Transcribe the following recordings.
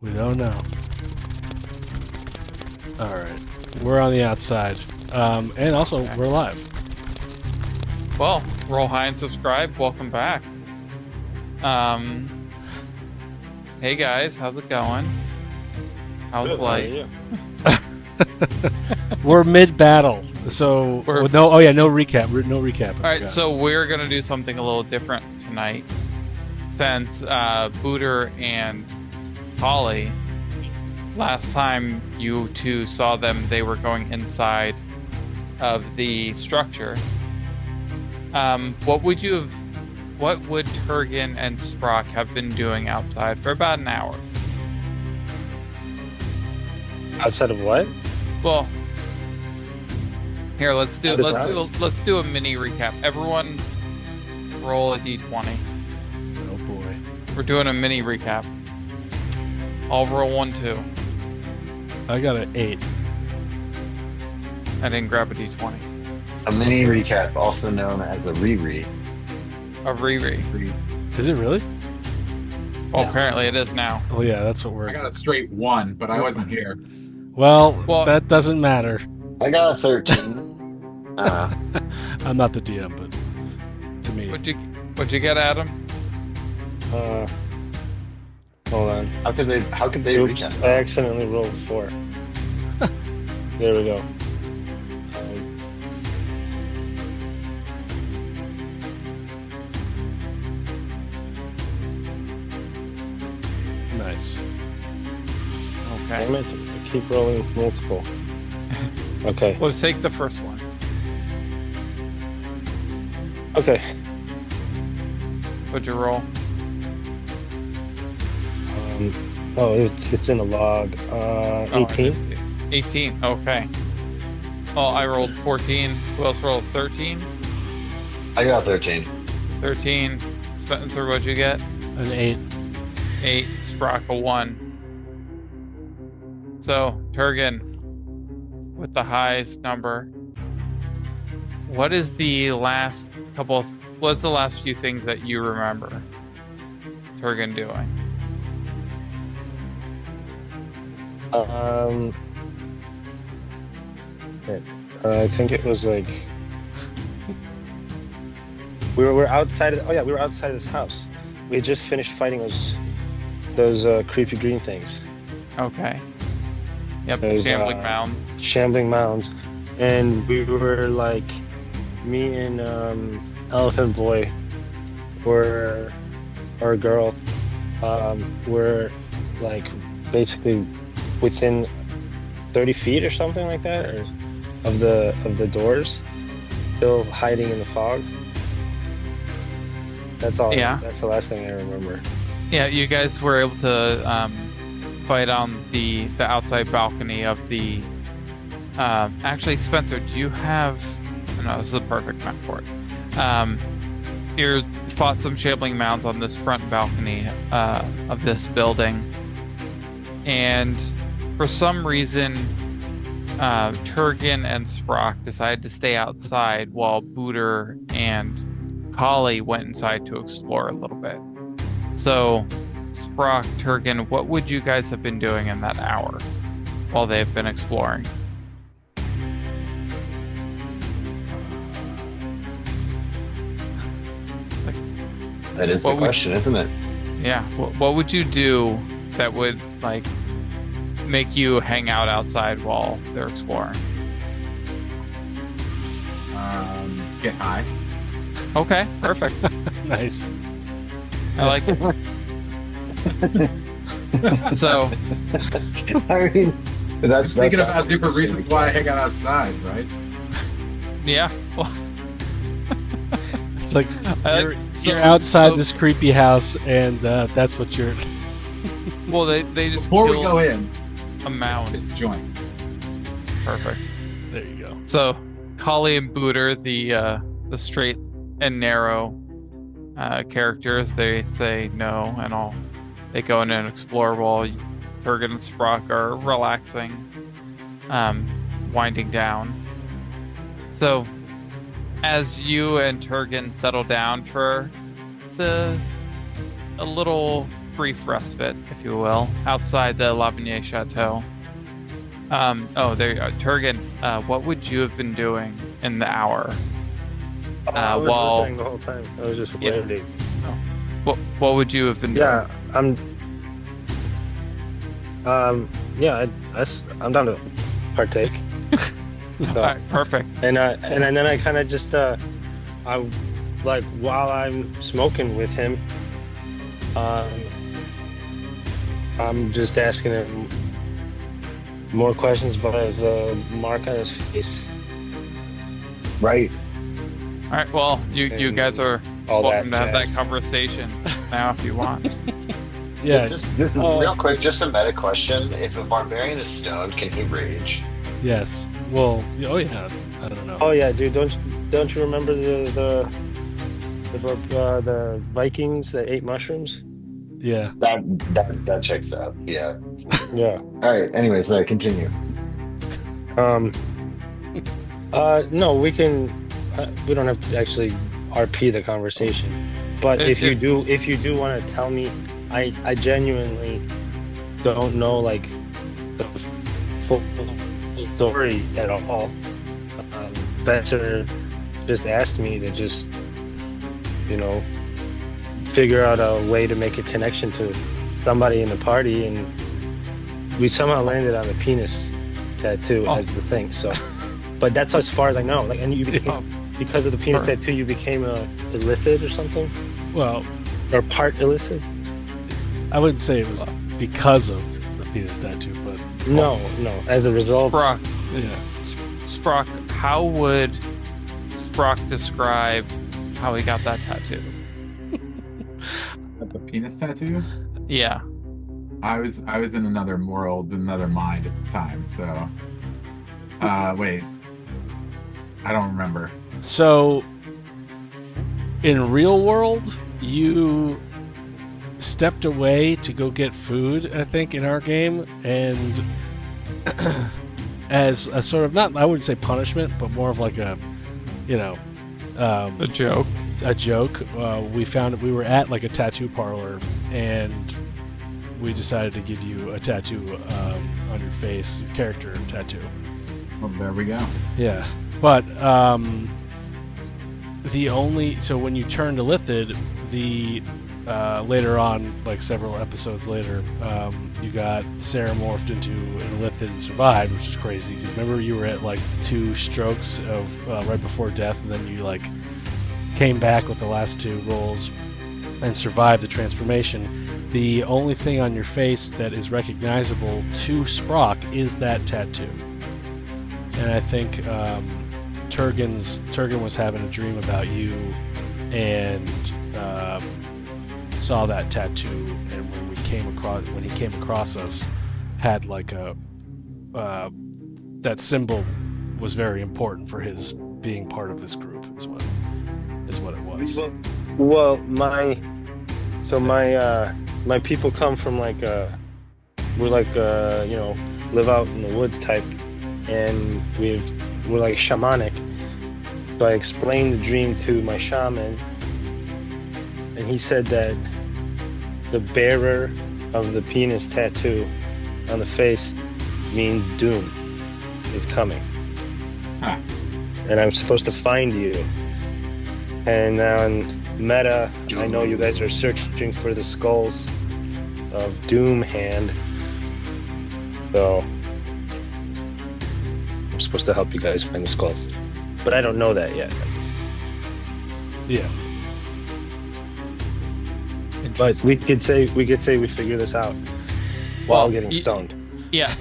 We don't know. Alright. We're on the outside. And also, we're live. Well, roll high and subscribe. Welcome back. Hey guys, how's it going? How's life? We're mid-battle, so no recap. No recap. All right, so we're gonna do something a little different tonight, since Booter and Holly. Last time you two saw them, they were going inside of the structure. What would Turgan and Sprock have been doing outside for about an hour? Outside of what? Well, here let's do a mini recap. Everyone, roll a d20. Oh boy, we're doing a mini recap. I'll roll 1, 2. I got an 8. I didn't grab a d20. A mini recap, also known as a re-re. A re-re. Is it really? Well, apparently it is now. Oh yeah, that's what we're. I got a straight 1, but I wasn't here. Well, that doesn't matter. I got a 13. I'm not the DM, but to me. What'd you get, Adam? Hold on. How could they recap? I accidentally rolled 4. There we go. Nice. Okay. I meant to keep rolling multiple. Okay. Let's take the first one. Okay. What'd you roll? It's in the log. 18. 18. Okay. Well, I rolled 14. Who else rolled 13? I got 13. 13. Spencer, what'd you get? An 8. 8. Sprock a 1. So, Turgan, with the highest number, what's the last few things that you remember Turgan doing? I think it was like we were outside of we were outside of this house. We had just finished fighting those creepy green things. Okay. Yep, those, shambling mounds, and we were like, me and Elephant Boy or girl were like basically within 30 feet or something like that, or of the doors, still hiding in the fog. That's all. Yeah. That's the last thing I remember. Yeah, you guys were able to fight on the outside balcony of the. Actually, Spencer, do you have? No, this is the perfect map for it. You fought some shambling mounds on this front balcony of this building, and for some reason, Turgan and Sprock decided to stay outside while Booter and Holly went inside to explore a little bit. So, Sprock, Turgan, what would you guys have been doing in that hour while they've been exploring? That is the question, isn't it? Yeah. What would you do that would make you hang out outside while they're exploring? Get high. Okay, perfect. Nice. I like it. So, I mean, that's Thinking about different reasons why I hang out outside, right? yeah. Well, it's like you're outside this creepy house, and that's what you're. Well, they just before we go in, a mound. it's a joint. Perfect. There you go. So, Holly and Booter, the straight and narrow characters, they say no, and they go in and explore while Turgan and Sprock are relaxing, winding down. So, as you and Turgan settle down for a little brief respite, if you will, outside the Lavigny Chateau. There you go. Turgan, what would you have been doing in the hour? I was while- listening the whole time. I was just Yeah. waiting. What would you have been doing? Yeah, I'm down to partake. All right, perfect. And then I kind of just I like while I'm smoking with him, I'm just asking him more questions about his mark on his face. Right. All right. Well, you And guys are all welcome to that have that jazz. conversation now if you want. Yeah, Just real quick, just a meta question. If a barbarian is stoned, can he rage? yes. Well, oh yeah. I don't know. Oh yeah, dude! Don't you remember the Vikings that ate mushrooms? Yeah. That checks out. Yeah. Yeah. All right. Anyways, continue. No, we can. We don't have to actually RP the conversation. But if you do want to tell me, I genuinely don't know like the full story at all. Spencer just asked me to just, figure out a way to make a connection to somebody in the party, and we somehow landed on the penis tattoo as the thing. So, but that's as far as I know. Like, and you became, because of the penis tattoo, you became a illithid or something, Well, or part illithid. I wouldn't say it was because of the penis tattoo, but No, as a result. Sprock, yeah. Sprock, how would Sprock describe how he got that tattoo? The penis tattoo? Yeah. I was in another world, another mind at the time, so wait. I don't remember. So, in real world, you stepped away to go get food, I think, in our game, and as a sort of, not, I wouldn't say punishment, but more of like a, A joke. a joke. We found that we were at like a tattoo parlor, and we decided to give you a tattoo on your face, your character tattoo. Well, there we go. Yeah, but so when you turned to Lithid, later on, like several episodes later, you got Sarah morphed into an Lithid and survived, which is crazy because remember you were at like 2 strokes of right before death, and then you like came back with the last 2 rolls and survived the transformation. The only thing on your face that is recognizable to Sprock is that tattoo. And I think Turgan was having a dream about you and saw that tattoo, and when he came across us, had like a that symbol was very important for his being part of this group is what it was. Well, my people come from like we're like live out in the woods type, and we're like shamanic. So I explained the dream to my shaman, and he said that the bearer of the penis tattoo on the face means doom is coming. Huh. And I'm supposed to find you. And on Meta, I know you guys are searching for the skulls of Doom Hand. So I'm supposed to help you guys find the skulls. But I don't know that yet. Yeah. But we could say we figure this out while Well, getting stoned. Yeah,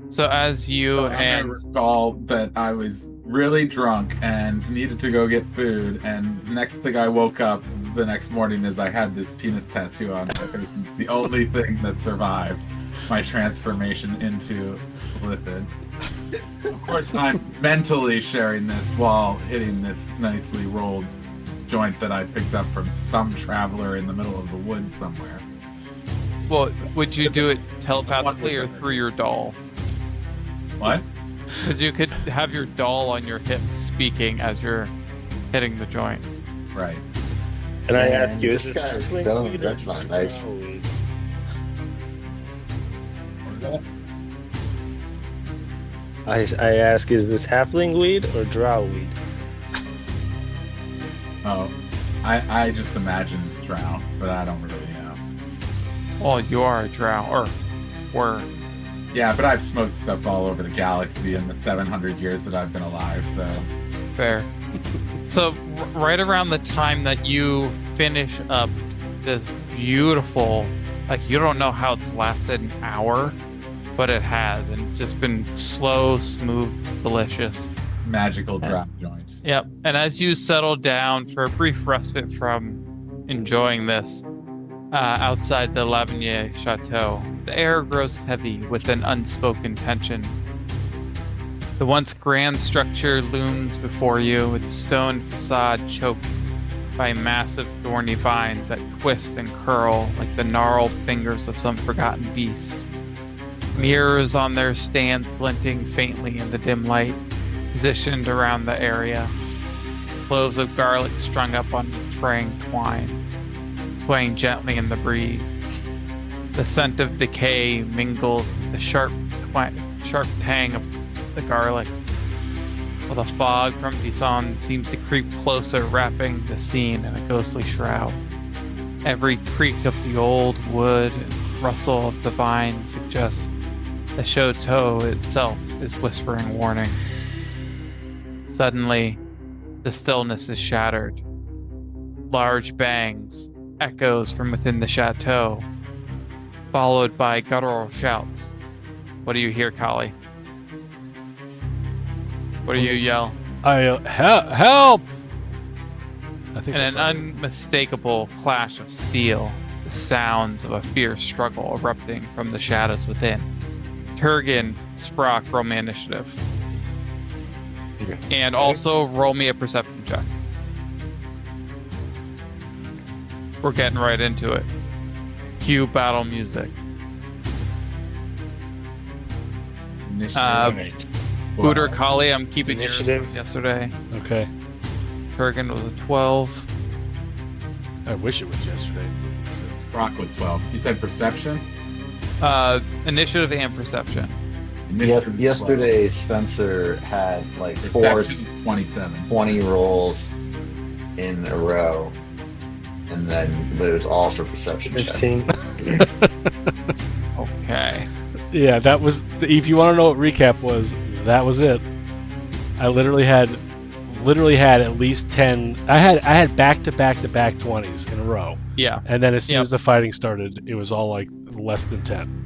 so as you I and recall that I was really drunk and needed to go get food, and next thing I woke up the next morning is I had this penis tattoo on my face. It's the only thing that survived my transformation into Lithid. Of course, I'm mentally sharing this while hitting this nicely rolled joint that I picked up from some traveler in the middle of the woods somewhere. well, would you do it telepathically or through your doll? What? Because you could have your doll on your hip speaking as you're hitting the joint. Right. And I Man, ask you, is this this guy is halfling stoned. weed That's or not nice. drow weed? I ask, is this halfling weed or drow weed? Oh, I just imagine it's drow, but I don't really know. Well, you are a drow, or were. Yeah, but I've smoked stuff all over the galaxy in the 700 years that I've been alive, so Fair. So, right around the time that you finish up this beautiful, like, you don't know how it's lasted an hour, but it has, and it's just been slow, smooth, delicious. magical drow joints. Yep. And as you settle down for a brief respite from enjoying this, outside the Lavigny Chateau, the air grows heavy with an unspoken tension. The once grand structure looms before you, its stone facade choked by massive thorny vines that twist and curl like the gnarled fingers of some forgotten beast. Mirrors on their stands glinting faintly in the dim light, positioned around the area. Cloves of garlic strung up on fraying twine, swaying gently in the breeze. The scent of decay mingles with the sharp tang of the garlic, while the fog from Dison seems to creep closer, wrapping the scene in a ghostly shroud. Every creak of the old wood and rustle of the vine suggests the chateau itself is whispering warning. Suddenly, the stillness is shattered. Large bangs, echoes from within the chateau, followed by guttural shouts. What do you hear, Kali? What do you yell? Help! I think In that's an all. unmistakable clash of steel, the sounds of a fierce struggle erupting from the shadows within. Turgan, Sprock, roll me initiative. Okay. And also roll me a perception check. We're getting right into it. Cue battle music. Initiative. Booter, Kali, I'm keeping yours Initiative. from yesterday. Okay. Turgan was a 12. I wish it was yesterday. It's, Brock was 12. You said perception? Initiative and perception. Yes, Initiative was 12. yesterday Spencer had like Perception is 27. 20 rolls in a row, and then it was all for perception checks. 15. Okay. yeah, that was. If you want to know what recap was, that was it. I literally had at least 10. I had back to back 20s in a row, Yeah. and then as soon Yep. as the fighting started, it was all like less than 10.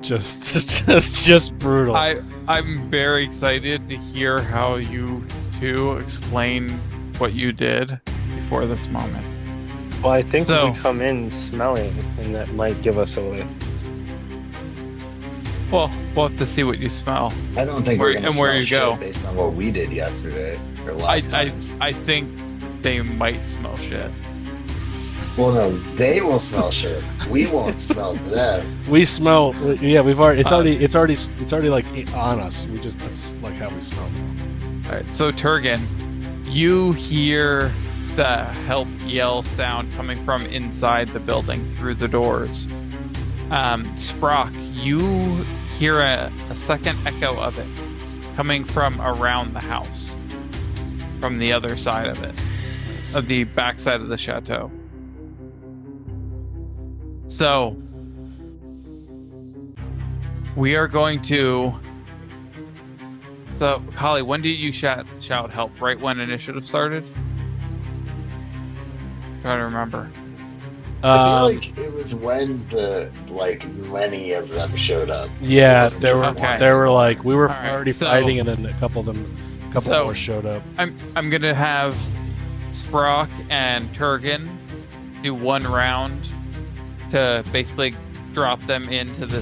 just brutal. I'm very excited to hear how you two explain what you did before this moment. Well, I think So- we come in smelling, and that might give us away. Well, we'll have to see what you smell. I don't think Where- we're gonna and where smell you shit go. based on what we did yesterday or I, last I time. I think they might smell shit. Well, no, they will smell shit. We won't smell them. We smell. Yeah, we've already. It's Uh, already. It's already like on us. We just. That's like how we smell now. All right, so Turgan, you hear the help yell sound coming from inside the building through the doors. Sprock, you hear a second echo of it coming from around the house, from the other side of it, of the backside of the chateau. So, we are going to. So, Kali, when did you shout help? Right when initiative started? Trying to remember. I feel like it was when the many of them showed up. Yeah, It wasn't there just were. Okay. one. There were like we were All right, already so- fighting, and then a couple So- more showed up. I'm gonna have Sprock and Turgan do one round to basically drop them into the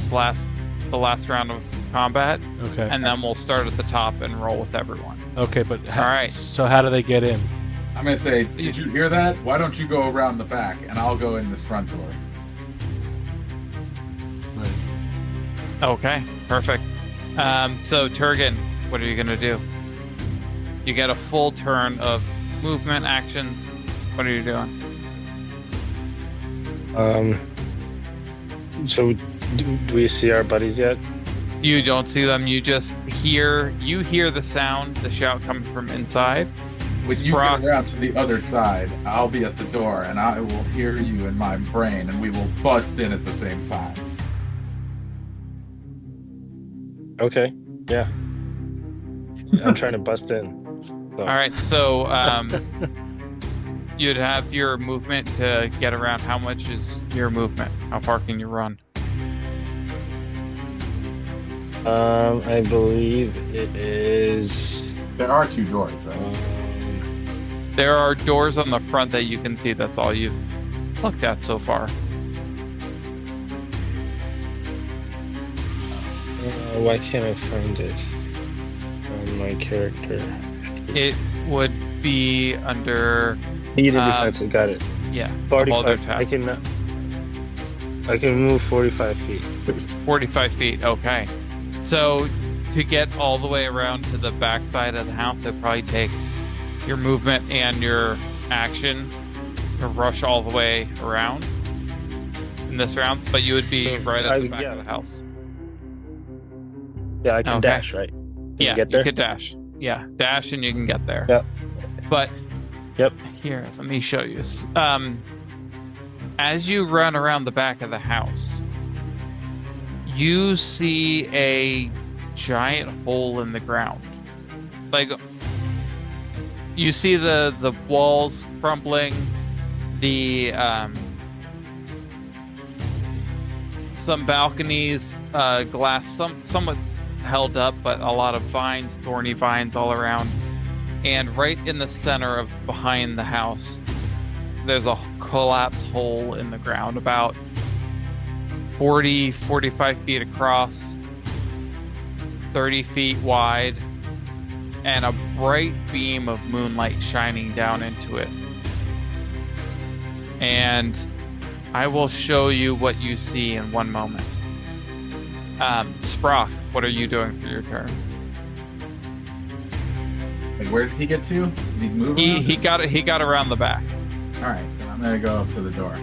last round of combat, Okay. and then we'll start at the top and roll with everyone. Okay, but All right. So how do they get in? I'm gonna say, did you hear that? Why don't you go around the back and I'll go in this front door? Nice. Okay, perfect. So Turgan, what are you gonna do? You get a full turn of movement, actions. What are you doing? So do we see our buddies yet? You don't see them. You just hear the sound, the shout coming from inside. When you Brock. get around to the other side, I'll be at the door, and I will hear you in my brain, and we will bust in at the same time. Okay. Yeah. I'm trying to bust in. So. All right, so you'd have your movement to get around. How much is your movement? How far can you run? I believe it is. There are 2 doors, right? There are doors on the front that you can see. That's all you've looked at so far. Why can't I find it on my character? It would be under Heated defensive. Got it. yeah, above other 45. tab. I can move 45 feet. 45 feet. Okay. So to get all the way around to the back side of the house, it'd probably take your movement and your action to rush all the way around in this round, but you would be So right at the back yeah. of the house. Yeah, I can Okay. dash, right? Yeah, get there? you could dash. Yeah, dash and you can get there. Yep. But Yep. here, let me show you. As you run around the back of the house, you see a giant hole in the ground. Like, you see the walls crumbling, the some balconies, glass, somewhat held up, but a lot of vines, thorny vines all around. And right in the center of behind the house, there's a collapsed hole in the ground, about 45 feet across, 30 feet wide, and a bright beam of moonlight shining down into it. And I will show you what you see in one moment. Sprock, what are you doing for your turn? Like, where did he get to? Did he move around? He got around the back. All right, then I'm gonna go up to the door.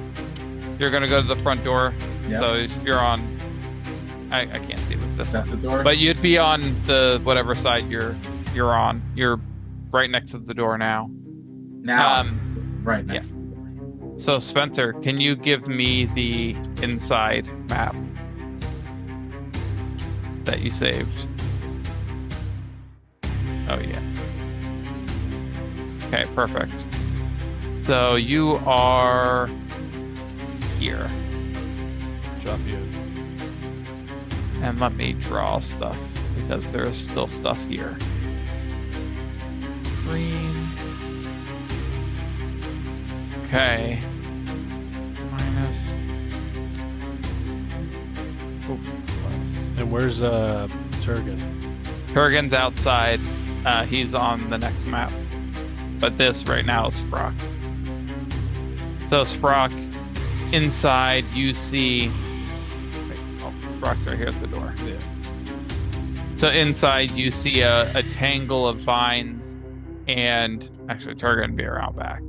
You're gonna go to the front door. Yeah. So you're on. I can't see with this Is that one, the door? but you'd be on the whatever side you're on. You're right next to the door now. now, right next to the door. So Spencer, can you give me the inside map that you saved? Oh yeah. Okay, perfect. So you are here. Drop you. And let me draw stuff because there's still stuff here. Green. Okay. Minus. Oh, plus. And where's Turgan? Kurgan's outside. He's on the next map. But this right now is Sprock. So Sprock, inside you see... Wait, oh, Sprock's right here at the door. Yeah. So inside you see a tangle of vines and... Actually, Turgan would be around back.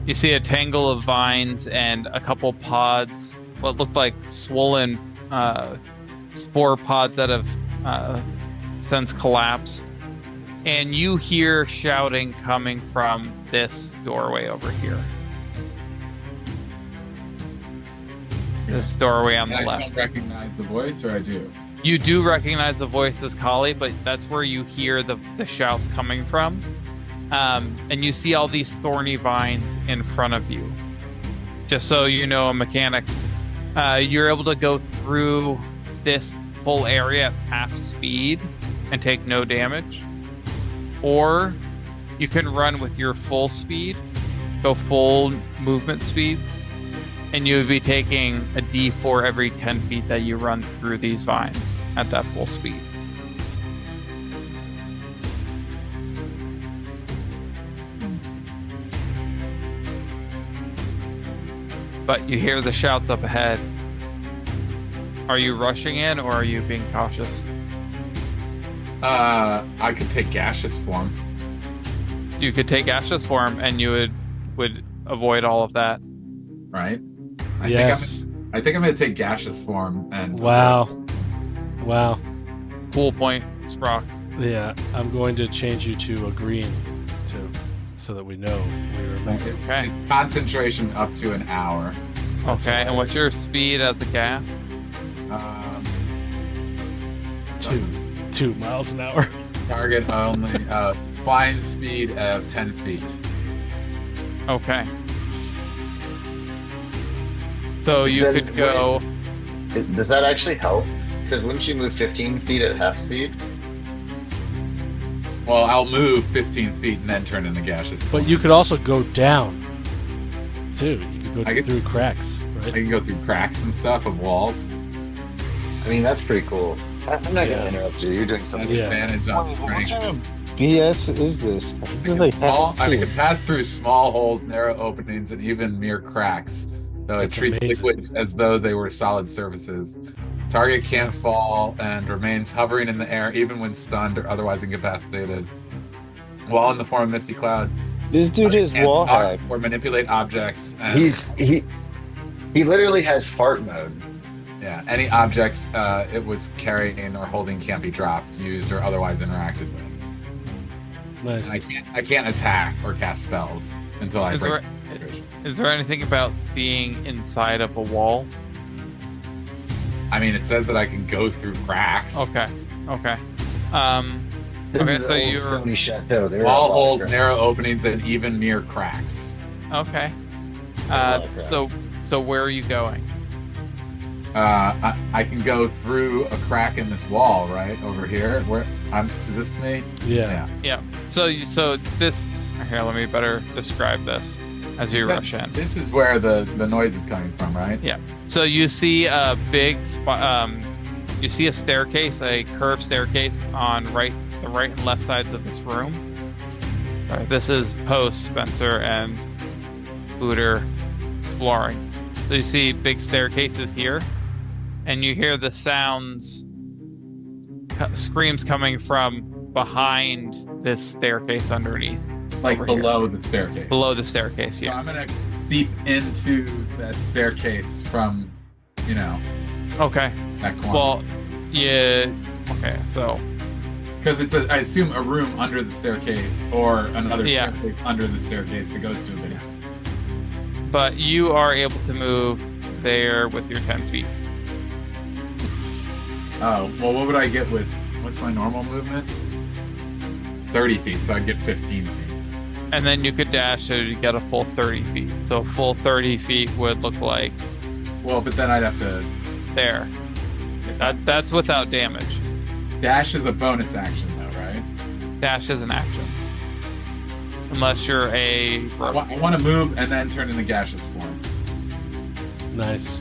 You see a tangle of vines and a couple pods, what looked like swollen spore pods that have since collapsed. And you hear shouting coming from this doorway over here. This doorway on the I left. don't recognize the voice, or I do? You do recognize the voice as Kali, but that's where you hear the shouts coming from. And you see all these thorny vines in front of you. Just so you know, a mechanic, you're able to go through this whole area at half speed and take no damage. Or you can run with your full speed, go full movement speeds, and you would be taking a D4 every 10 feet that you run through these vines at that full speed. But you hear the shouts up ahead. Are you rushing in or are you being cautious? I could take gaseous form. you could take gaseous form, and you would avoid all of that. Right? Yes. I think I'm gonna take gaseous form and. Wow. Wow. Cool point, Sprock. Yeah, I'm going to change you to a green, too, so that we know we remember. Okay. Concentration up to an hour. That's Okay, and what's your hilarious. speed as a gas? 2 miles an hour. Target only flying speed of 10 feet. Okay. So you Then could go. Does that actually help? Because wouldn't you move 15 feet at half speed? Well, I'll move 15 feet and then turn into gaseous form. But you could also go down, too. You could go I could- through cracks, I right? can go through cracks and stuff of walls. I mean, that's pretty cool. I'm not Yeah. gonna interrupt you. You're doing That's something. an Yeah. advantage on What strength. kind of BS is this? I can pass through small holes, narrow openings, and even mere cracks, though it That's treats amazing. liquids as though they were solid surfaces. Target can't fall and remains hovering in the air even when stunned or otherwise incapacitated. While in the form of Misty Cloud, This dude is can't wall talk hack. or manipulate objects. And, He literally has fart mode. yeah, any objects it was carrying or holding can't be dropped, used, or otherwise interacted with. Nice. And I can't attack or cast spells until I Is break. there, is there anything about being inside of a wall? I mean, it says that I can go through cracks. Okay. Okay. This Okay, is so the old you're- Stony Chateau. There are a Wall lot of holes, cracks. narrow openings, and even mere cracks. Okay. lot of cracks. So where are you going? I can go through a crack in this wall, right over here. Where is this me? Yeah. Yeah. So this here. Let me better describe this as we rush in. This is where the noise is coming from, right? Yeah. So you see a big you see a staircase, a curved staircase on the right and left sides of this room. Right, this is post Spencer and Booter exploring. So you see big staircases here, and you hear the screams coming from behind this staircase underneath, Like over here. below the staircase. below the staircase. So Yeah. I'm gonna seep into that staircase from, Okay. that corner. Well, yeah. Okay. So Because it's I assume a room under the staircase or another Yeah. staircase under the staircase that goes to a basement. but you are able to move there with your 10 feet. Oh, well, what would I get with, what's my normal movement? 30 feet, so I'd get 15 feet. And then you could dash it, you get a full 30 feet. So a full 30 feet would look like Well, but then I'd have to, there. That's without damage. dash is a bonus action though, right? Dash is an action. Unless you're a... I want to move and then turn into gaseous form. Nice.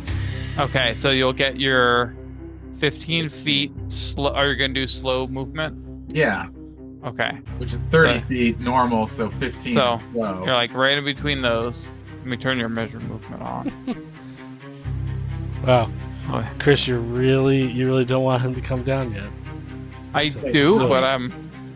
Okay, so you'll get your 15 feet slow. Are you going to do slow movement? Yeah, Okay. which is 30 So- feet normal, so 15 So, slow. You're like right in between those. Let me turn your measure movement on. Wow. Oh, Chris, you really don't want him to come down yet. I So- do, No. but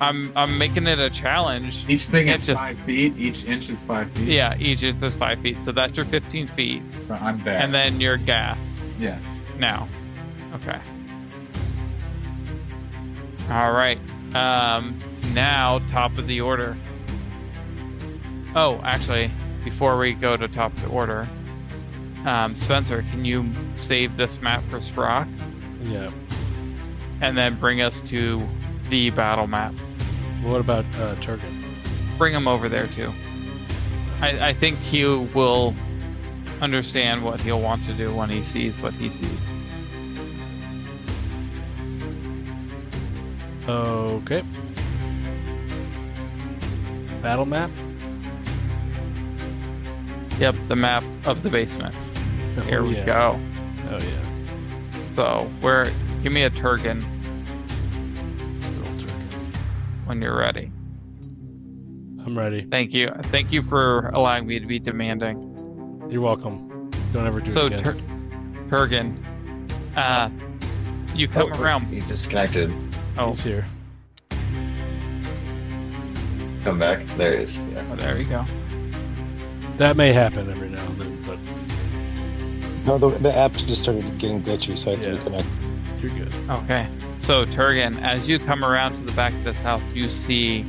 I'm making it a challenge. Each thing It's is just- 5 feet, each inch is 5 feet. Yeah, each inch is 5 feet. So that's your 15 feet. So I'm there. And then your gas yes. now. Okay. All right. Now top of the order. Oh, actually, before we go to top of the order, Spencer, can you save this map for Sprock Yeah. and then bring us to the battle map? What about Turgan? Bring him over there too. I think he will understand what he'll want to do when he sees what he sees. Okay. Battle map? Yep, the map of the basement. Oh, Here we yeah. go. Oh yeah. So, give me a Turgan Little Turgan. when you're ready. I'm ready. Thank you. Thank you for allowing me to be demanding. You're welcome. Don't ever do So, it again. Turgan, you come around. He disconnected. Oh, He's here. Come back. There it is. Yeah. Oh, there you go. That may happen every now and then, but No, the app just started getting glitchy, so I had to Yeah. reconnect. you're good. Okay. So, Turgan, as you come around to the back of this house, you see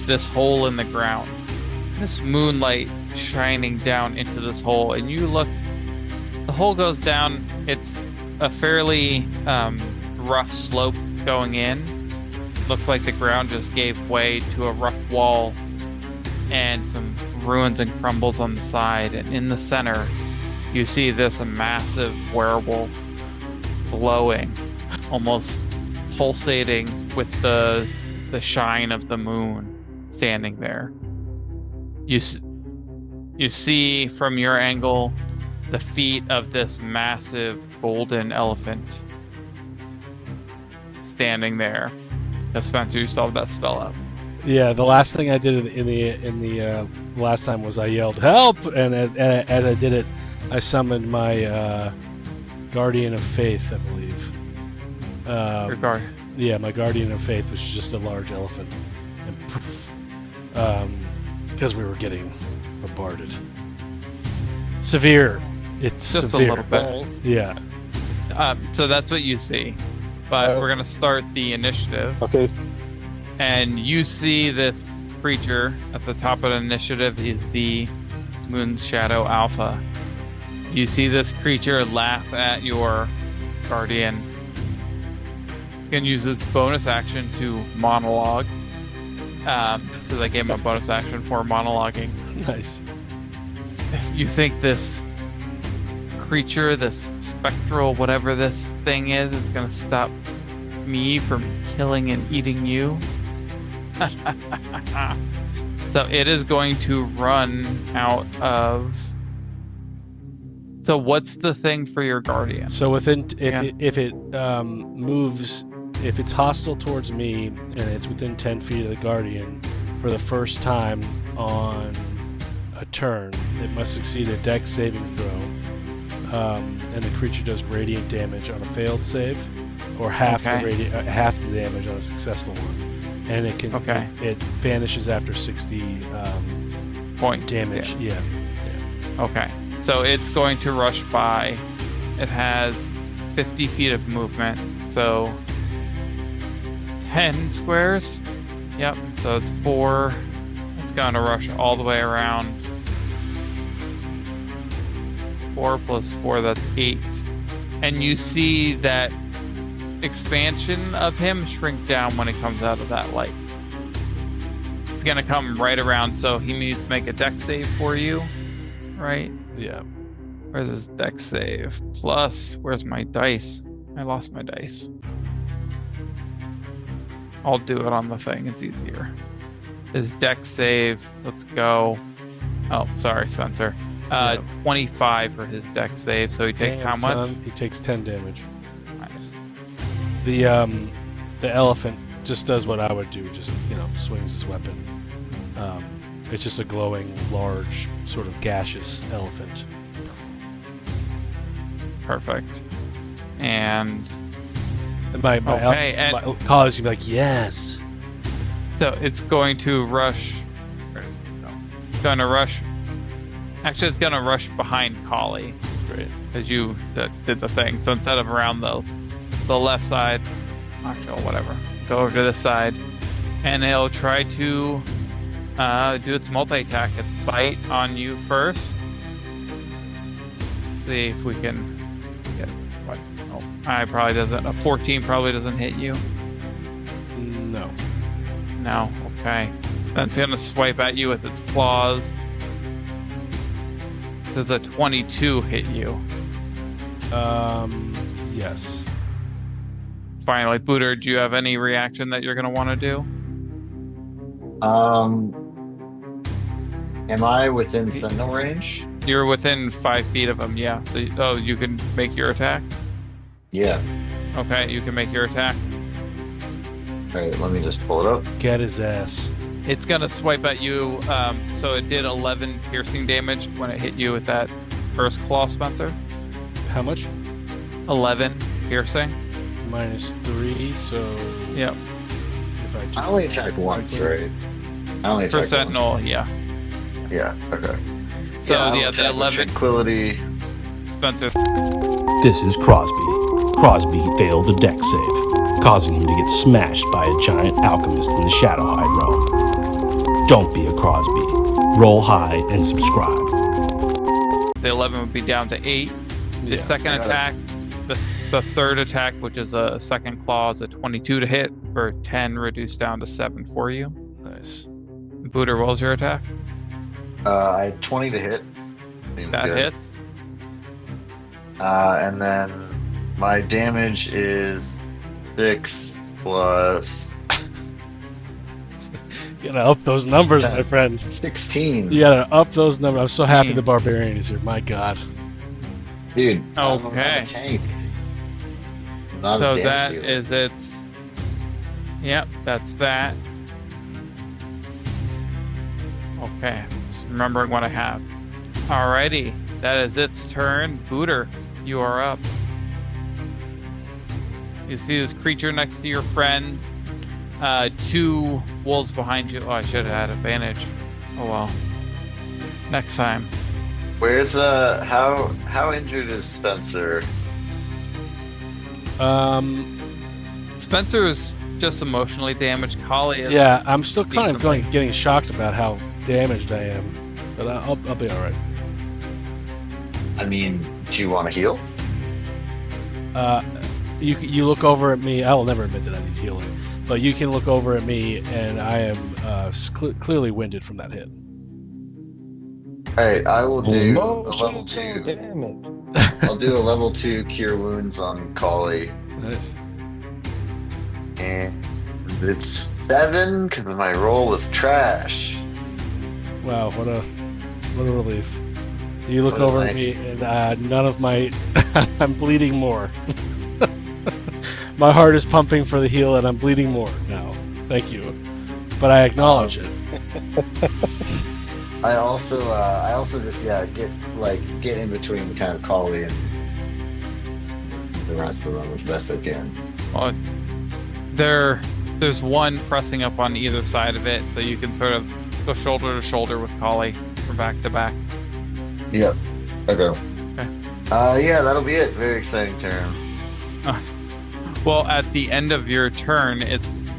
this hole in the ground. This moonlight shining down into this hole, and you look. The hole goes down. It's a fairly rough slope going in. Looks like the ground just gave way to a rough wall and some ruins and crumbles on the side. And in the center, you see this massive werewolf glowing, almost pulsating with the shine of the moon standing there. You see from your angle the feet of this massive golden elephant standing there. Spencer, you still have that spell up. Yeah, the last thing I did in the last time was I yelled help, and as I did it, I summoned my guardian of faith, I believe. Your guard. Yeah, my guardian of faith, which is just a large elephant, and poof, because we were getting bombarded. Severe. It's Just severe. a little bit. Alright. Yeah. So that's what you see. But we're gonna start the initiative. Okay. And you see this creature at the top of the initiative is the Moon's Shadow Alpha. You see this creature laugh at your guardian. It's going to use its bonus action to monologue. Because I gave him a bonus action for monologuing. Nice. You think this creature, this spectral whatever this thing is going to stop me from killing and eating you? So it is going to run out of. So what's the thing for your guardian? So if it moves, if it's hostile towards me and it's within 10 feet of the guardian for the first time on a turn, it must succeed a Dex saving throw, and the creature does radiant damage on a failed save, or half half the damage on a successful one, and it can it vanishes after 60 point damage. Yeah. Okay. So it's going to rush by. It has 50 feet of movement, so 10 squares. Yep, so it's 4. It's going to rush all the way around. 4 plus 4, that's 8. And you see that expansion of him shrink down when it comes out of that light. It's going to come right around, so he needs to make a dex save for you, right? Yeah. Where's his dex save? Plus, where's my dice? I lost my dice. I'll do it on the thing, it's easier. His dex save, let's go. Oh, sorry, Spencer. 25 for his dex save, so he takes Damn, how much? son, he takes 10 damage. Nice. The elephant just does what I would do, just swings his weapon. It's just a glowing, large, sort of gaseous elephant. Perfect. And My colleagues can be like, yes. so it's going to rush. It's going to rush. Actually, it's going to rush behind Collie. Great. Because you did the thing. So instead of around the left side, actually, whatever, go over to this side, and it'll try to do its multi-attack. Its bite on you first. Let's see if we can get what. Oh, I probably doesn't. A 14 probably doesn't hit you. No. No. Okay. Then it's gonna swipe at you with its claws. Does a 22 hit you? Yes. Finally, Booter, do you have any reaction that you're gonna want to do? Am I within sentinel range? You're within 5 feet of him, yeah. So, you can make your attack? Yeah. Okay, you can make your attack. Alright, let me just pull it up. Get his ass. It's gonna swipe at you, so it did 11 piercing damage when it hit you with that first claw, Spencer. How much? 11 piercing. -3, so... Yep. If I I only attacked once, right? I only For attacked Sentinel, yeah. one. Yeah. Okay. So I'll yeah, the attack with 11 Tranquility. Spencer. This is Crosby. Crosby failed a deck save, causing him to get smashed by a giant alchemist in the Shadowhide realm. Don't be a Crosby. Roll high and subscribe. The 11 would be down to 8. The Yeah. second attack, the third attack, which is a second claw, is a 22 to hit for 10, reduced down to 7 for you. Nice. Booter, what was your attack? I had 20 to hit. Seems That good. hits. And then my damage is 6 plus You gotta up those numbers, my 10. friend. 16. You gotta up those numbers. I'm so happy 16. the barbarian is here. My God. Dude. Okay. I'm a tank. I'm not a So damage that dealer. is its. Yep, that's that. Okay, just remembering what I have. Alrighty, that is its turn. Booter, you are up. You see this creature next to your friend. 2 wolves behind you. Oh, I should have had advantage. Oh well. Next time. Where's how injured is Spencer? Spencer's just emotionally damaged. Kali is. Yeah, I'm still kind of decently. getting shocked about how damaged I am, but I'll be all right. I mean, do you want to heal? You look over at me. I will never admit that I need healing, but you can look over at me, and I am clearly winded from that hit. Alright, I will do a Oh, level shit, 2. Damn it. I'll do a level 2 cure wounds on Kali. Nice. And it's 7 because my roll was trash. Wow, what a relief. You look What a over nice- at me, and none of my I'm bleeding more. My heart is pumping for the heal, and I'm bleeding more now. Thank you, but I acknowledge it. I also just get in between kind of Kali and the rest of them as best I can. Well, there's one pressing up on either side of it, so you can sort of go shoulder to shoulder with Kali from back to back. Yep. Okay. Okay. Yeah, that'll be it. Very exciting turn. Well, at the end of your turn,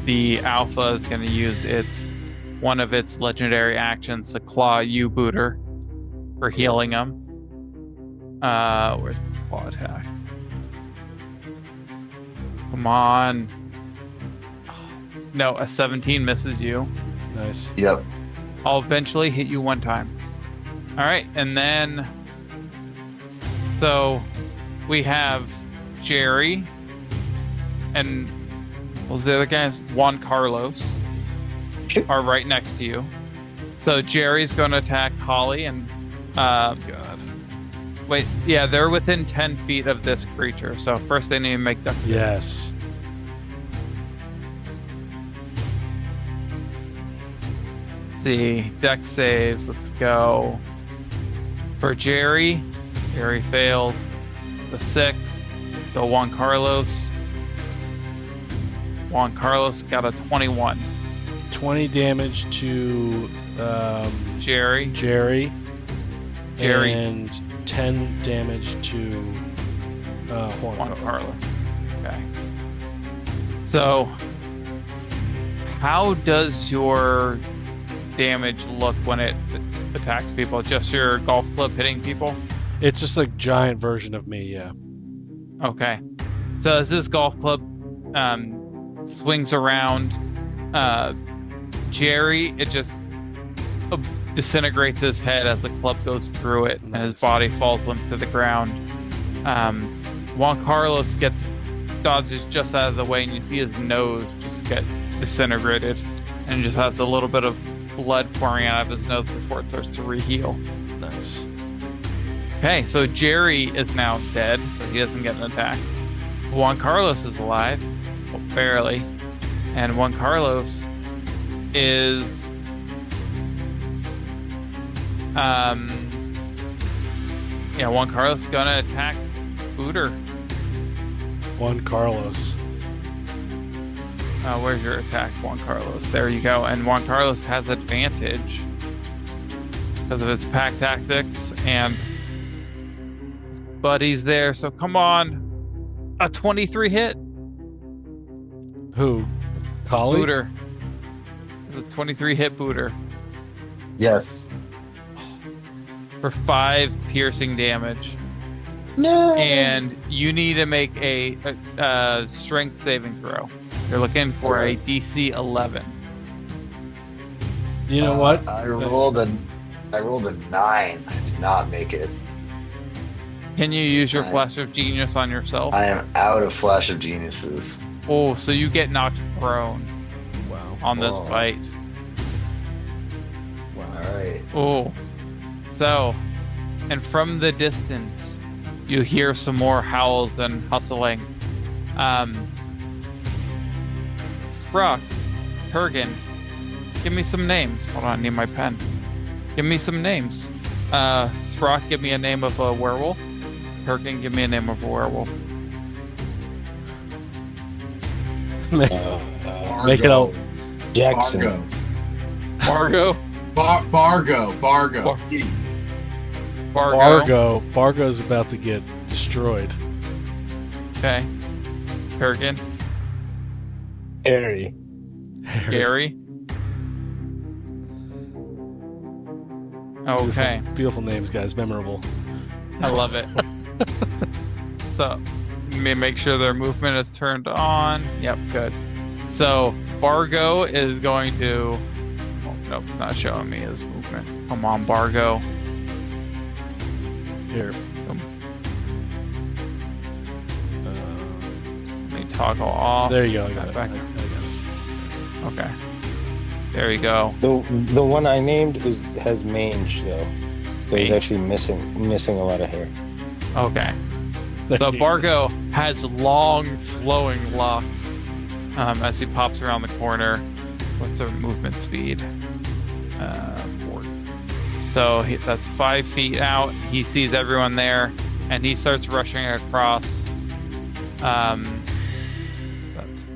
the alpha is going to use one of its legendary actions to claw you, Booter, for healing him. Where's my claw attack? Come on. No, a 17 misses you. Nice. Yep. I'll eventually hit you one time. All right, and then so we have Jerry and what was the other guy? Juan Carlos are right next to you. So Jerry's going to attack Holly and God. wait, yeah, they're within 10 feet of this creature. So first they need to make dex. Yes. See, dex saves. Let's go. For Jerry fails. The 6. Go Juan Carlos. Juan Carlos got a 21. 20 damage to Jerry. Jerry. Jerry. And 10 damage to Juan Juan Carlos. Carlos. Okay. So, how does your damage look when it attacks people? Just your golf club hitting people? It's just like giant version of me, yeah. Okay. So as this golf club swings around, Jerry, it just disintegrates his head as the club goes through it, and his Nice. body falls limp to the ground. Juan Carlos dodges just out of the way, and you see his nose just get disintegrated, and just has a little bit of blood pouring out of his nose before it starts to reheal. Nice. Okay, so Jerry is now dead, so he doesn't get an attack. Juan Carlos is alive, well, barely, and Juan Carlos is Juan Carlos is gonna attack Booter. Juan Carlos. Where's your attack, Juan Carlos? There you go. And Juan Carlos has advantage because of his pack tactics and his buddies there. So come on, a 23 hit. Who? Collie? Booter. This is a 23 hit booter Yes. for 5 piercing damage. No. And you need to make a strength saving throw. You're looking for a DC 11. You know what? I rolled a 9. I did not make it. Can you use your I- flash of genius on yourself? I am out of Flash of Geniuses. Oh, so you get knocked prone Wow. on this Whoa. bite. All right. Oh, so, and from the distance, you hear some more howls and hustling. Sprock, Kurgan, give me some names. Hold on, I need my pen. Give me some names. Sprock, give me a name of a werewolf. Kurgan, give me a name of a werewolf. Make it all. Jackson. Bargo, Bargo. Bargo. Bargo's about to get destroyed. Okay. Kurgan, Harry. Gary. Okay. Beautiful names, guys. Memorable. I love it. So, make sure their movement is turned on. Yep, good. So, Bargo is going to... Oh, nope, it's not showing me his movement. Come on, Bargo. Here. Let me toggle off. There you go. I got it. Back. I got it. Okay. There you go. The one I named has mange though. So Mange. he's actually missing a lot of hair. Okay. So Bargo has long, flowing locks as he pops around the corner. What's their movement speed? 4. So that's 5 feet out. He sees everyone there, and he starts rushing across. That's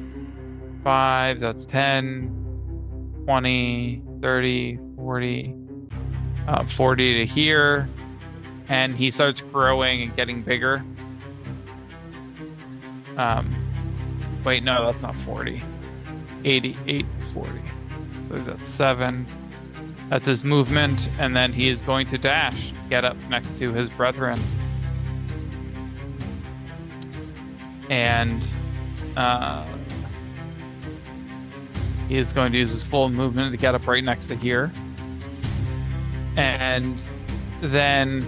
5. That's 10, 20, 30, 40, 40 to here. And he starts growing and getting bigger. Wait, no, that's not 40. 88 is 40. So he's at 7. That's his movement, and then he is going to dash, get up next to his brethren. And he is going to use his full movement to get up right next to here. And then,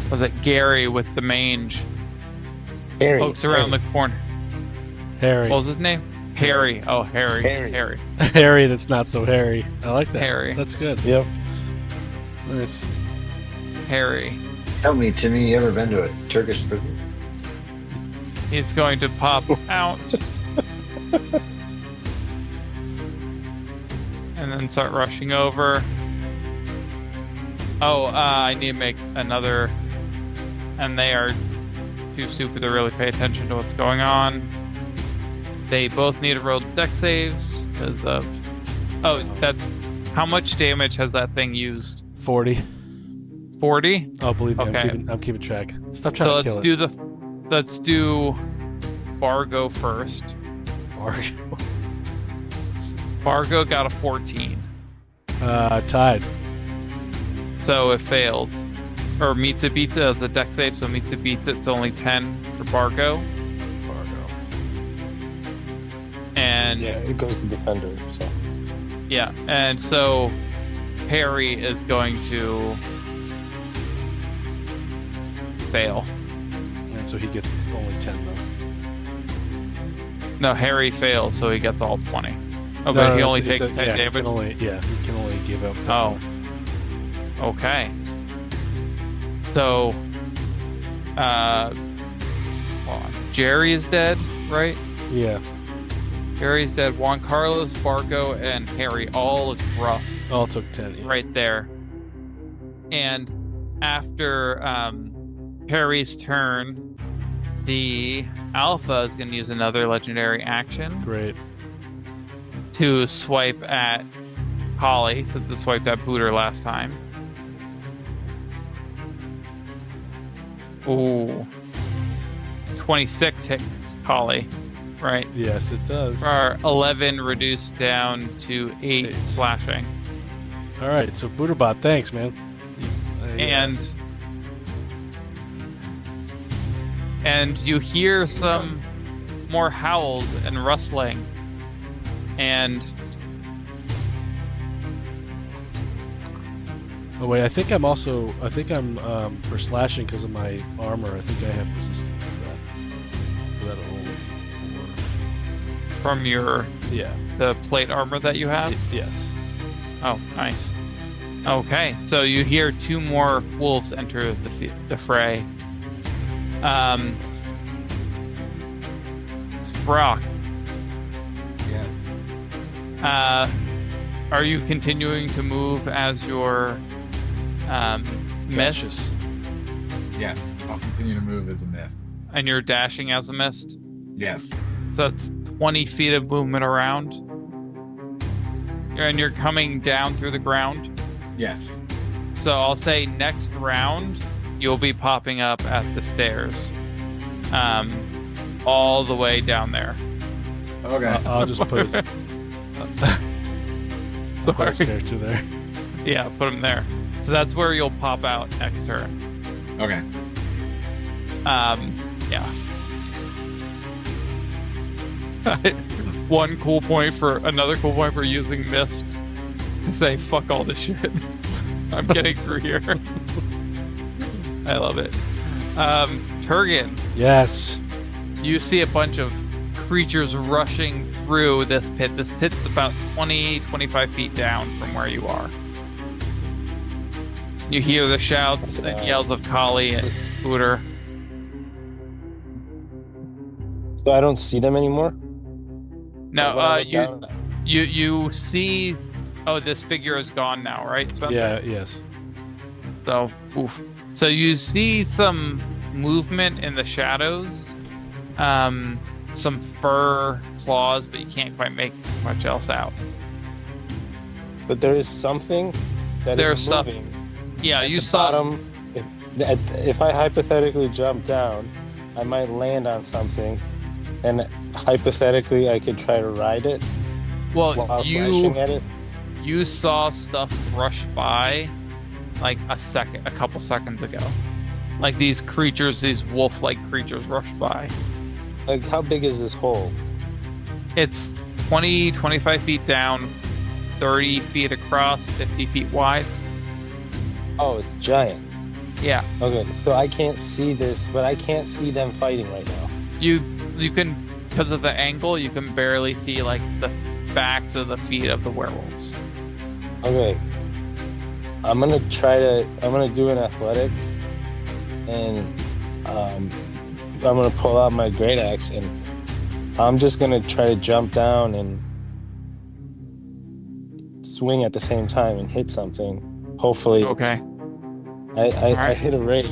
was it Gary with the mange? Harry. Pokes around the corner. Harry. What was his name? Harry. Oh, Harry. Harry. Harry that's not so hairy. I like that. Harry. That's good. Yep. Nice. Harry. Tell me, Timmy, you ever been to a Turkish prison? He's going to pop out. And then start rushing over. Oh, I need to make another... And they are too stupid to really pay attention to what's going on. They both need to roll dex saves because of... Oh, that... How much damage has that thing used? 40. 40? Oh, believe me, Okay. I'm keeping track. Stop trying to kill it. Let's do Bargo first. Bargo. Bargo got a 14. Tied. So it fails. Or meets it, beats it. It's a dex save, so meets it, beats it. It's only 10 for Bargo. And Yeah, it goes to defender. So yeah, and so Harry is going to fail. And so he gets only 10, though. No, Harry fails, so he gets all 20. Oh, No, but no, he only it's takes 10 He damage. can only give up 10. Oh. Okay. So, hold on. Jerry is dead, right? Yeah. Jerry's dead. Juan Carlos, Bargo, and Harry all look rough All took 10. Yeah. right there. And after Harry's turn, the Alpha is going to use another legendary action. Great. to swipe at Holly, since it swiped at Booter last time. Ooh. 26 hits Holly, right? Yes, it does. Or 11 reduced down to 8 slashing. All right, so Booterbot, thanks, man. And you hear some more howls and rustling, and oh wait, I think I'm for slashing because of my armor. I think I have resistance to that. So that'll hold from the plate armor that you have. Yes. Oh, nice. Okay, so you hear 2 more wolves enter the fray. Brock. Yes. Are you continuing to move as your mist? Yes. I'll continue to move as a mist. And you're dashing as a mist? Yes. So it's 20 feet of movement around. And you're coming down through the ground? Yes. So I'll say next round, you'll be popping up at the stairs. All the way down there. Okay. I'll just put his character there. Yeah, put him there. So that's where you'll pop out next turn. Okay. Yeah. Another cool point for using mist to say fuck all this shit. I'm getting through here. I love it. Turgan. Yes. You see a bunch of creatures rushing through this pit. This pit's about 20-25 feet down from where you are. You hear the shouts and yells of Kali and Booter. So I don't see them anymore? No, you see... Oh, this figure is gone now, right, Spencer? Yeah, yes. So, oof. So you see some movement in the shadows. Some fur, claws, but you can't quite make much else out. But there is something that is moving. Yeah, at you the saw. Bottom, if I hypothetically jump down, I might land on something, and hypothetically I could try to ride it while slashing at it. You saw stuff rush by like a couple seconds ago. Like these creatures, these wolf-like creatures rush by. Like, how big is this hole? It's 20-25 feet down, 30 feet across, 50 feet wide. Oh, it's giant. Yeah. Okay, so I can't see this, but I can't see them fighting right now. You can, because of the angle, you can barely see like the backs of the feet of the werewolves. Okay. I'm gonna do an athletics, and I'm gonna pull out my great axe, and I'm just gonna try to jump down and swing at the same time and hit something. Hopefully. Okay. I hit a rage.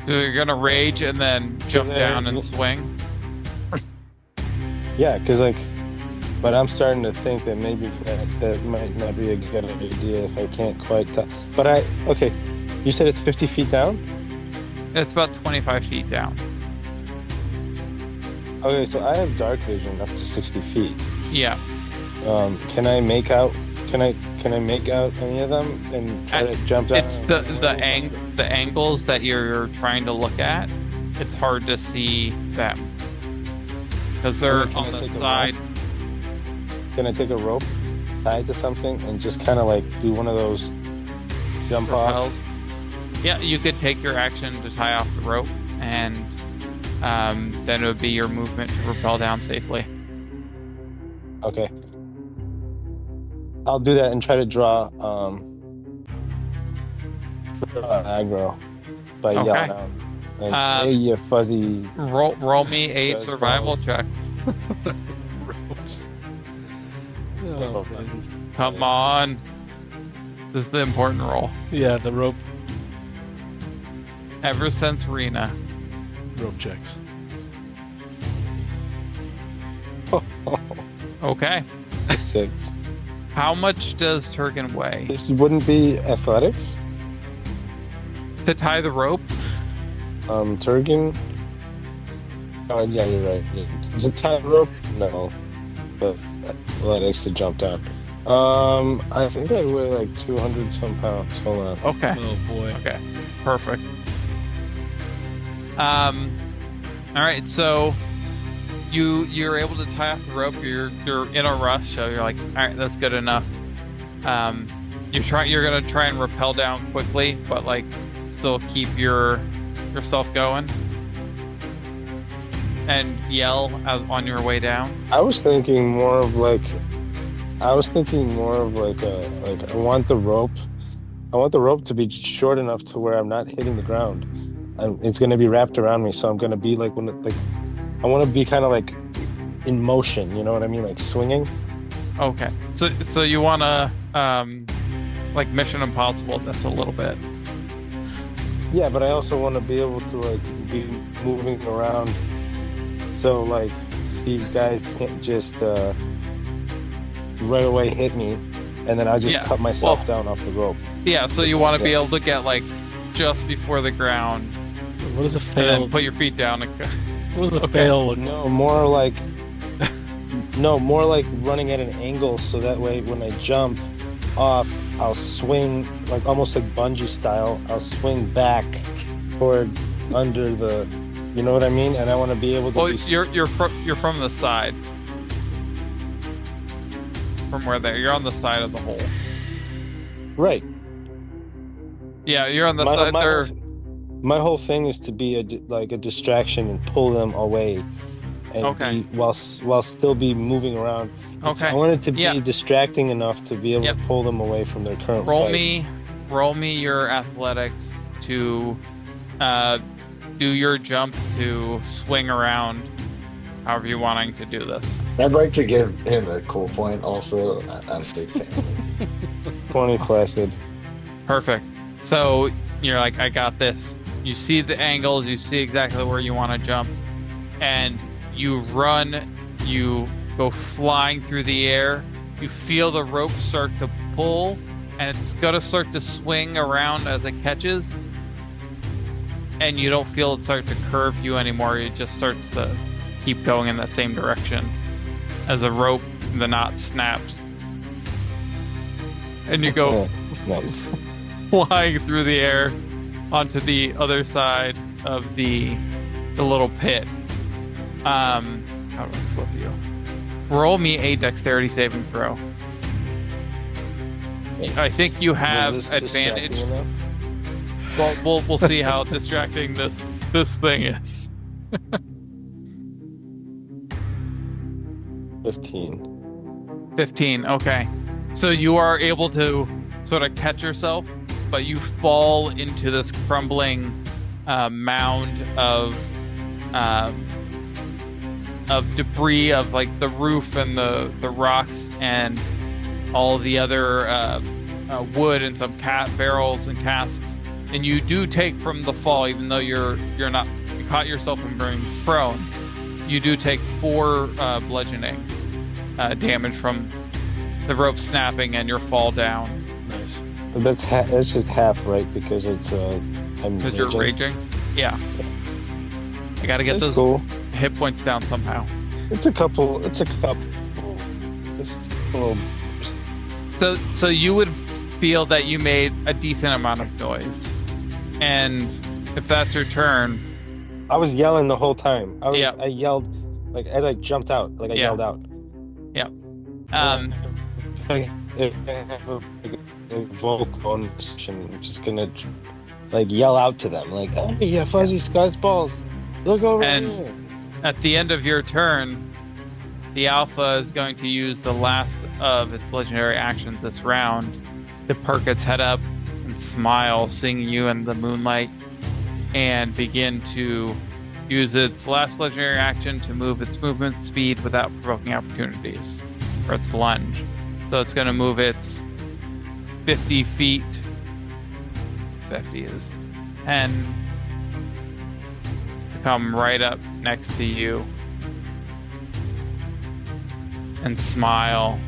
So you're gonna rage and then jump down and swing? Yeah, but I'm starting to think that maybe that might not be a good idea if I can't quite tell. But okay, you said it's 50 feet down? It's about 25 feet down. Okay, so I have dark vision up to 60 feet. Yeah. Can I make out any of them and try to jump down? It's the angles that you're trying to look at. It's hard to see them because they're on the side. Can I take a rope tied to something and just kind of like do one of those jump off? Yeah, you could take your action to tie off the rope, and then it would be your movement to rappel down safely. Okay. I'll do that and try to draw aggro by yelling out. Like, hey, you fuzzy. Roll me a survival check. Oh, come on. This is the important roll. Yeah, the rope Ever since Rena. checks. Okay. 6. How much does Turgan weigh? This wouldn't be athletics. To tie the rope? Turgan. Oh, yeah, you're right. Yeah. Is it tie rope? No. But athletics to jump down. I think I weigh like 200 some pounds. Hold on. Okay. Oh boy. Okay. Perfect. All right, so you're able to tie off the rope. You're in a rush, so you're like, all right, that's good enough. You're gonna try and rappel down quickly, but like still keep yourself going and yell on your way down. I was thinking more of like I want the rope to be short enough to where I'm not hitting the ground. It's going to be wrapped around me, so I'm going to be like I want to be kind of like in motion, you know what I mean, like swinging. Okay, so you want to like Mission Impossible this a little bit. Yeah, but I also want to be able to like be moving around, so like these guys can't just right away hit me, and then I'll just cut myself down off the rope. Yeah, so you want to be able to get like just before the ground. What does a fail? And then put your feet down. What does a fail look? No, more like running at an angle, so that way when I jump off, I'll swing like almost like bungee style. I'll swing back towards under the, you know what I mean? And I want to be able to. Well, you're from the side. From where you're on the side of the hole. Right. Yeah, you're on the side there. My whole thing is to be a distraction and pull them away, and while still be moving around. Okay. I want it to be distracting enough to be able to pull them away from their current fight. Roll me your athletics to do your jump to swing around. However you're wanting to do this. I'd like to give him a cool point also. I'm a big fan. 20 placid. Perfect. So you're like, I got this. You see the angles, you see exactly where you want to jump, and you run, you go flying through the air, you feel the rope start to pull, and it's going to start to swing around as it catches, and you don't feel it start to curve you anymore. It just starts to keep going in that same direction as the rope, the knot snaps, and you go nice. Flying through the air onto the other side of the little pit. How do I flip you? Roll me a dexterity saving throw. I think you have advantage. Well, we'll see how distracting this thing is. 15. Okay. So you are able to sort of catch yourself, but you fall into this crumbling mound of debris of like the roof and the rocks and all the other wood and some barrels and casks. And you do take from the fall, even though you caught yourself in being prone. You do take 4 bludgeoning damage from the rope snapping and your fall down. Nice. That's just half, right? Because it's because you're raging. Yeah. I gotta get those hit points down somehow. It's a couple. It's a little. So you would feel that you made a decent amount of noise, and if that's your turn. I was yelling the whole time. I yelled, like as I jumped out, like I yelled out. Yeah. I have a vocal connection. I'm just gonna like yell out to them, like, "Oh yeah, fuzzy Scott's balls, look over here." At the end of your turn, the Alpha is going to use the last of its legendary actions this round to perk its head up and smile, seeing you in the moonlight, and begin to use its last legendary action to move its movement speed without provoking opportunities for its lunge. So it's going to move its 50 feet. 50 is 10. To come right up next to you. and smile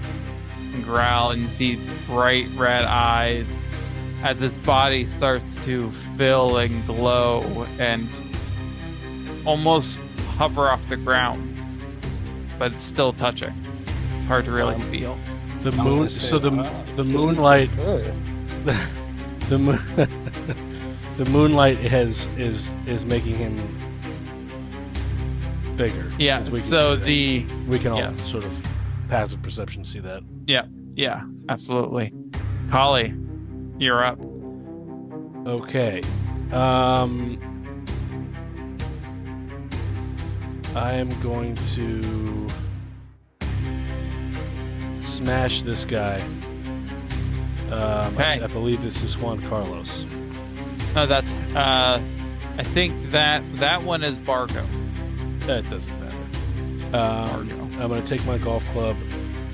and growl, and you see bright red eyes as his body starts to fill and glow and almost hover off the ground, but it's still touching. It's hard to really feel. The I wanna moon. say, So the wow, the moonlight. good. The moon. The moonlight is making him bigger. Yeah. as we can So see that. We can all yes. sort of passive perception see that. yeah, absolutely. Kali, you're up. Okay. I am going to smash this guy. Okay. I believe this is Juan Carlos. No, that's I think that one is Bargo. That doesn't matter. I'm going to take my golf club.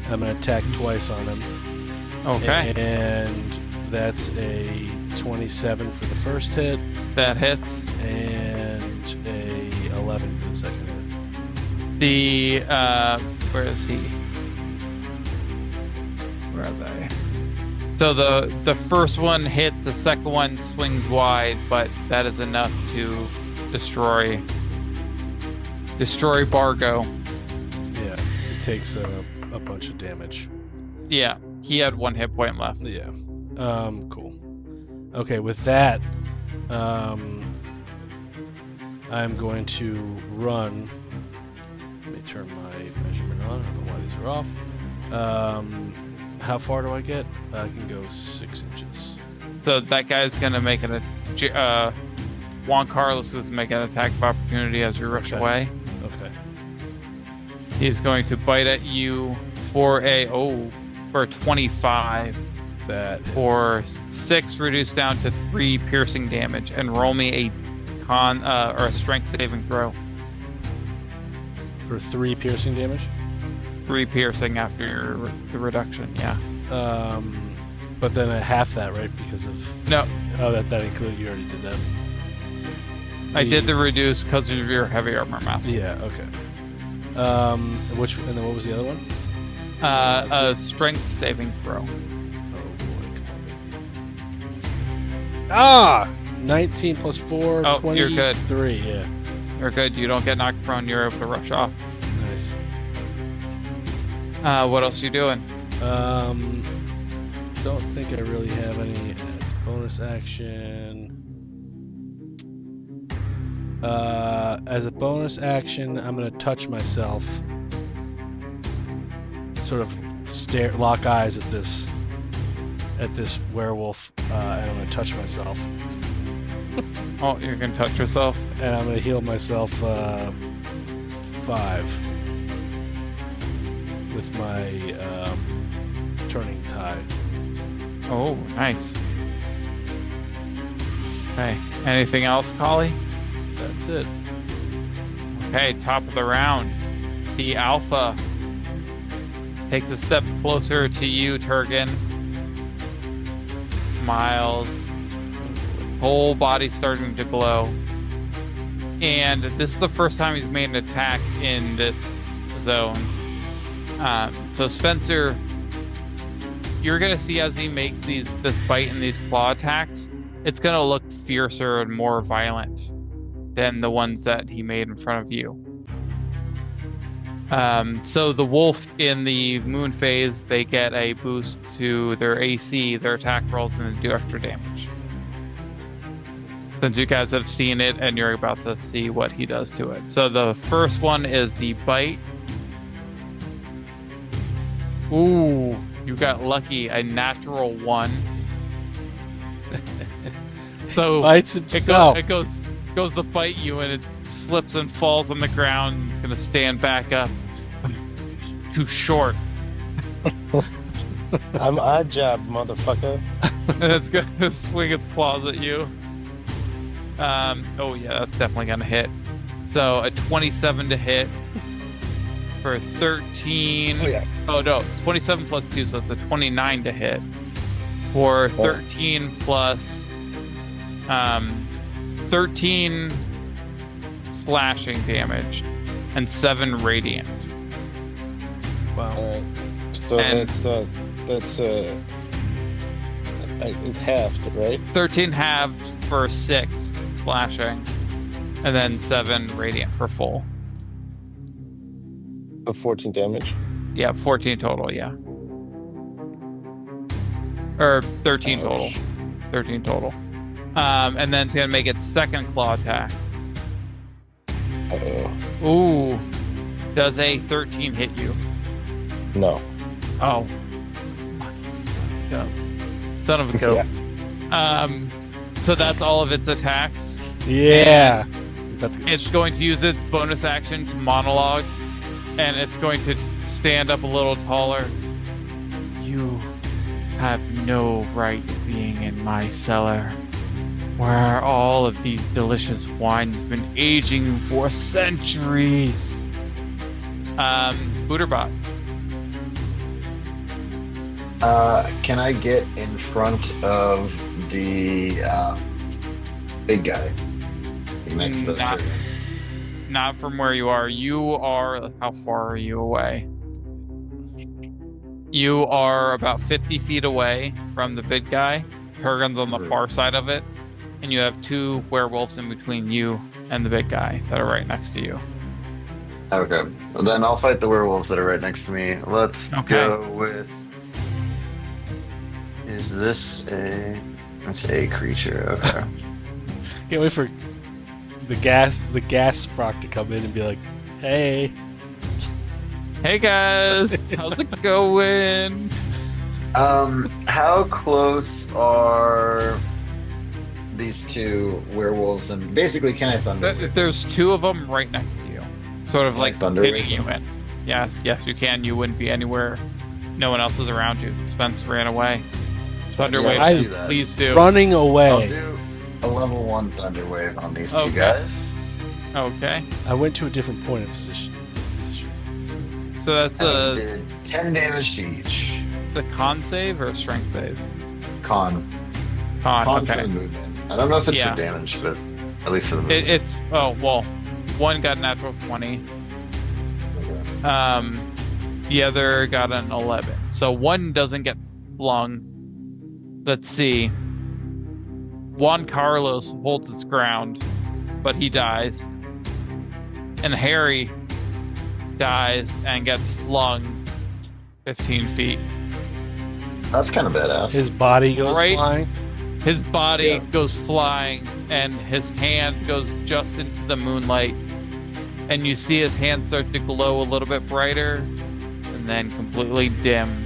I'm going to attack twice on him. Okay. And that's a 27 for the first hit That hits. and a 11 for the second hit. The where is he? Where are they? So the first one hits, the second one swings wide, but that is enough to destroy Bargo. Yeah, it takes a bunch of damage. Yeah, he had 1 hit point left. Yeah. Cool. Okay, with that, I'm going to run. Let me turn my measurement on. I don't know why these are off. How far do I get? I can go 6 inches. So that guy's gonna make Juan Carlos is making an attack of opportunity as you rush Okay. away. Okay. He's going to bite at you for a 25 That is for 6 reduced down to 3 piercing damage, and roll me a con or a strength saving throw. for 3 piercing damage. 3 piercing after the reduction. Yeah. But then I half that, right? Because of No, that included. You already did that. I did the reduce because of your heavy armor master. Yeah. Okay. And then what was the other one? A strength saving throw. Oh boy, come on, baby. 19 plus 4, Oh, 23. you're good. Yeah. You're good. You don't get knocked prone. You're able to rush off. Nice. What else are you doing? Don't think I really have any as bonus action. As a bonus action, I'm gonna touch myself. Sort of lock eyes at this werewolf, and I'm gonna touch myself, Oh, you're gonna touch yourself. and I'm gonna heal myself 5 with my turning tide. Oh, nice. Okay. Anything else, Kali? That's it. Okay, top of the round. The Alpha takes a step closer to you, Turgan. Smiles. Whole body starting to glow. And this is the first time he's made an attack in this zone. So Spencer, you're gonna see as he makes this bite and these claw attacks, it's gonna look fiercer and more violent than the ones that he made in front of you. So the wolf in the moon phase, they get a boost to their AC, their attack rolls, and they do extra damage. Since you guys have seen it and you're about to see what he does to it. So the first one is the bite. Ooh, you got lucky, a natural 1. So Bites himself. it goes to bite you, and it slips and falls on the ground. It's gonna stand back up. Too short. I'm odd job, motherfucker. And it's gonna swing its claws at you. Oh yeah, that's definitely gonna hit. So a 27 to hit for 13. Oh yeah. Oh no, 27 plus 2, so it's a 29 to hit for 13 plus 13 slashing damage and 7 radiant. Wow. Alright. So And- that's it's halved, right? 13 halved for 6 slashing, and then 7 radiant for full. Of 14 damage. Yeah, 14 total, yeah. Or 13 total. Ouch. 13 total. And then it's going to make its second claw attack. Uh-oh. Ooh. Does a 13 hit you? No. Oh. Son of a goat. So that's all of its attacks. Yeah. It's going to use its bonus action to monologue, and it's going to stand up a little taller. You have no right being in my cellar, where all of these delicious wines have been aging for centuries. Booterbot. Can I get in front of the big guy? Next to the Not- turret? Not from where you are. You are. How far are you away? You are about 50 feet away from the big guy. Kurgan's on the far side of it. And you have 2 werewolves in between you and the big guy that are right next to you. Okay. Well, then I'll fight the werewolves that are right next to me. Let's Okay. go with. Is this a? It's a creature. Okay. Can't wait for the gas Sprock to come in and be like, "Hey." Hey guys, how's it going? How close are these 2 werewolves? And basically, can I thunder? There's 2 of them right next to you, sort of Can I like thunder hitting wave you them? in. Yes, you can. You wouldn't be anywhere. No one else is around you. Spence ran away. Thunder Yeah, wave, I'll do that. please do. Running I'll away. do a level 1 thunder wave on these 2 Okay. guys. Okay, I went to a different point of position. so that's I a did 10 damage to each. it's a con save or a strength save. Con Con. for Okay. the movement. I don't know if it's Yeah. for damage, but at least for the movement. It's one got a natural 20. Okay. The other got an 11. So one doesn't get flung. Let's see. Juan Carlos holds its ground, but he dies. And Harry dies and gets flung 15 feet. That's kind of badass. His body goes Right. flying. His body Yeah. goes flying, and his hand goes just into the moonlight. And you see his hand start to glow a little bit brighter, and then completely dim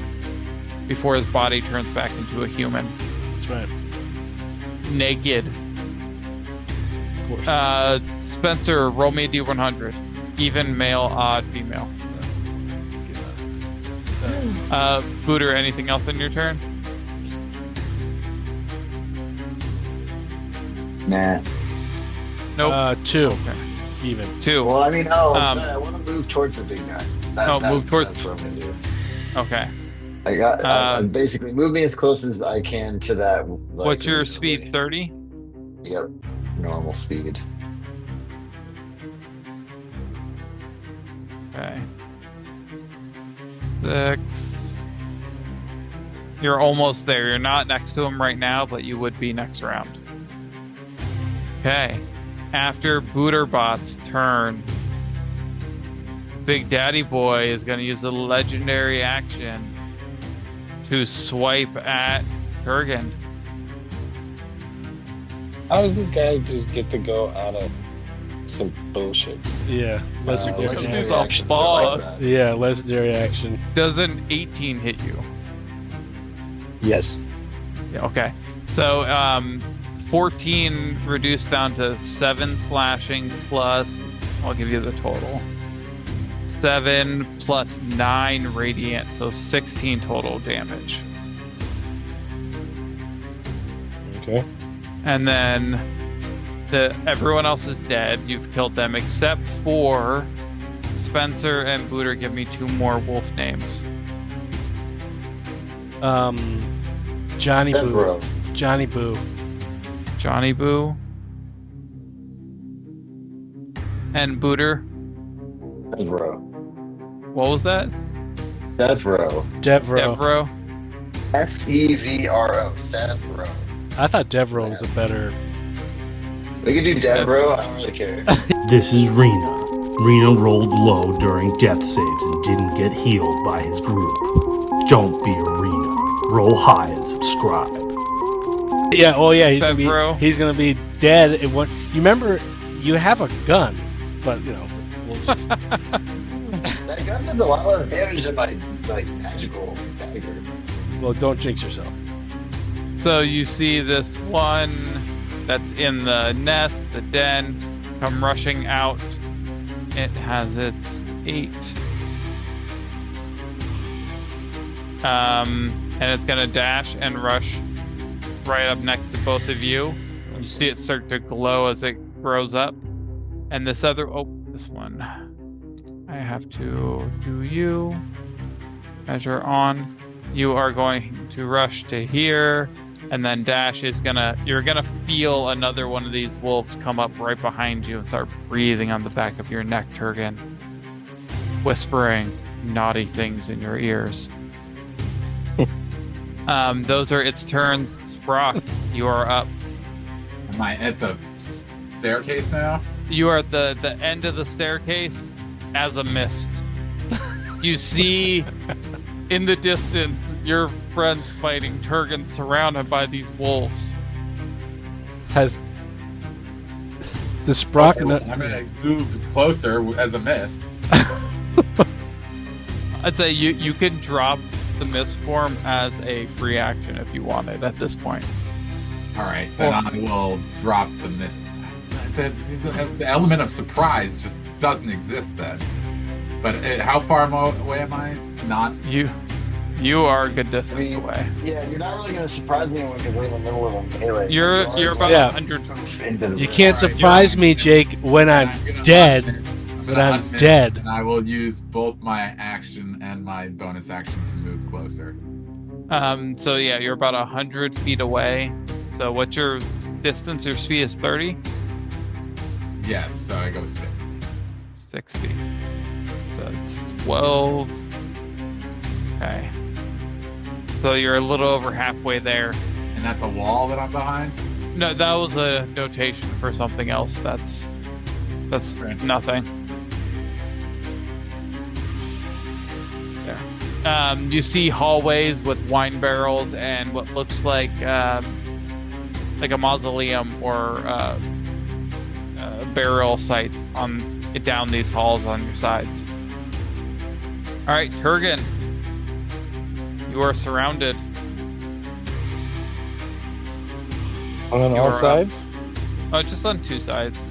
before his body turns back into a human. That's right. Naked. Of course. Spencer, roll me a D100. Even, male, odd, female. Booter, anything else in your turn? Nah. Nope. 2 Okay. even. 2. Well, I mean, I want to move towards the big guy. Move towards- That's what I'm gonna do. Okay. I'm basically moving as close as I can to that. Like, What's your reasonably. speed? 30? Yep. Normal speed. Okay. 6. You're almost there. You're not next to him right now, but you would be next round. Okay. After Booterbot's turn, Big Daddy Boy is going to use a legendary action to swipe at Kurgan. How does this guy just get to go out of some bullshit? Yeah. Legendary. Legendary It's a actions, I boss. like that. Yeah, legendary action. Does an 18 hit you? Yes. Yeah, okay. So, 14 reduced down to 7 slashing plus, I'll give you the total. 7 plus 9 radiant, so 16 total damage. Okay. And then everyone else is dead. You've killed them except for Spencer and Booter. Give me 2 more wolf names. Johnny Boo. Devereaux. Johnny Boo. Johnny Boo. And Booter. Devereaux. What was that? Sevro. Devro. Devro. Sevro. Sevro. I thought Devro was a better. We could do Devro. I don't really care. This is Rena. Rena rolled low during death saves and didn't get healed by his group. Don't be a Rena. Roll high and subscribe. Yeah, well, yeah, Devro. he's gonna be dead. You remember, you have a gun, but you know, we'll just, That gun did a lot of damage to my magical dagger. well, don't jinx yourself. So you see this one that's in the nest, the den, come rushing out. It has its 8. And it's gonna dash and rush right up next to both of you. You see it start to glow as it grows up. And this other, this one. I have to do you. Measure on. You are going to rush to here. And then Dash is you're gonna feel another one of these wolves come up right behind you and start breathing on the back of your neck, Turgan. Whispering naughty things in your ears. Those are its turns. Sprock, you are up. Am I at the staircase now? You are at the end of the staircase as a mist. You see in the distance your friends fighting Turgan surrounded by these wolves. Has the Sprock? Okay, well, I'm gonna move closer as a mist. I'd say you can drop the mist form as a free action if you wanted at this point. All right, then I will drop the mist. The element of surprise just doesn't exist then. But how far away am I? Not. You are a good distance away. Yeah, you're not really going to surprise me when we're in the middle of a melee. You're about Yeah. 100. You can't surprise me, Jake, when I'm dead. When I'm dead. And I will use both my action and my bonus action to move closer. So yeah, you're about 100 feet away. So what's your distance? Your speed is 30? Yes, so I go 60. 60. So it's 12. Okay. So you're a little over halfway there. And that's a wall that I'm behind? No, that was a notation for something else. That's Right. nothing. There. You see hallways with wine barrels and what looks like a mausoleum or burial sites down these halls on your sides. All right, Turgan, you are surrounded. On You all are up. sides? Oh, just on 2 sides.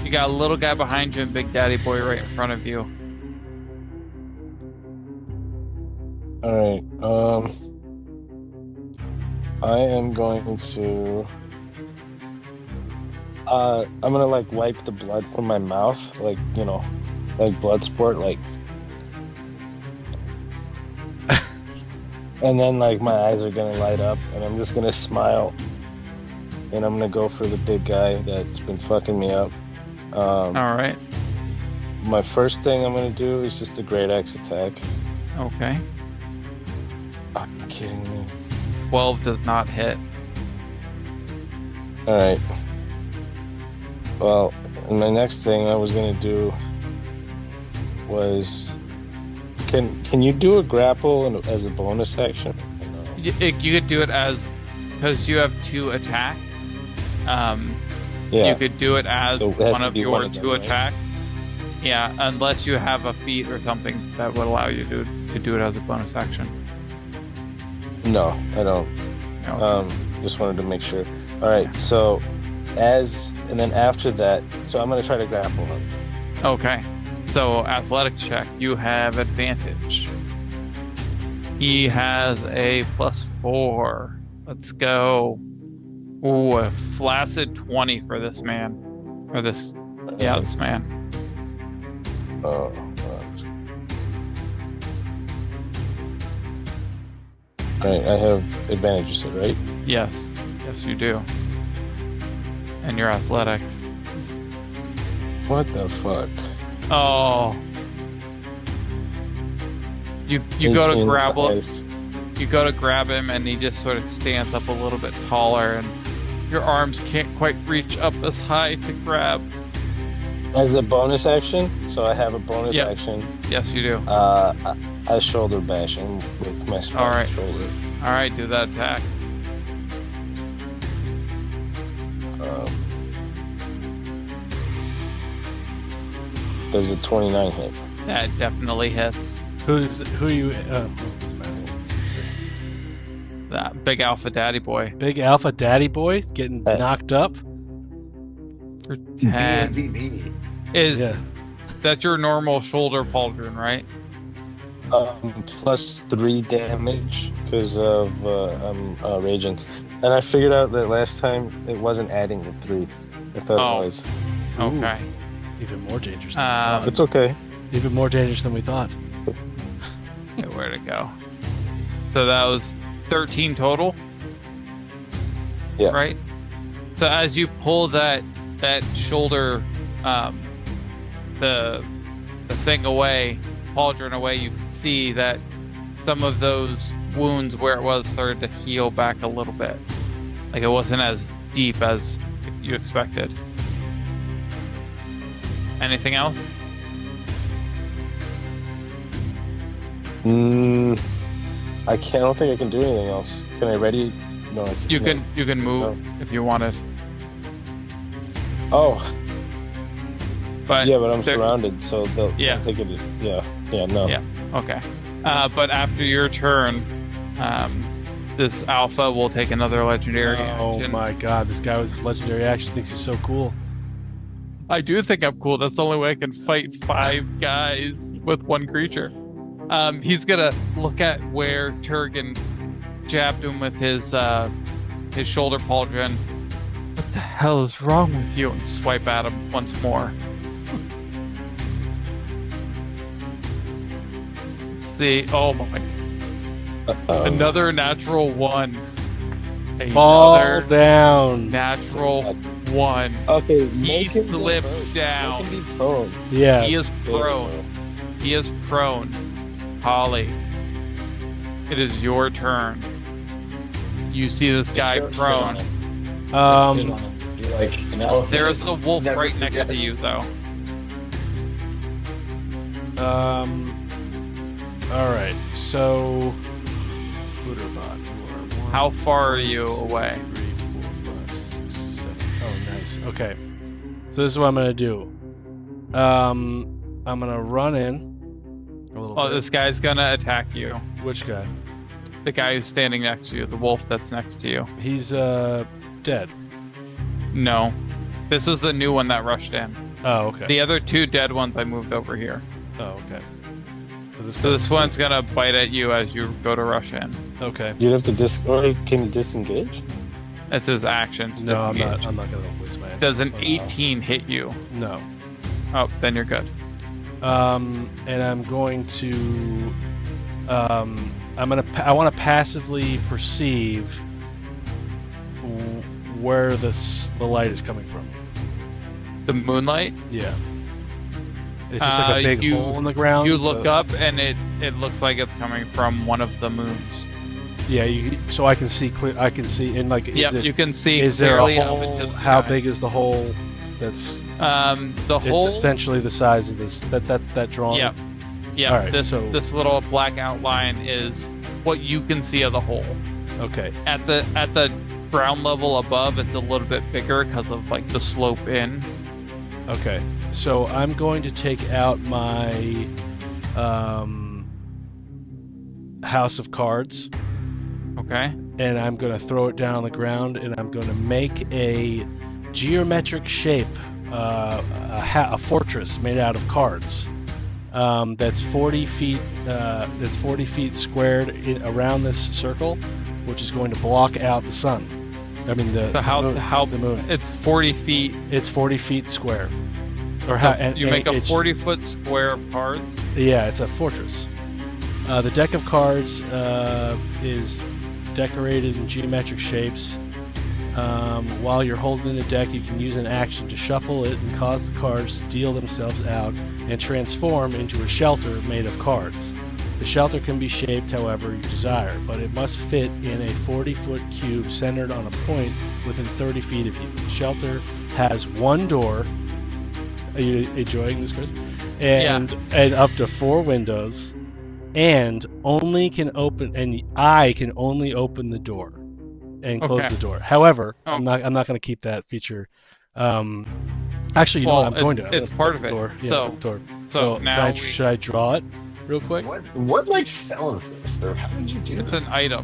You got a little guy behind you and Big Daddy Boy right in front of you. Alright, I am going to... I'm gonna, like, wipe the blood from my mouth, like, you know, like blood sport, like... And then, like, my eyes are gonna light up, and I'm just gonna smile. And I'm gonna go for the big guy that's been fucking me up. All right. My first thing I'm gonna do is just a great axe attack. Okay. Are you kidding me? 12 does not hit. Alright. Well, and my next thing I was gonna do was... Can you do a grapple as a bonus action? No. You could do it as... Because you have 2 attacks. Yeah. You could do it as So it has one to of be your one of them, 2 right? attacks. Yeah, unless you have a feat or something that would allow you to do it as a bonus action. No, I don't. No. Just wanted to make sure. Alright, so and then after that, so I'm gonna try to grapple him. Okay. So, athletic check. You have advantage. He has a +4. Let's go. Ooh, a flaccid 20 for this man. Or this man. Oh, Alright, I have advantage, you said, right? Yes. Yes, you do. And your athletics. What the fuck? Oh. You go to 18 grab size. you go to grab him, and he just sort of stands up a little bit taller, and your arms can't quite reach up as high to grab. As a bonus action, so I have a bonus Yep. action. Yes, you do. I shoulder bash him with my spike All right. shoulder. All right, do that attack. Does a 29 hit? That definitely hits. Who you? Let's see. That big alpha daddy boy. Big Alpha Daddy Boy getting Hey. knocked up. For 10. DB. Is Yeah. that's your normal shoulder pauldron, right? Plus 3 damage because of I'm raging, and I figured out that last time it wasn't adding the 3. I thought Oh. it was. Okay. Even more dangerous. Than we thought. It's okay. Even more dangerous than we thought. Okay, where'd it go? So that was 13 total? Yeah. Right? So as you pull that shoulder, the thing away, pauldron away, you can see that some of those wounds where it was started to heal back a little bit. Like it wasn't as deep as you expected. Anything else? I don't think I can do anything else. Can I ready? No. You can move if you wanted. Oh, But yeah, but I'm there- surrounded, so they'll Yeah. think it is. Yeah, no. Yeah. Okay. But after your turn, this alpha will take another legendary Oh action. my god, this guy with his legendary action thinks he's so cool. I do think I'm cool. That's the only way I can fight 5 guys with 1 creature. He's gonna look at where Turgan jabbed him with his shoulder pauldron. What the hell is wrong with you? And swipe at him once more. See, oh my! Another natural 1. Fall Another down. natural 1. Okay, He make him go slips first. down. Make him be prone. Yeah. He is prone. He is prone. Holly, it is your turn. You see this guy Sit on prone. it. Sit Um. on it. You're like an elephant. There is a wolf Never right next forget. to you, though. All right. So, Hooterbot, you are 1, How far are you away? 3, 4, 5, 6, 7. Oh, nice. Okay. So this is what I'm gonna do. I'm gonna run in a little Oh, bit. this guy's gonna attack you. Which guy? The guy who's standing next to you, the wolf that's next to you. He's dead. No, this is the new one that rushed in. Oh, okay. The other 2 dead ones I moved over here. Oh, okay. So this one's gonna bite at you as you go to rush in. Okay. You'd have to or can you disengage? It's his action to No, I'm disengage. not. I'm not gonna waste my. Does an for now. 18 hit you? No. Oh, then you're good. And I'm going to. I want to passively perceive where the light is coming from. The moonlight. Yeah. It's just like a big you- hole in the ground. You look up and it looks like it's coming from one of the moons. Yeah. So I can see clear. I can see and like. Yep, you can see Is there a clearly up hole? into the How sky. big is the hole? That's. The It's hole. essentially the size of this. That's that drawing. Yep. Yep. All right, this so- this little black outline is what you can see of the hole. Okay. At the ground level above, it's a little bit bigger because of like the slope in. Okay, so I'm going to take out my House of Cards, Okay. and I'm going to throw it down on the ground, and I'm going to make a geometric shape, a fortress made out of cards. That's 40 feet. That's 40 feet squared around this circle, which is going to block out the sun. I mean the The moon. It's 40 feet. It's 40 feet square. Or So how? And, you and make a it's- 40-foot square of cards. Yeah, it's a fortress. The deck of cards is decorated in geometric shapes. While you're holding the deck, you can use an action to shuffle it and cause the cards to deal themselves out and transform into a shelter made of cards. The shelter can be shaped however you desire, but it must fit in a 40-foot cube centered on a point within 30 feet of you. The shelter has one door. Are you enjoying this, Chris? And up to 4 windows, and I can only open the door and close the door. However, I'm not going to keep that feature. Actually, you know what? I'm going to. It's part of it. Door. Yeah, So the door. so now should I draw it real quick? What like spell is this? Or how did you do it's this? an item.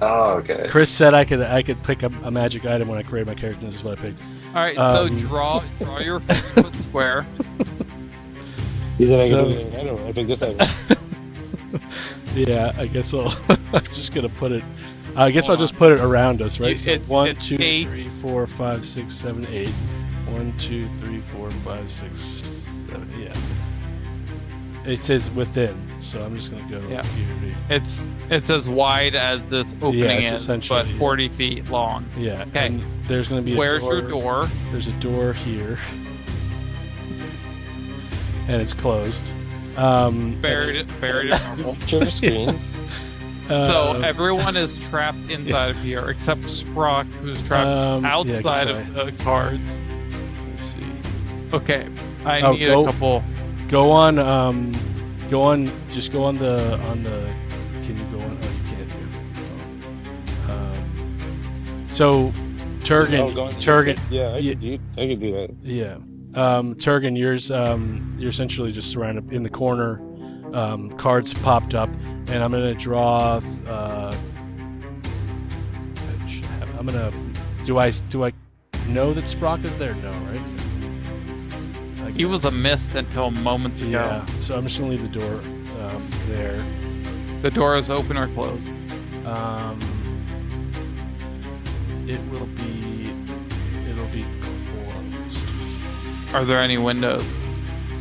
Oh, okay. Chris said I could pick up a magic item when I create my character. This is what I picked. All right, so draw your 50-foot square. He said So- I don't know. I picked this item. Yeah, I guess I'm just gonna put it. I guess Hold I'll just put it around us, right? You- So it's- 1, it's 2, 8. 3, 4, 5, 6, 7, 8. 1, 2, 3, 4, 5, 6, 7. Yeah. It says within, so I'm just gonna go Yeah. here. It's as wide as this opening it's is, essentially- but 40 feet long. Yeah. Okay. And there's gonna be. Where's your door? There's a door here, and it's closed. Buried in marble. Share screen. So everyone is trapped inside of here except Sprock, who's trapped outside of the cards. Let's see. Okay, I Oh, need go- a couple. Go on. Just go on the. Can you go on? Oh, you can't do it. So, Turgan. Oh, go on. Turgan. Yeah, I could do that. Yeah. Turgan, you're essentially just surrounded in the corner. Cards popped up, and I'm gonna draw. I'm gonna. Do I know that Sprock is there? No, right? He was a mist until moments ago. Yeah. So I'm just gonna leave the door there. The door is open or closed. It'll be closed. Are there any windows?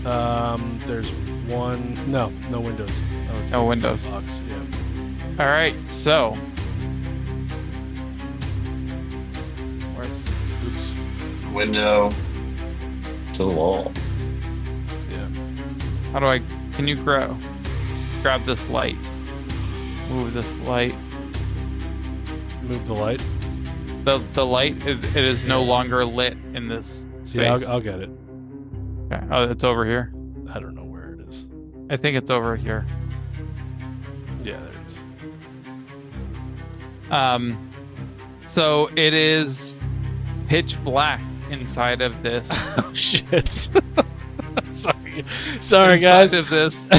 There's one. No windows. Oh, it's No a windows. box. Yeah. All right, so where's Oops. Window to the wall. Yeah. how do I? Can you grab this light? Move this light. Move the light. The light it is no longer lit in this space. Yeah, I'll get it. Okay. Oh, it's over here. I don't know where it is. I think it's over here. Yeah, there it is. So it is pitch black inside of this. Oh shit. Sorry, guys. Inside of this,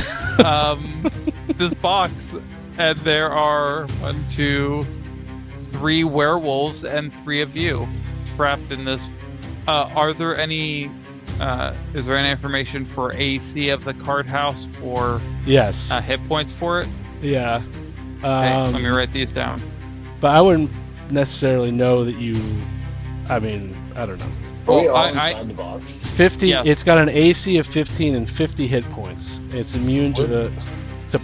this box, and there are 1, 2, 3 werewolves and 3 of you trapped in this. Are there any? Is there any information for AC of the card house or Yes. hit points for it? Yeah. Okay, let me write these down. But I wouldn't necessarily know that you. I mean, I don't know. Are we Well, all I- inside the box? 50. Yes. It's got an AC of 15 and 50 hit points. It's immune to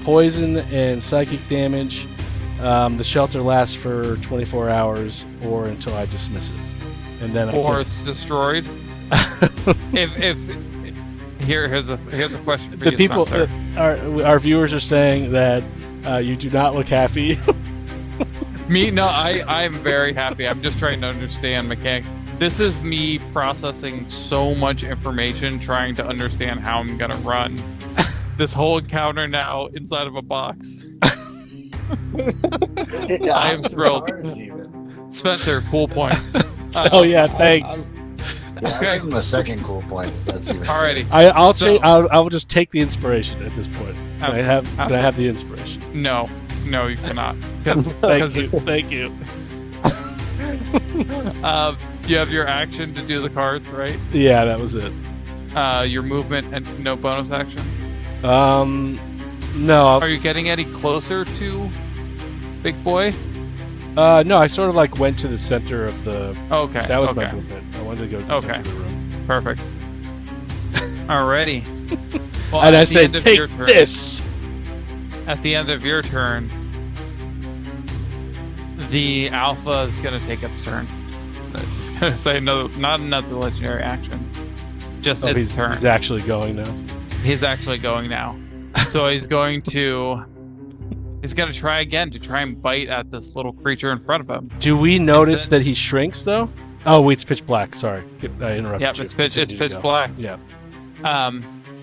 poison and psychic damage. The shelter lasts for 24 hours or until I dismiss it, and then Or it's destroyed. If here's a question for the you, people, Spencer. our viewers are saying that you do not look happy. Me, no, I'm very happy. I'm just trying to understand mechanics. This is me processing so much information, trying to understand how I'm gonna run this whole encounter now inside of a box. I am thrilled. Spencer, cool point. Oh yeah, thanks. Yeah, I give him a second cool point. That's even Alrighty. I'll So- I'll just take the inspiration at this point. Can I have Okay. can I have the inspiration? No, you cannot. 'Cause- Thank 'cause you. Thank you. you have your action to do the cards, right? Yeah, that was it. Your movement and no bonus action. No, Are you getting any closer to Big Boy? no. I sort of like went to the center of the. Okay. That was okay. my movement. I wanted to go to the Okay. center of the room. Perfect. Alrighty. Well, And at I the say, end of take your turn- this. At the end of your turn, the alpha is going to take its turn. It's just going to say no, not another legendary action. Just Oh, its turn. he's actually going now. He's actually going now. So he's going to try again to try and bite at this little creature in front of him. Do we notice that he shrinks though? Oh, wait, it's pitch black. Sorry, I interrupted Yep, you. it's pitch Continue to go. black. Yeah.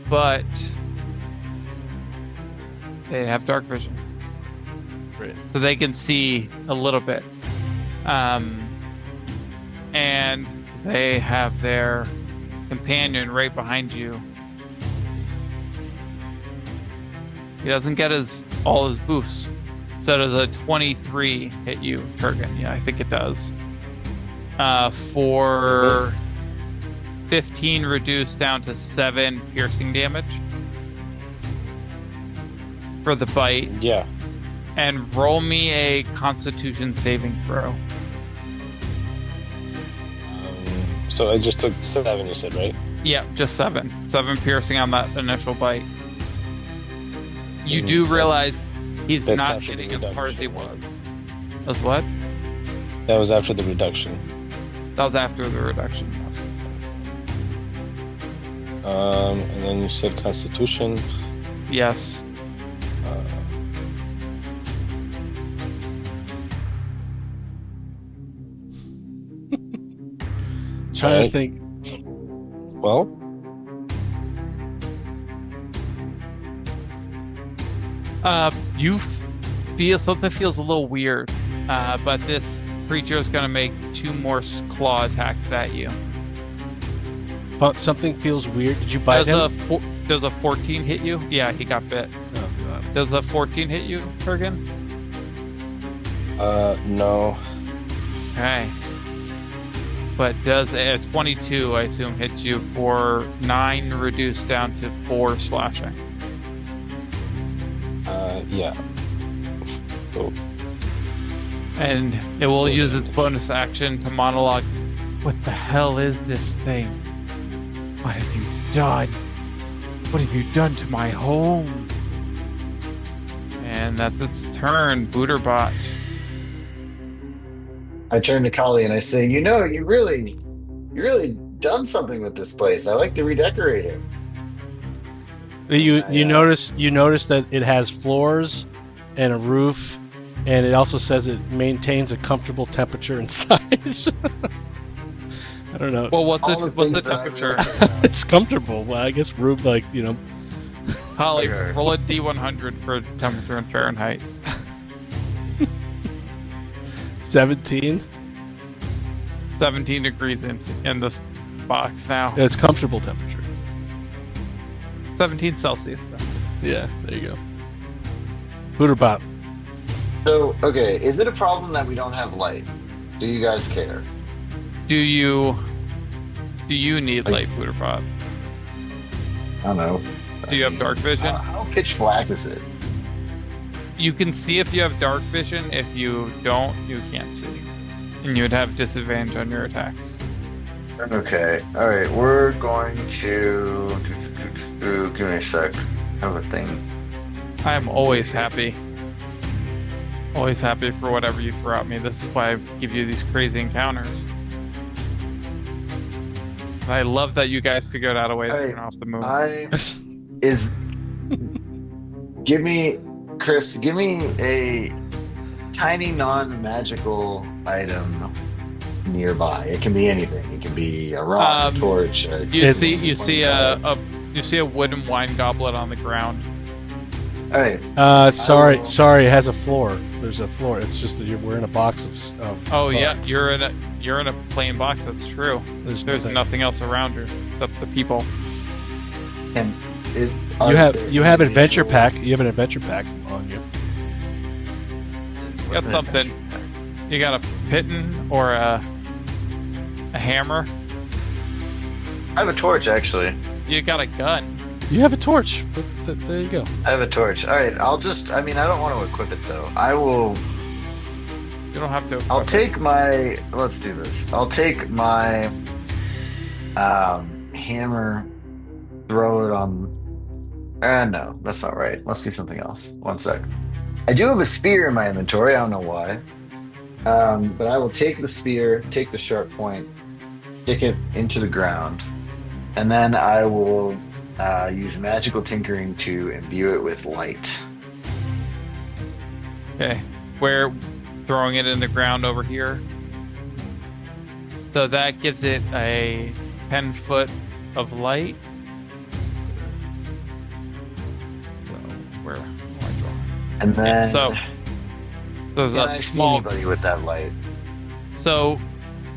But they have dark vision. Right. So they can see a little bit. And they have their companion right behind you. He doesn't get all his boosts. So does a 23 hit you, Kurgan? Yeah, I think it does. For 15 reduced down to 7 piercing damage for the bite. Yeah. And roll me a Constitution saving throw. So I just took 7, you said, right? Yep, just 7. 7 piercing on that initial bite. You do realize he's That's not after the hitting as hard as he reduction. was. That's what? That was after the reduction. That was after the reduction, yes. And then you said Constitution. Yes. Trying to Right. think. Well, You feel something feels a little weird, but this creature is going to make 2 more claw attacks at you. Something feels weird. Did you bite Does him? does a 14 hit you? Yeah, he got bit. Oh, God. Does a 14 hit you, Kurgan? no. Okay. But does a 22, I assume, hit you for 9 reduced down to 4 slashing? Yeah. Oh, And it will use its bonus action to monologue. What the hell is this thing? What have you done? What have you done to my home? And that's its turn, Booterbot. I turn to Kali and I say, you know, you really done something with this place. I like to redecorate it. You notice that it has floors and a roof, and it also says it maintains a comfortable temperature inside. I don't know. Well, what's All the the things that I temperature? really- It's comfortable. Well, I guess room, like, you know. Holly, Okay. roll a D100 for temperature in Fahrenheit. 17. 17 degrees in this box now. It's comfortable temperature. 17 Celsius then. Yeah, there you go. Booterbot. So, okay, is it a problem that we don't have light? Do you guys care? Do you need light, Booterbot? I don't know. Do you have dark vision? How pitch black is it? You can see if you have dark vision. If you don't, you can't see. And you would have disadvantage on your attacks. Okay, alright, we're going to... Give me a sec. I have a thing. I am always happy. Always happy for whatever you throw at me. This is why I give you these crazy encounters. And I love that you guys figured out a way to Hey, turn off the moon. Chris, give me a tiny non-magical item nearby. It can be anything. It can be a rock, a torch. You see a wooden wine goblet on the ground. Alright, Sorry, it has a floor. There's a floor. It's just that we're in a box of Oh yeah, cards. you're in a plain box. That's true. There's nothing else around you except the people. and it... You have adventure pack. You have an adventure pack on you. You got something. You got a piton or a hammer. I have a torch, actually. You got a gun. You have a torch. There you go. I have a torch. Alright, I don't want to equip it, though. You don't have to. I'll equip it. take my... Let's do this. I'll take my hammer, throw it on... no, that's not right. Let's do something else. One sec. I do have a spear in my inventory. I don't know why. But I will take the spear, take the sharp point, stick it into the ground, and then I will use magical tinkering to imbue it with light. Okay. We're throwing it in the ground over here. So that gives it a 10-foot of light. So where do I draw? And then So there's can a I see small. anybody with that light? So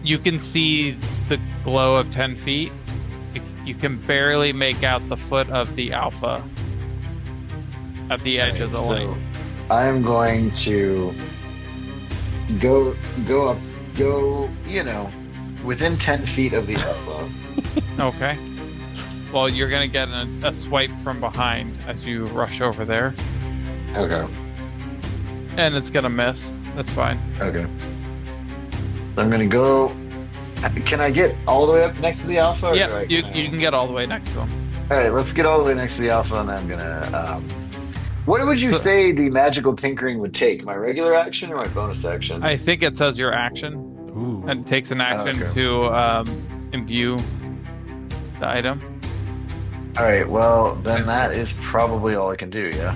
you can see the glow of 10 feet. You can barely make out the foot of the alpha at the edge of the light. So I'm going to go up, within 10 feet of the alpha. Okay. Well, you're going to get a swipe from behind as you rush over there. Okay. And it's going to miss. That's fine. Okay. So I'm going to go. Can I get all the way up next to the alpha? Or do Yeah, I- you can get all the way next to him. All right, let's get all the way next to the alpha, and then I'm gonna. What would you So- say the magical tinkering would take? My regular action or my bonus action? I think it says your action. Ooh. And it takes an action Okay. to imbue the item. All right, well then that is probably all I can do. Yeah.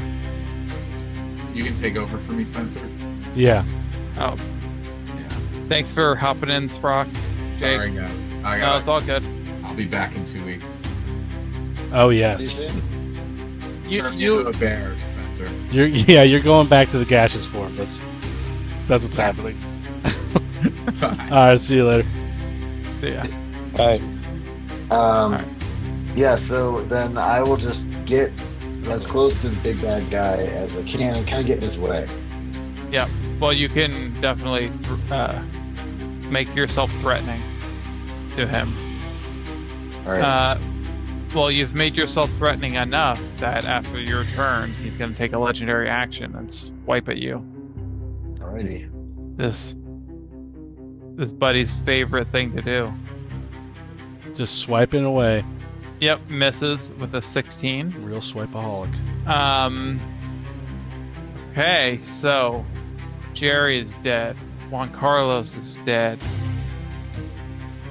You can take over for me, Spencer. Yeah. Oh, Yeah. thanks for hopping in, Sprock. Sorry, guys. No, it's all good. I'll be back in 2 weeks. Oh yes. Turn me into You a bear, Spencer. You're going back to the gaseous form. That's what's happening. Bye. All right. See you later. see ya. Alright. Alright. Yeah. So then I will just get as close to the big bad guy as I can and kind of get in his way. Well, you can definitely make yourself threatening to him. All right. Well, you've made yourself threatening enough that after your turn, he's going to take a legendary action and swipe at you. Alrighty. This buddy's favorite thing to do. Just swiping away. Yep, misses with a 16. Real swipeaholic. Okay, so Jerry is dead. Juan Carlos is dead.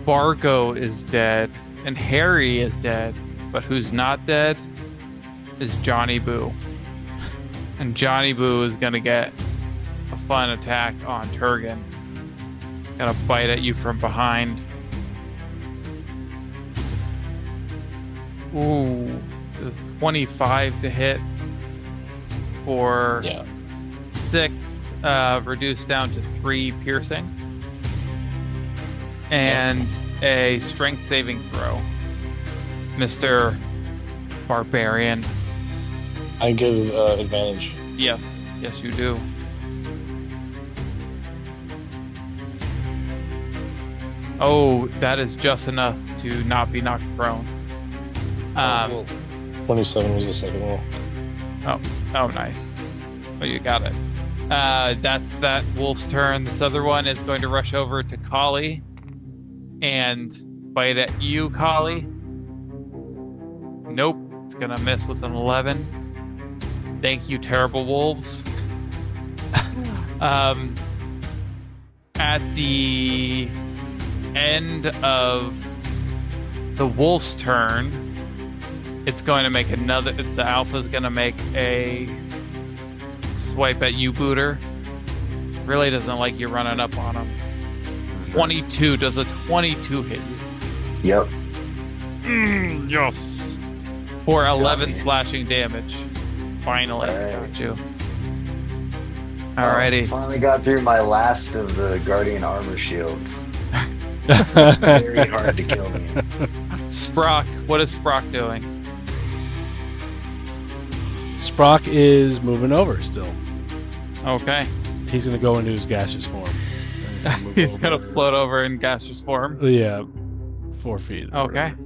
Bargo is dead. And Harry is dead. But who's not dead is Johnny Boo. And Johnny Boo is going to get a fun attack on Turgan. Gonna bite at you from behind. Ooh, this is 25 to hit for Yeah. 6, reduced down to 3 piercing, and a strength saving throw, Mr. Barbarian. I give advantage. Yes, you do. Oh, that is just enough to not be knocked prone. 27 was the second roll. Oh, nice. Oh, you got it. That's that wolf's turn. This other one is going to rush over to Kali and bite at you, Kali. Nope. It's going to miss with an 11. Thank you, terrible wolves. At the end of the wolf's turn, it's going to make the alpha's going to make a swipe at you, Booter. Really doesn't like you running up on him. 22. Does a 22 hit you? Yep. Yes. For 11 me. slashing damage. Finally, Alright. got you. Alrighty. Finally got through my last of the Guardian armor shields. Very hard to kill me. Sprock. What is Sprock doing? Sprock is moving over still. Okay. He's gonna go into his gaseous form. And he's gonna move He's over. gonna float over in gaseous form. Yeah, 4 feet. or Okay. whatever.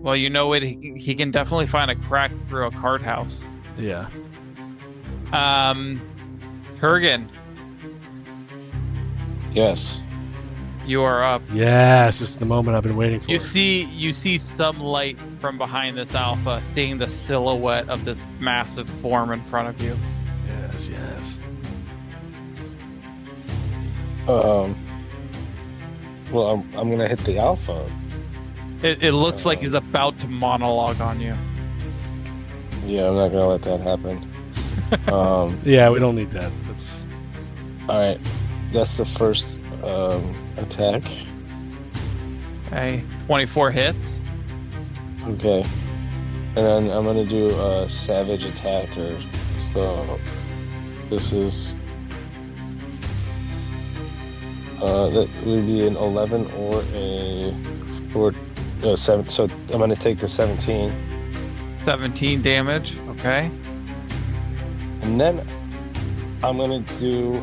Well, you know what? He can definitely find a crack through a card house. Yeah. Turgan, Yes. you are up. Yes, this is the moment I've been waiting for. You see some light from behind this alpha, seeing the silhouette of this massive form in front of you. Yes. Well, I'm gonna hit the alpha. It looks like he's about to monologue on you. Yeah, I'm not gonna let that happen. Yeah, we don't need that. That's All right, that's the first attack. Okay, 24 hits. Okay, and then I'm gonna do a savage attacker. So this is that would be an 11 or a 7. So I'm gonna take the 17, 17 damage. Okay. and then I'm gonna do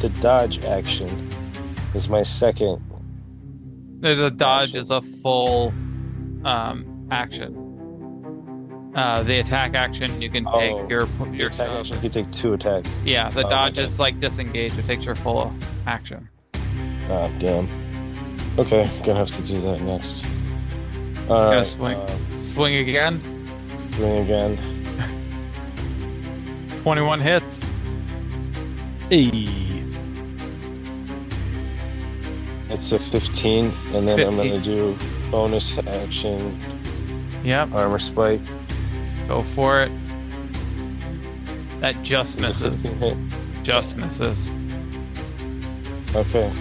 the dodge action. Is my second. The dodge is a full action. The attack action, you can take your attack shove. action. You can take 2 attacks. Yeah, the dodge okay. is like disengage. It takes your full action. Ah, damn. Okay, gonna have to do that next. Gonna swing. Swing again. Swing again. 21 hits. hey. It's a 15, and then I'm 15. gonna do bonus action Yep. armor spike. Go for it. That just Is a misses. 15 hit. Just misses. Okay.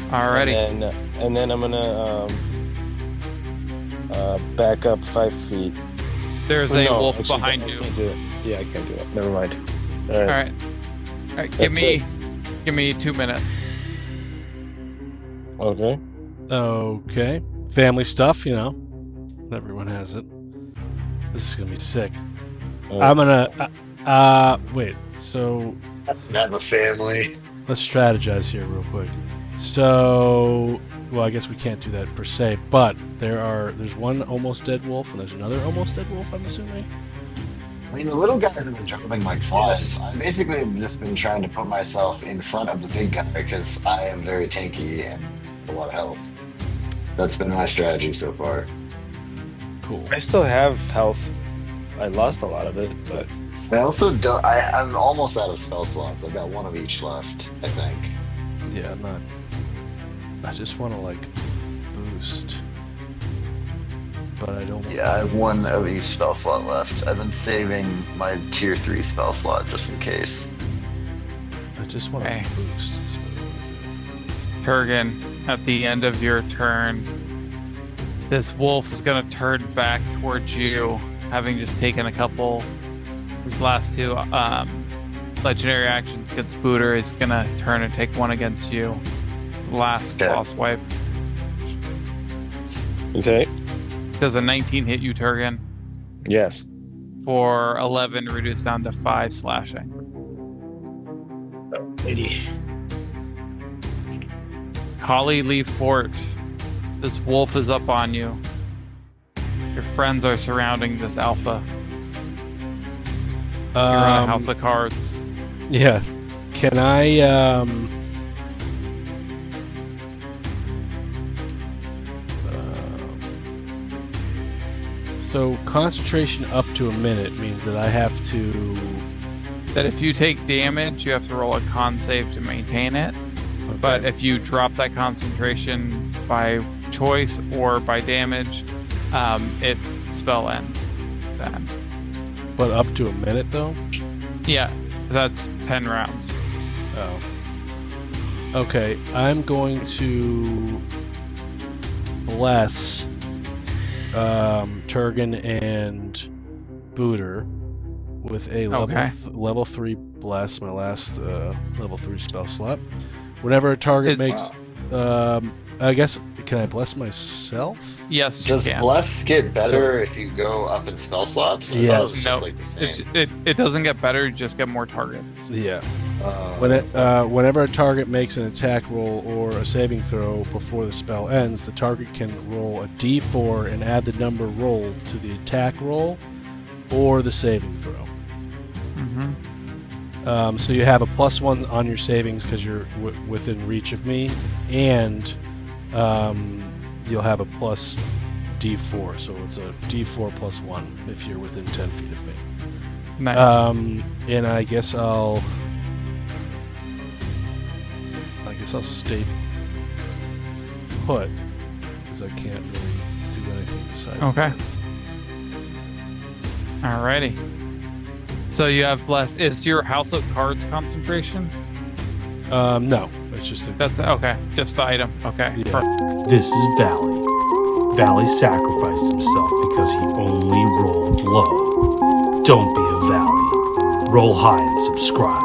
Alrighty. And then I'm gonna back up 5 feet. There's Oh, a no, wolf actually, behind I you. can't do it. Yeah, I can't do it. Never mind. All All right. right. All right. Give That's me 2 minutes. Okay. Okay. Family stuff, you know. Everyone has it. This is gonna be sick. I'm gonna. Wait. So I have a family. let's strategize here real quick. So, well, I guess we can't do that per se, but there's one almost dead wolf and there's another almost dead wolf. I'm assuming. I mean, the little guys have been jumping like flies. I basically have just been trying to put myself in front of the big guy because I am very tanky and a lot of health. That's been my strategy so far. Cool. I still have health. I lost a lot of it, but I also don't. I'm almost out of spell slots. I've got one of each left, I think. Yeah, I'm not. I just want to like boost, but I don't. Yeah, I have one of each spell slot left. I've been saving my tier 3 spell slot just in case. I just want Okay. to boost. That's what Turgan, at the end of your turn, this wolf is going to turn back towards you, having just taken a couple. His last 2 legendary actions against Booter is going to turn and take one against you. His last Okay. boss wipe. okay. Does a 19 hit you, Turgan? Yes. For 11, reduced down to 5 slashing. 80. Kali Lee Fort. This wolf is up on you. Your friends are surrounding this alpha. You're on a house of cards. Yeah. Can I? So concentration up to a minute means that I have to. That if you take damage, you have to roll a con save to maintain it. Okay. But if you drop that concentration by choice or by damage, it spell ends then. But up to a minute though. Yeah, that's 10 rounds. Oh. Okay, I'm going to bless Turgan and Booter with a Okay. level 3 bless, my last level 3 spell slot. Whenever a target makes, I guess, can I bless myself? Yes, Does you can. Bless get better if you go up in spell slots? I thought Yes. it was No, like the same. it doesn't get better, you just get more targets. Yeah. Uh, Whenever a target makes an attack roll or a saving throw before the spell ends, the target can roll a d4 and add the number rolled to the attack roll or the saving throw. Mm-hmm. So you have a +1 on your savings because you're within reach of me, and you'll have a plus d4, so it's a d4 +1 if you're within 10 feet of me. Nice. And I guess I'll stay put because I can't really do anything besides. Okay. that. Alrighty. So you have bless. Is your House of Cards concentration? No, it's just a. That's okay. Just the item. Okay. Yeah. Perfect. This is Valley. Valley sacrificed himself because he only rolled low. Don't be a Valley. Roll high and subscribe.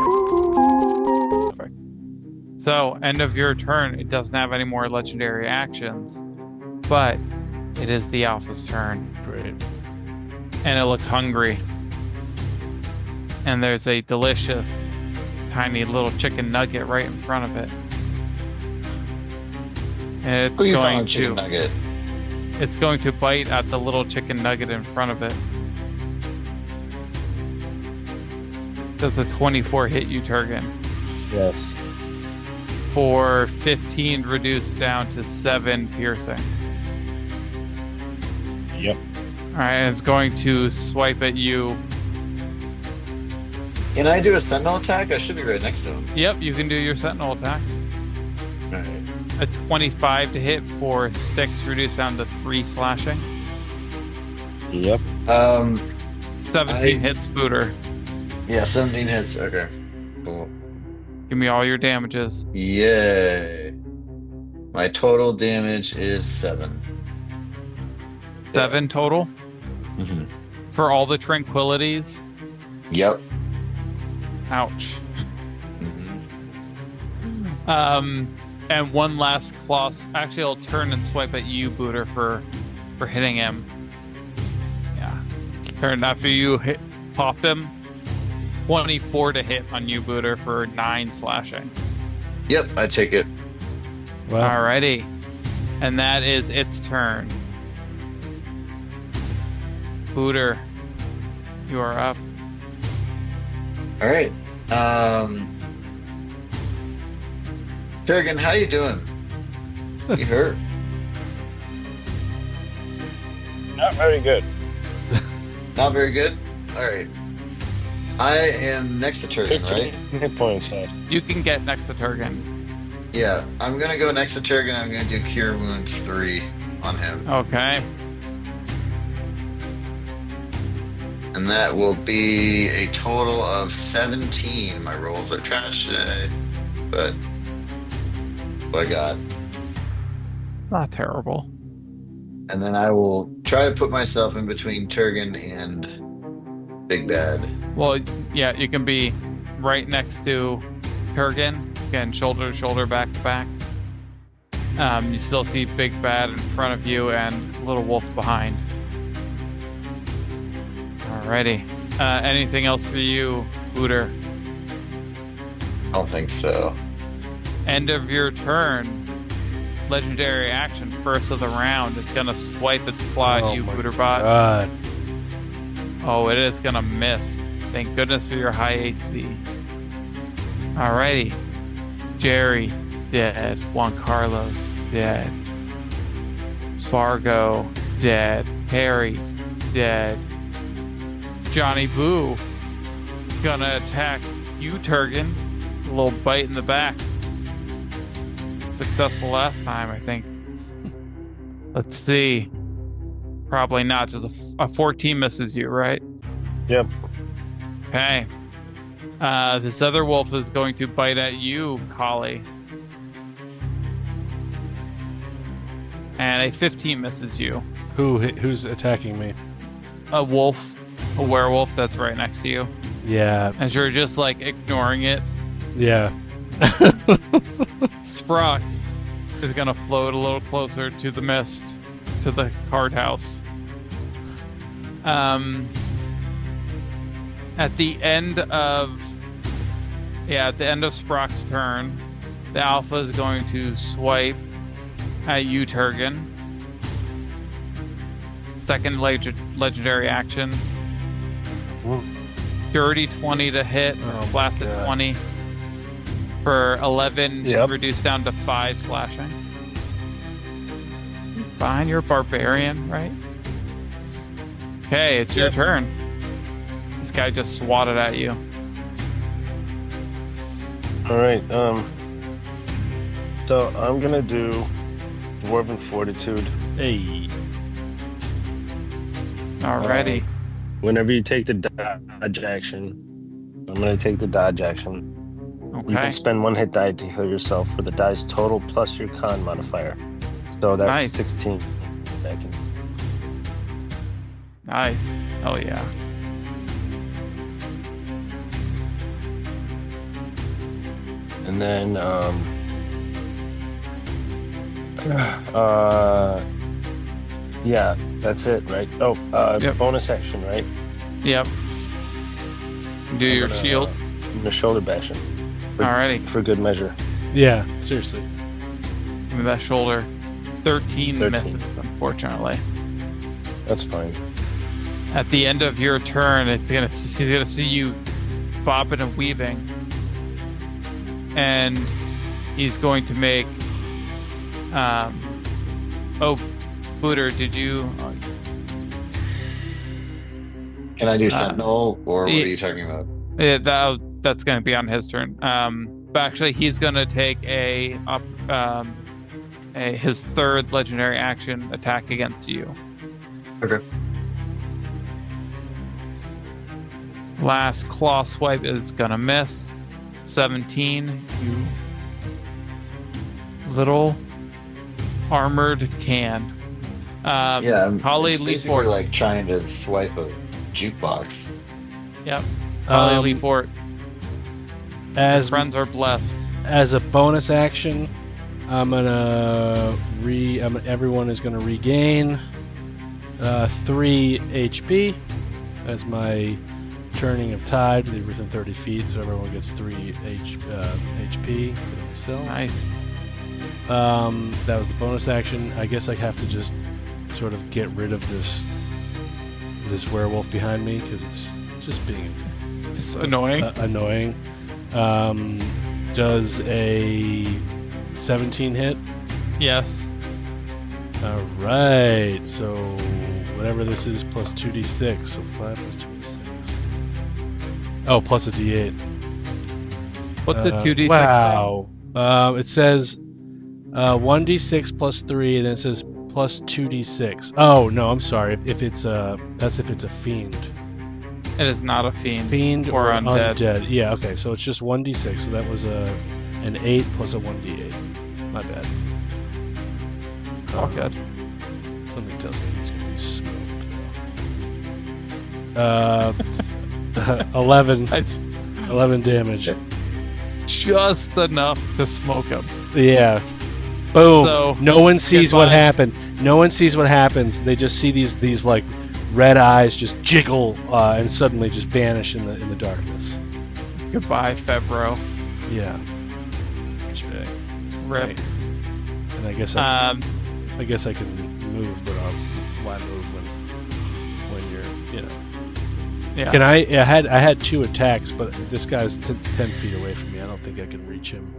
So end of your turn. It doesn't have any more legendary actions, but it is the Alpha's turn, Great. and it looks hungry. And there's a delicious, tiny little chicken nugget right in front of it. And it's Who you going calling chicken nugget? It's going to bite at the little chicken nugget in front of it. Does a 24 hit you, Turgan? Yes. For 15 reduced down to 7 piercing. Yep. Alright, and it's going to swipe at you. Can I do a sentinel attack? I should be right next to him. Yep, you can do your sentinel attack. Alright. A 25 to hit for 6 reduced down to 3 slashing. Yep. 17 hits Booter. Yeah, 17 hits. Okay. Cool. Give me all your damages. Yay. My total damage is 7. 7 total Mm-hmm. for all the tranquilities. Yep. Ouch. Mm-hmm. And one last claw. Actually, I'll turn and swipe at you, Booter, for hitting him. Yeah. Turn after you popped him. 24 to hit on you, Booter, for 9 slashing. Yep, I take it. Wow. Alrighty. And that is its turn. Booter, you are up. All right. Turgan, how you doing? You hurt? Not very good. Not very good? All right. I am next to Turgan, right? 15 hit points left. You can get next to Turgan. Yeah, I'm going to go next to Turgan. I'm going to do Cure Wounds 3 on him. Okay. And that will be a total of 17. My rolls are trash today. But what I got. Not terrible. And then I will try to put myself in between Turgan and Big Bad. Well, yeah, you can be right next to Kurgan. Again, shoulder to shoulder, back to back. You still see Big Bad in front of you and Little Wolf behind. Alrighty. Anything else for you, Booter? I don't think so. End of your turn. Legendary action, first of the round. It's gonna swipe its claw at you, my Booterbot. God. Oh, it is gonna miss. Thank goodness for your high AC. Alrighty. Jerry, dead. Juan Carlos, dead. Fargo, dead. Harry, dead. Johnny Boo, gonna attack you, Turgan. A little bite in the back. Successful last time, I think. Let's see. Probably not. Just a 14 misses you, right? Yep. Okay. This other wolf is going to bite at you, Collie. And a 15 misses you. Who's attacking me? A wolf, a werewolf that's right next to you. Yeah. As you're just like ignoring it, Yeah. Sprock is gonna float a little closer to the mist, to the card house. At the end of Sprock's turn, the Alpha is going to swipe at you, Turgan. Second legendary action. Dirty 20 to hit, or Oh, blasted God. 20 for 11, Yep. reduced down to 5 slashing. Fine, you're a barbarian, right? Okay, it's your Yep. turn. This guy just swatted at you. All right. So I'm gonna do Dwarven Fortitude. Hey. Alrighty. Whenever you take the dodge action, I'm going to take the dodge action. You Okay. can spend 1 hit die to heal yourself for the die's total plus your con modifier. So that's Nice. 16. Second. Nice. Oh yeah. And then, yeah, that's it, right? Oh, Yep. bonus action, right? Yep. Do I'm your gonna- shield. I'm gonna shoulder bash him Alrighty. for good measure. Yeah, seriously. Give me that shoulder. 13 13. misses, unfortunately. That's fine. At the end of your turn, he's gonna see you bobbing and weaving, and he's going to make. Oh, Booter, did you? Can I do Sentinel, or what yeah. are you talking about? Yeah, that's going to be on his turn. But actually, he's going to take his third legendary action attack against you. Okay. Last claw swipe is going to miss. 17. You little armored can. Yeah, Holly, it's leap basically forward. like trying to swipe a jukebox. Yep. Holly, Um, leap forward. As Friends are blessed. as a bonus action, I'm gonna everyone is gonna regain 3 HP as my turning of tide. They're within 30 feet, so everyone gets 3 HP. So Nice. that was the bonus action. I guess I have to just sort of get rid of this werewolf behind me because it's just being Just annoying. annoying. Does a 17 hit? Yes. All right. So whatever this is, plus 2d6. So 5 plus 2d6. Oh, plus a d8. What's the 2d6? Wow. It says 1d6 plus 3, and then it says plus 2d6. Oh no, I'm sorry. If it's that's if it's a fiend. It is not a fiend. Fiend Or undead. Yeah. Okay. So it's just 1d6. So that was an 8 plus a 1d8. My bad. All good. Something tells me he's gonna be smoked. 11. It's 11 damage. just enough to smoke him. Yeah. Boom. So, no one sees what goodbye. happened. No one sees what happens. They just see these like red eyes just jiggle and suddenly just vanish in the darkness. Goodbye, Febro. Yeah. Rip. And I guess I can move, but why move when you're Yeah. Can I had 2 attacks, but this guy's 10 feet away from me. I don't think I can reach him.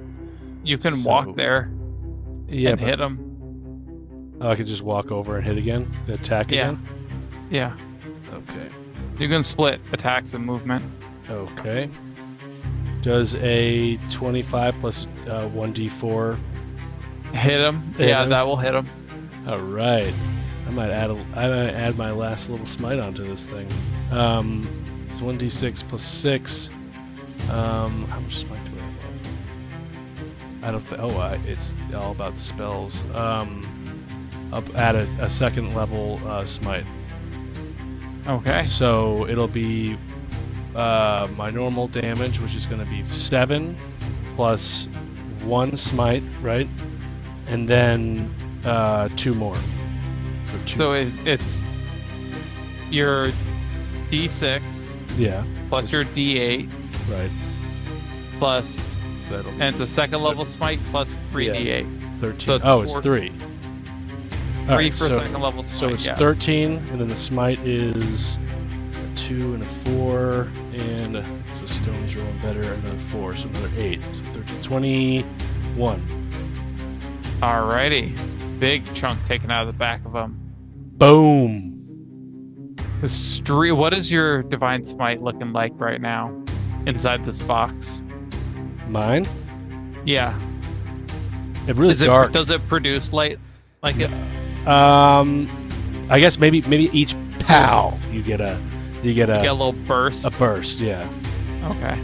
You can So- walk there Yeah, and but hit him. I could just walk over and hit again, attack Yeah. again. Yeah. Okay. You can split attacks and movement. Okay. Does a 25 plus 1d4? Hit him. Hit Yeah, him. that will hit him. All right. I might add my last little smite onto this thing. It's 1d6 plus 6. How much smite do I have left? I don't. It's all about the spells. I'll add a second level smite. Okay. So it'll be my normal damage, which is going to be 7 plus 1 smite, right? And then 2 more. So 2. So it's your D6 yeah, plus your D8 right. plus, So that'll be and it's a second level smite plus 3D8. 13. so it's Oh, it's 4 3. 3 for second level smite. So it's yeah. 13, and then the smite is a 2 and a 4, and the stone's rolling better, another 4, so another 8. So 13, 21. Alrighty. Big chunk taken out of the back of him. Boom! What is your divine smite looking like right now inside this box? Mine? Yeah. It's really dark. Does it produce light? like it? I guess maybe each pow you get a You get a little burst. a burst. Yeah. Okay.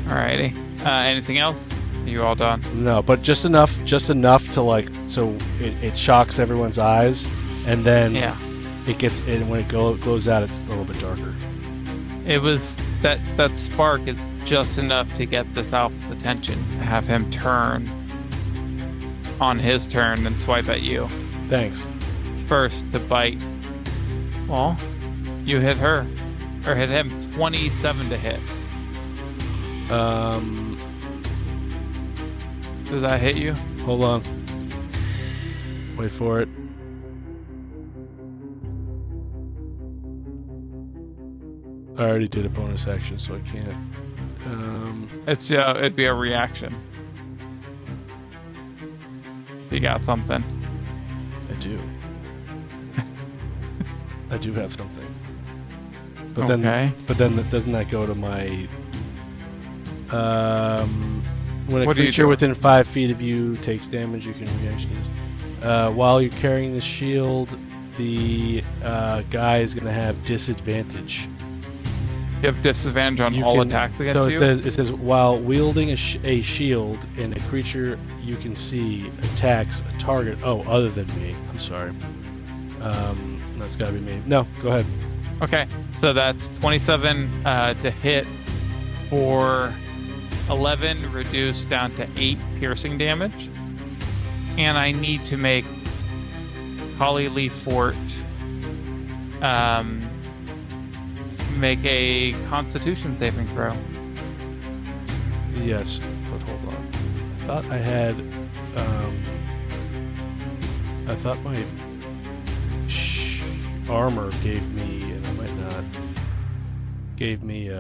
Alrighty. Anything else? Are you all done? No, but just enough to like so it shocks everyone's eyes, and then Yeah. it gets and when it glows out, it's a little bit darker. It was that spark is just enough to get this alpha's attention, to have him turn on his turn and swipe at you. Thanks. First to bite. Well, you hit her. Or hit him. 27 to hit. Does that hit you? Hold on. Wait for it. I already did a bonus action, so I can't. It'd be a reaction. You got something. I do. I do have something. But Okay. then doesn't that go to my? When a What do you creature do? within 5 feet of you takes damage, you can reaction it. While you're carrying the shield, the guy is going to have disadvantage. You have disadvantage on You all can- attacks against so you? it says while wielding a shield and a creature you can see attacks a target. Oh, other than me. I'm sorry. That's got to be me. No, go ahead. Okay, so that's 27 to hit for 11 reduced down to 8 piercing damage. And I need to make Holly Lee Fort make a Constitution saving throw. Yes, but hold on. I thought I had. I thought my armor gave me, and I might not. Gave me.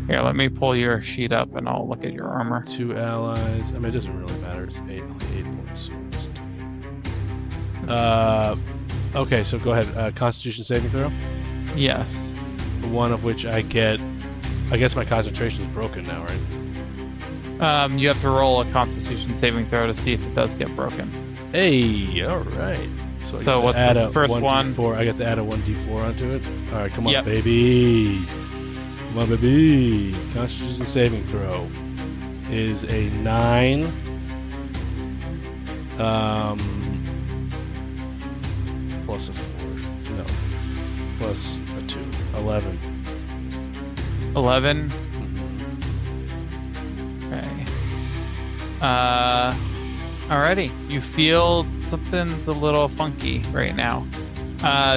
Here, let me pull your sheet up and I'll look at your armor. 2 allies. I mean, it doesn't really matter. It's only 8 points. Okay, so go ahead. Constitution saving throw. Yes. One of which I get. I guess my concentration is broken now, right? You have to roll a Constitution saving throw to see if it does get broken. Hey, all right. So, I So get to what's add the a first 1d4. I get to add a 1d4 onto it. All right, come on, Yep. baby. Come on, baby. Constitution saving throw is a 9. Plus a 4. No. Plus a 2. 11. 11. Okay. Alrighty. You feel something's a little funky right now.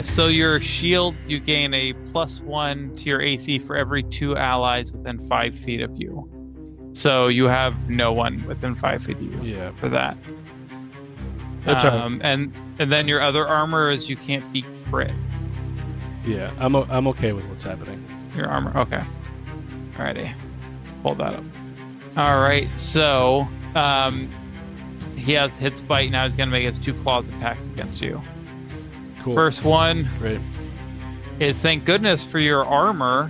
So your shield, you gain a +1 to your AC for every 2 allies within 5 feet of you. So you have no one within 5 feet of you Yeah. for that. That's all right. And then your other armor is you can't be crit. Yeah, I'm okay with what's happening. Your armor. Okay. Alrighty. Let's pull that up. Alright, so he has hits bite. Now he's going to make his 2 claws attacks against you. Cool. First one Great. is thank goodness for your armor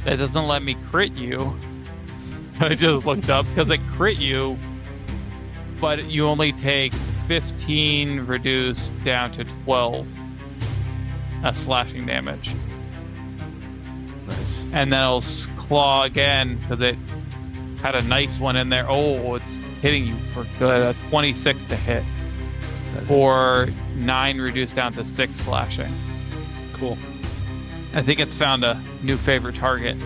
that doesn't let me crit you. I just looked up because it crit you, but you only take 15 reduced down to 12 slashing damage. Nice. And then it'll claw again because it had a nice one in there. Oh, it's hitting you for good. 26 to hit. Or 9 reduced down to 6 slashing. Cool. I think it's found a new favorite target.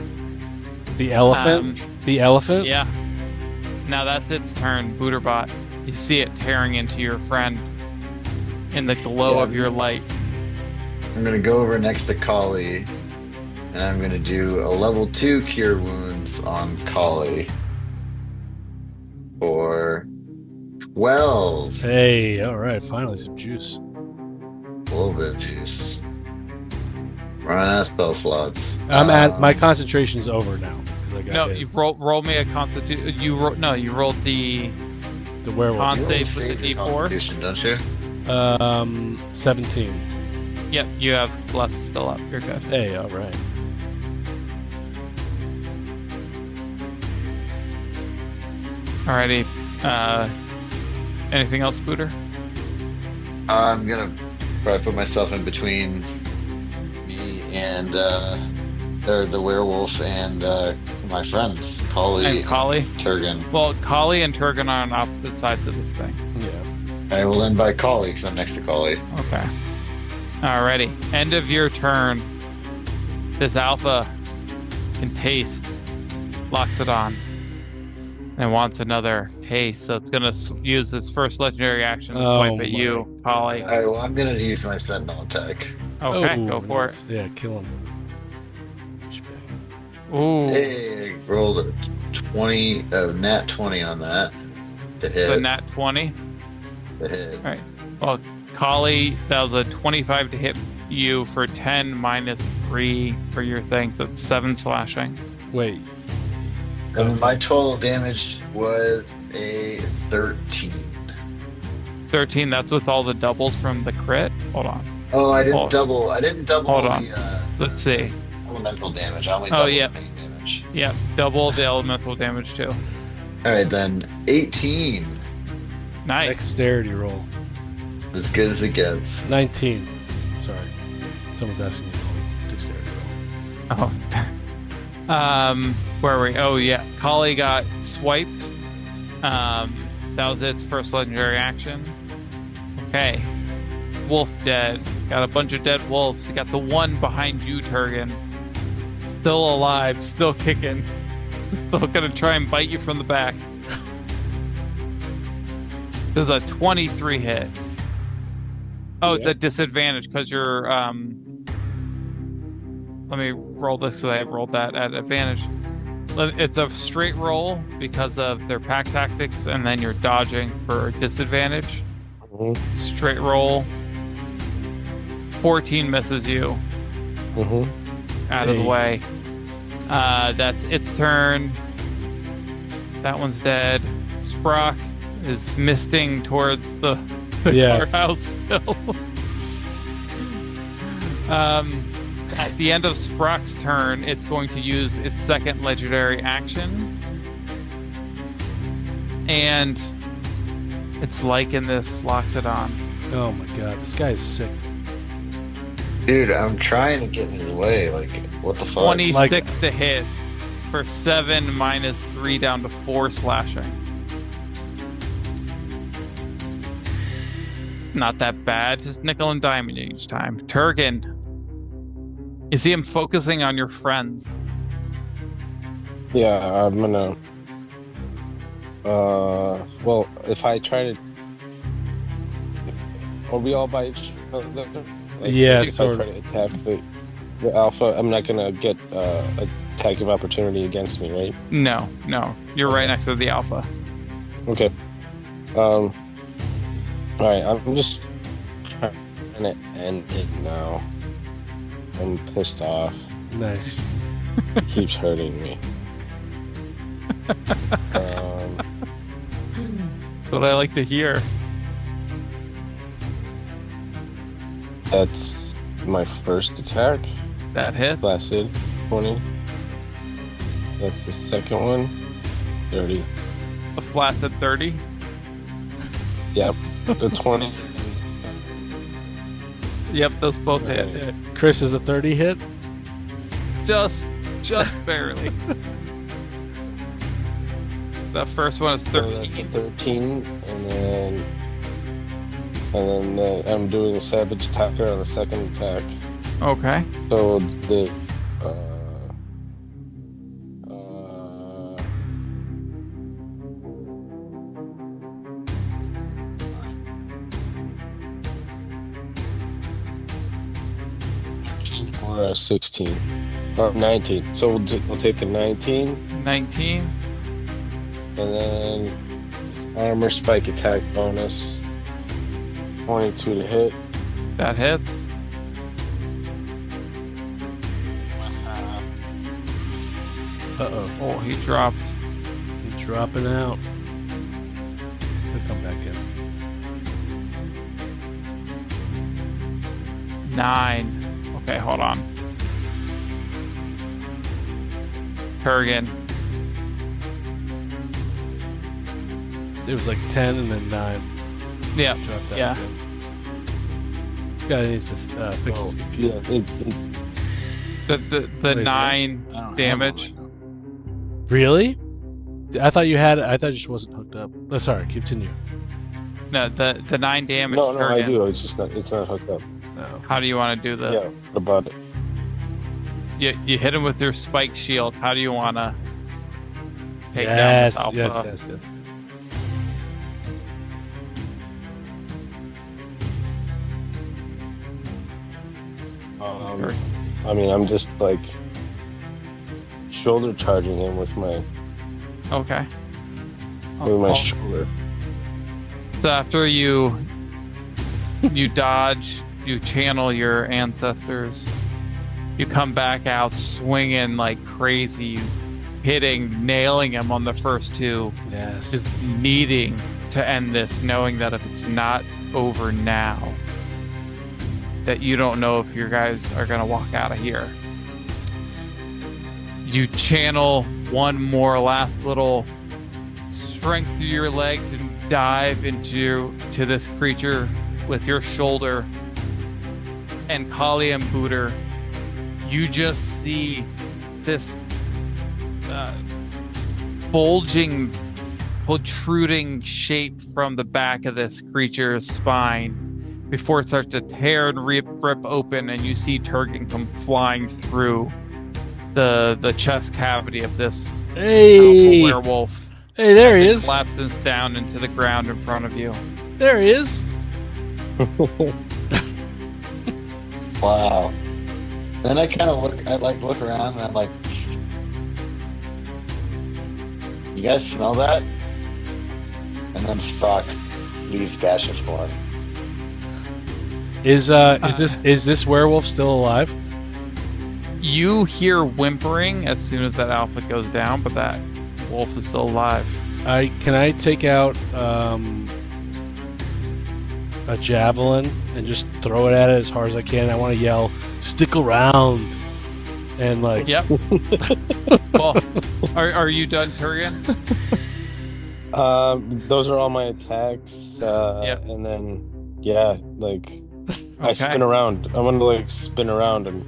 The elephant? The elephant? Yeah. Now that's its turn, Booterbot. You see it tearing into your friend in the glow of your light. I'm gonna go over next to Kali, and I'm gonna do a level 2 cure wounds on Kali for 12. Hey, all right. Finally, some juice. A little bit of juice. Running out of spell slots. I'm at my concentration's over now because I got No, hit. you roll me a constitution. You rolled the The werewolf. Con You save always with the save your D4. Constitution, don't you? 17. Yep, you have bless still up. You're good. Hey, all right. Alrighty. Anything else, Booter? I'm gonna probably put myself in between me and the werewolf and my friends, Polly And Kali? Turgan. Well, Kali and Turgan are on opposite sides of this thing. Yeah. I will end by Kali because I'm next to Kali. Okay. Alrighty. End of your turn. This alpha can taste Loxodon and wants another taste, so it's gonna use its first legendary action to swipe at you, Kali. All right, well, I'm gonna use my sentinel attack. Okay, go for nice. Yeah, kill him. it. Ooh, Hey, rolled a 20, nat 20 on that. To hit. it's a nat 20. To hit. Alright. Well, Kali, that was a 25 to hit you for 10 minus 3 for your thing, so it's 7 slashing. Wait. And my total damage was a 13. 13, that's with all the doubles from the crit? Hold on. Oh, I didn't Hold- double. I didn't double Hold on. the Let's see. elemental damage. I only doubled yeah. the main damage. Yep, double the elemental damage too. All right, then 18. Nice. Dexterity roll. As good as it gets. 19. Sorry. Someone's asking me for dexterity roll. Oh. Where were we? Oh yeah, Kali got swiped. That was its first legendary action. Okay. Wolf dead. Got a bunch of dead wolves. You got the one behind you, Turgan. Still alive, still kicking. Still gonna try and bite you from the back. This is a 23 hit. Oh, it's a disadvantage because you're, let me roll this so I rolled that at advantage. It's a straight roll because of their pack tactics, and then you're dodging for disadvantage. Mm-hmm. Straight roll. 14 misses you. Mm-hmm. Out of the way. That's its turn. That one's dead. Sprock is misting towards the guardhouse still. At the end of Sprock's turn, it's going to use its second legendary action. And it's liking this Loxodon. Oh my god, this guy's sick. Dude, I'm trying to get in his way. Like, what the fuck? 26 to hit for 7 minus 3 down to 4 slashing. Not that bad, just nickel and diamond each time. Turgan, you see him focusing on your friends. Yeah, I'm gonna. Well, if I try to, are we all by each other? Like, Yeah, if I sort try of. to attack the alpha, I'm not gonna get attack of opportunity against me, right? No, you're right next to the alpha. Okay. All right, I'm just trying to end it now. I'm pissed off. Nice. It keeps hurting me. That's what I like to hear. That's my first attack. That hit. Placid, 20. That's the second one. 30. A flaccid 30. Yep. The 20. Yep, those both hit. Right. Chris is a 30 hit. Just barely. The first one is So that's a 13. 13, and then I'm doing a savage attacker on the second attack. Okay. So the or 16 or 19. So we'll take the 19, 19. and then armor spike attack bonus 22 to hit. That hits. Uh-oh. Oh, he dropped. He's dropping out. He'll come back in. 9. Okay, hold on. Kurgan. It was like 10 and then 9. Yeah. Drop that Yeah. again. This guy needs to fix his computer. Yeah, The What is 9 I don't have damage. one right Really? I thought you had it. I thought it just wasn't hooked up. Oh, sorry. Continue. No, the 9 damage. no, I Turgan. do. It's just not. It's not hooked up. No. How do you want to do this? Yeah, what about it? You hit him with your spike shield. How do you want to take Yes, down this alpha? yes. Or- I mean, I'm just like shoulder charging him with my Okay. shoulder. So after you dodge, you channel your ancestors, you come back out swinging like crazy, nailing him on the first 2, Yes. just needing to end this, knowing that if it's not over now, that you don't know if your guys are going to walk out of here. You channel one more last little strength through your legs and dive into this creature with your shoulder. And Kali and Booter, you just see this bulging, protruding shape from the back of this creature's spine before it starts to tear and rip open, and you see Turgan come flying through the chest cavity of this Hey. powerful werewolf. Hey, there he It is. collapses down into the ground in front of you. There he is. Wow. Then I kind of look around and I'm like, you guys smell that? And then Spock leaves gaseous form. Is this werewolf still alive? You hear whimpering as soon as that alpha goes down, but that wolf is still alive. Can I take out a javelin and just throw it at it as hard as I can? I want to yell, "Stick around!" And like, Yep. Well, are you done, Turgan? Those are all my attacks. Yep. And then, yeah, like I Okay. spin around. I'm gonna like spin around and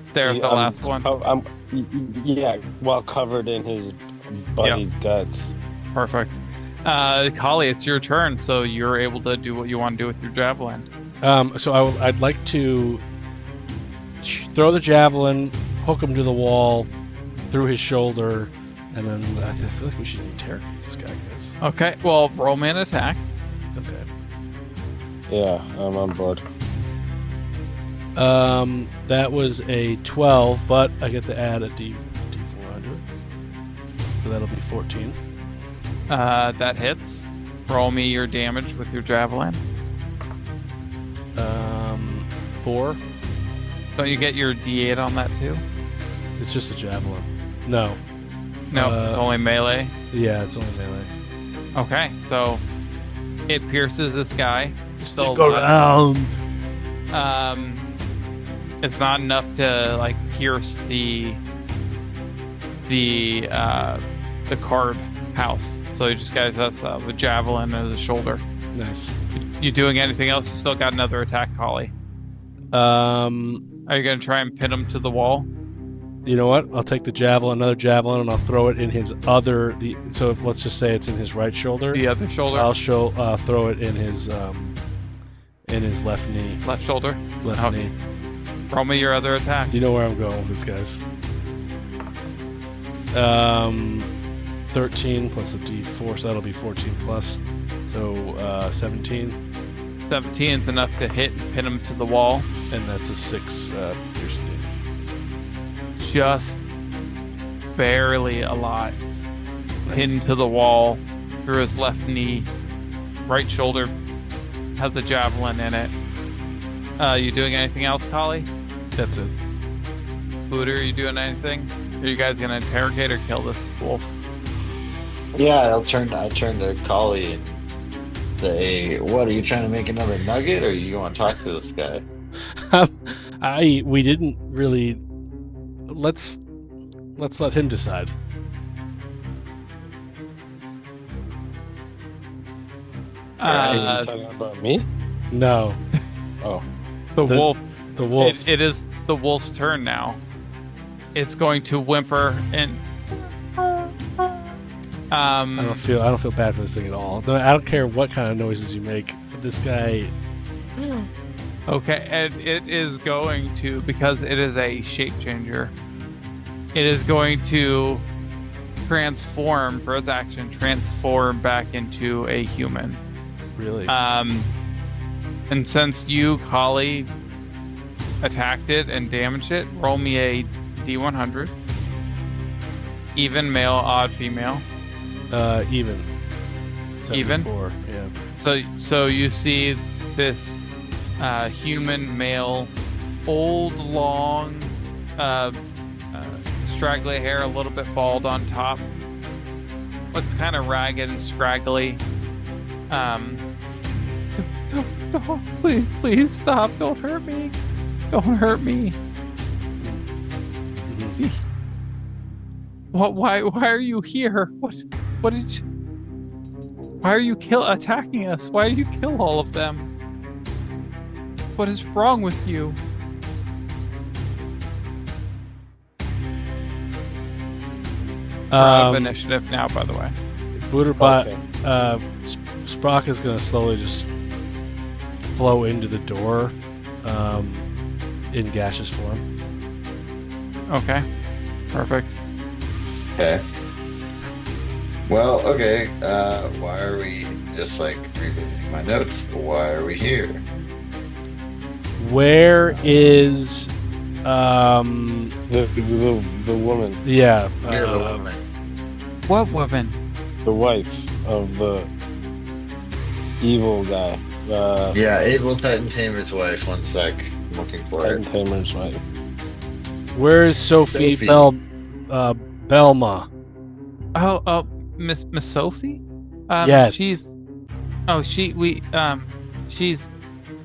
Stare at the last one. Yeah, while covered in his buddy's guts. Perfect. Kali, it's your turn, so you're able to do what you want to do with your javelin. so I'd like to throw the javelin, hook him to the wall, through his shoulder, and then I feel like we should interrogate this guy, guys. Okay, well, roll me an attack. Okay. Yeah, I'm on board. That was a 12, but I get to add a D4 onto it, so that'll be 14. That hits. Roll me your damage with your javelin. 4. Don't you get your D8 on that too? It's just a javelin. No. No, it's only melee. Yeah, it's only melee. Okay, so it pierces this guy. Still Stick around. It's not enough to like pierce the card house. So you just got a javelin as a shoulder. Nice. You doing anything else? You still got another attack, Kali. Are you gonna try and pin him to the wall? You know what? I'll take another javelin, and I'll throw it in his other. So if, let's just say it's in his right shoulder. The other shoulder. I'll throw it in his left knee. Left shoulder. Left Oh. knee. Roll me your other attack. You know where I'm going with this, guys. 13 plus a D4, so that'll be 14 plus. So 17, 17 is enough to hit and pin him to the wall. and that's a 6 piercing damage. Just barely alive. Pinned to the wall through his left knee. Right shoulder has a javelin in it. You doing anything else, Kali? That's it. Booter, you doing anything? Are you guys gonna interrogate or kill this wolf? Yeah, I turn to Kali and say, "What are you trying to make another nugget, or you want to talk to this guy?" We didn't really. Let's let him decide. Are you talking about me? No, Oh, The The- wolf. the wolf. It is the wolf's turn now. It's going to whimper and. I don't feel bad for this thing at all. No, I don't care what kind of noises you make. This guy. Okay, and it is going to, because it is a shape changer, it is going to transform, for its action, transform back into a human. Really? And since you, Kali, attacked it and damaged it, roll me a D100. Even male, odd female. Even. Even? 74, yeah. So you see this human male, old, long, straggly hair, a little bit bald on top. Looks kind of ragged and scraggly. Please stop! Don't hurt me! Don't hurt me! Mhm. What? Why are you here? What did you? Why are you attacking us? Why did you kill all of them? What is wrong with you? We're out of initiative now, by the way. Booterbot, okay. Sprock is going to slowly just flow into the door in gaseous form. Okay. Perfect. Okay. Well, okay. Why are we just like revisiting my notes? Why are we here? Where is The woman, yeah, You're the woman. What woman? the wife of the evil guy. Yeah, Abel Titan Tamer's wife. One sec. I'm looking for Titan it. Tamer's wife. where is Sophie, Sophie. Belma? Oh, Miss Sophie? Yes. She's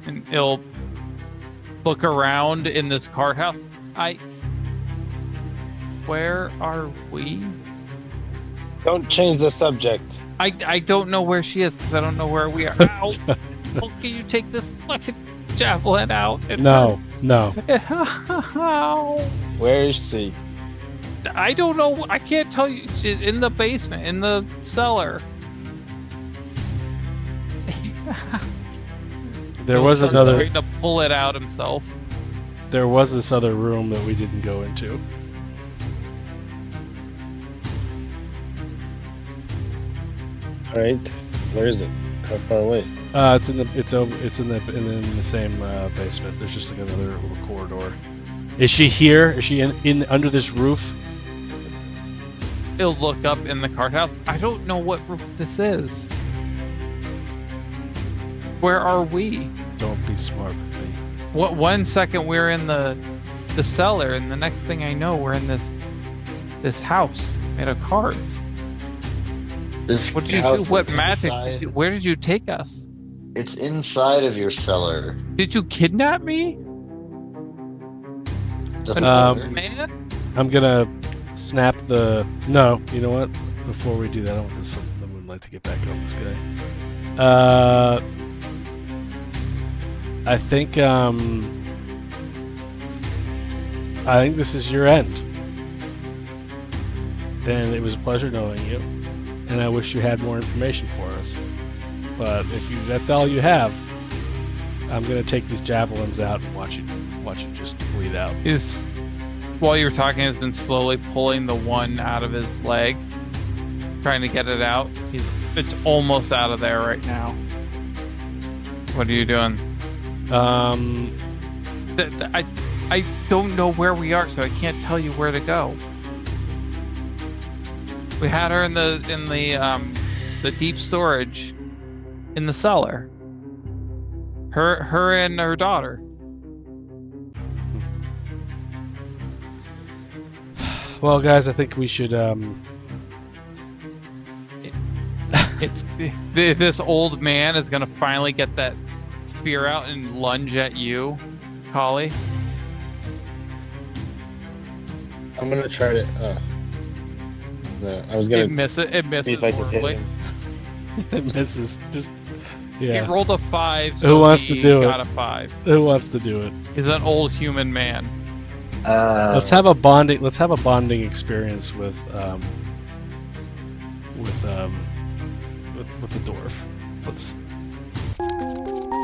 and it'll look around in this card house. Where are we? Don't change the subject. I don't know where she is because I don't know where we are. Ow! Oh, can you take this fucking javelin out? It No, hurts. no. Ow. Where is she? I don't know. I can't tell you. She's in the basement, in the cellar. There was Bill's another. trying to pull it out himself. There was this other room that we didn't go into. All right. Where is it? How far away? It's in the same basement. There's just like another little corridor. Is she here? Is she in under this roof? He'll look up in the cart house. I don't know what roof this is. Where are we? Don't be smart with me. What? 1 second we're in the cellar, and the next thing I know, we're in this house made of cards. This What did you house do? What is magic? inside- Where did you take us? It's inside of your cellar. Did you kidnap me? Doesn't Um, matter. Man? I'm gonna snap the. No, you know what? Before we do that, I want the moonlight to get back on this guy. I think this is your end, and it was a pleasure knowing you. And I wish you had more information for us. But if that's all you have, I'm gonna take these javelins out and watch it just bleed out. Is while you were talking, has been slowly pulling the one out of his leg, trying to get it out. It's almost out of there right now. What are you doing? I don't know where we are, so I can't tell you where to go. We had her in the deep storage in the cellar. Her and her daughter. Well, guys, I think we should. It's this old man is gonna finally get that spear out and lunge at you, Kali. I'm gonna try to. No, I was gonna It misses see if I could hit horribly. him. It misses. Just Yeah. He rolled a 5, so Who wants to he do it? got a 5. Who wants to do it? He's an old human man. Let's have a bonding. Let's have a bonding experience with the dwarf. Let's.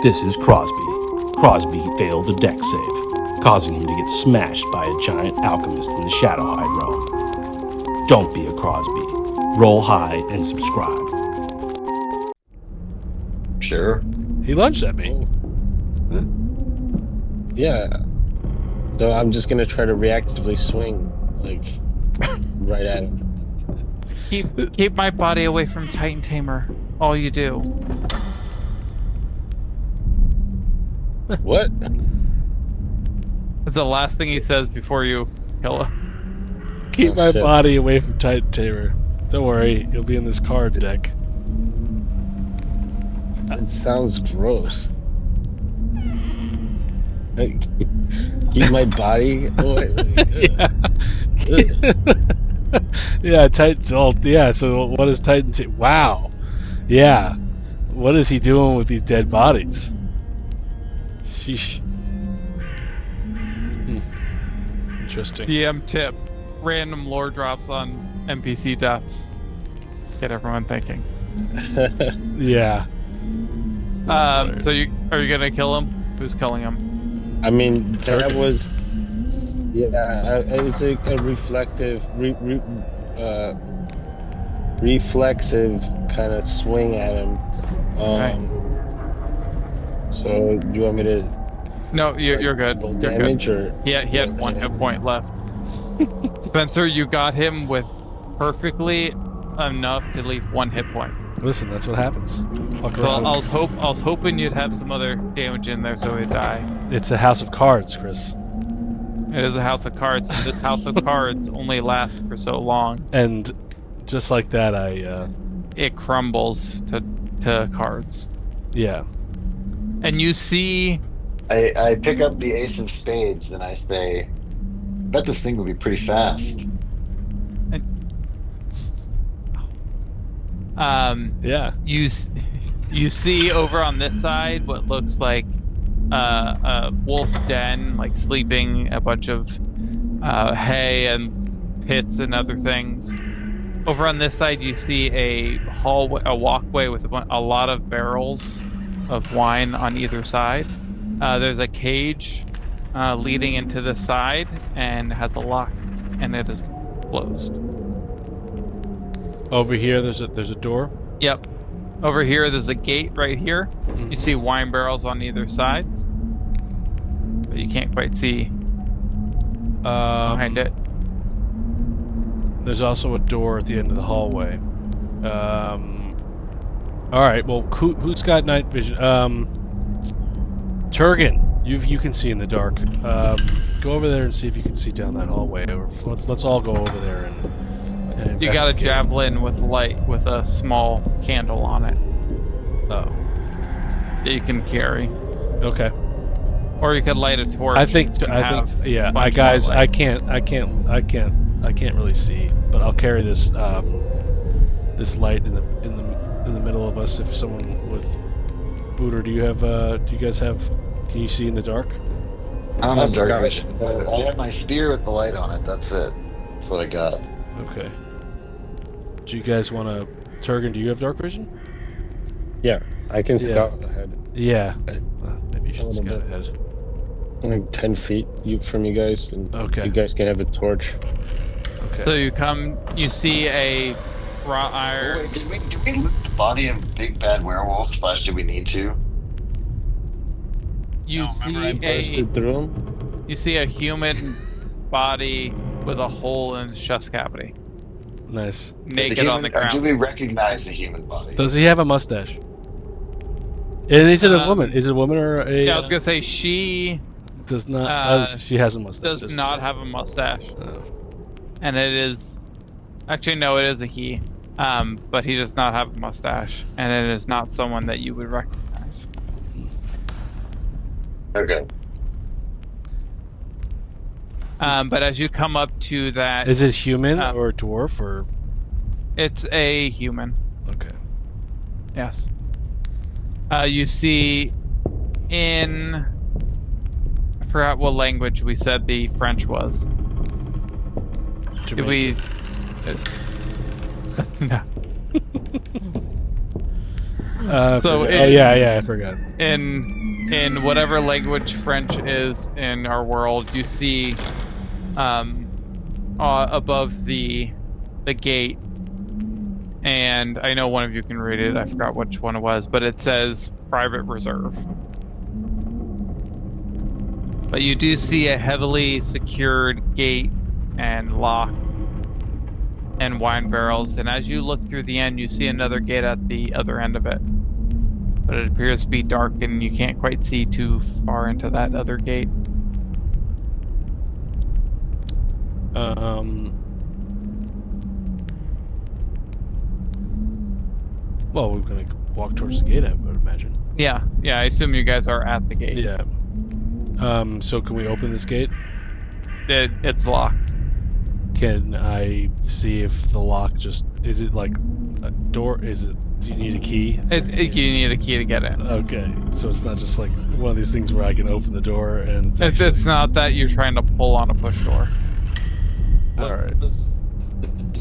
This is Crosby. Crosby failed a deck save, causing him to get smashed by a giant alchemist in the Shadowhide realm. Don't be a Crosby. Roll high and subscribe. Sure. He lunged at me. Yeah. So I'm just gonna try to reactively swing, like, right at him. Keep my body away from Titan Tamer. All you do. What? It's the last thing he says before you kill him. Keep Oh, my shit. body away from Titan Tamer. Don't worry, you'll be in this card deck. It sounds gross. Like, keep my body away. Yeah. Yeah, Titan. Well, yeah. So what is Titan? Wow. Yeah. What is he doing with these dead bodies? Sheesh. Interesting. DM tip: random lore drops on NPC deaths. Get everyone thinking. Yeah. So are you gonna kill him? Who's killing him? I mean, that was, yeah, it's a reflective, reflexive kind of swing at him. So, do you want me to No, you're good. roll You're damage good. or? He had 1 hit point left. Spencer, you got him with perfectly enough to leave 1 hit point. Listen, that's what happens. Fuck So around. I was hoping you'd have some other damage in there so he'd die. It's a house of cards, Chris. It is a house of cards, and this house of cards only lasts for so long. And just like that, It crumbles to cards. yeah. And you see I pick up the ace of spades and I say, bet this thing will be pretty fast. Yeah. you see over on this side what looks like a wolf den, like sleeping, a bunch of hay and pits and other things. Over on this side, you see a walkway with a lot of barrels of wine on either side. There's a cage leading into the side and has a lock, and it is closed. Over here, there's a door. Yep. Over here, there's a gate right here. You see wine barrels on either side, but you can't quite see behind it. There's also a door at the end of the hallway. All right. Well, who's got night vision? Turgan, you can see in the dark. Go over there and see if you can see down that hallway. Or let's all go over there and You got a investigate. javelin with light with a small candle on it Oh. that you can carry, Okay. or you could light a torch. I think and have yeah. a bunch Guys, more I light. can't really see, but I'll carry this this light in the middle of us. If someone with Booter, do you guys have? Can you see in the dark? I don't have dark Scott. vision. I have my spear with the light on it. That's it. That's what I got. Okay. Do you guys want to? Turgan, do you have dark vision? Yeah, I can Yeah. scout ahead. Yeah. Maybe you A should little scout bit. ahead. Like 10 feet from you guys, and Okay. you guys can have a torch. Okay. So you see a wrought iron. Wait, did we loot the body of Big Bad Werewolf? / did we need to? You Busted through him. you see a human body with a hole in his chest cavity, Nice. naked on the Do ground. we recognize the human body? Does he have a mustache? And is it a Um, woman? Is it a woman or a? Yeah, I was gonna say she does not. She has a mustache. does doesn't not she? have a mustache, Oh. and it is actually no, it is a he. But he does not have a mustache, and it is not someone that you would recognize. Okay. But as you come up to that, Is it human Um, or dwarf or? it's a human. Okay. Yes. You see in... I forgot what language we said the French was. Did we... no. So yeah, I forgot. In whatever language French is in our world, you see above the gate, and I know one of you can read it. I forgot which one it was, but it says private reserve. But you do see a heavily secured gate and lock and wine barrels, and as you look through the end, you see another gate at the other end of it. But it appears to be dark, and you can't quite see too far into that other gate. Well, we're gonna walk towards the gate, I would imagine. Yeah, I assume you guys are at the gate. Yeah. So can we open this gate? It's locked. Can I see if the lock is it like a door? Do you need a key? You need a key to get in. Okay, so it's not just like one of these things where I can open the door and it's not that you're trying to pull on a push door. Alright.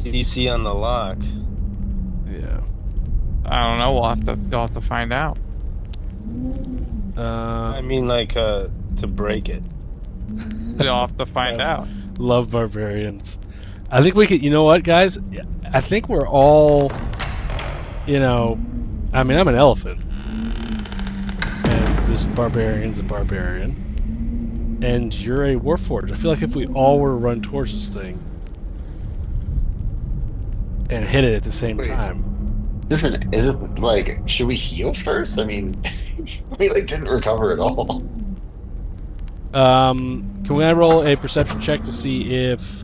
Did you see on the lock? Yeah. I don't know. You'll have to find out. I mean, like, to break it. You'll have to find out. Love barbarians. I think we could. You know what, guys? I think we're all. I mean, I'm an elephant, and this barbarian's a barbarian, and you're a warforged. I feel like if we all were to run towards this thing and hit it at the same time. Is it like, should we heal first? I mean, we didn't recover at all. Can we roll a perception check to see if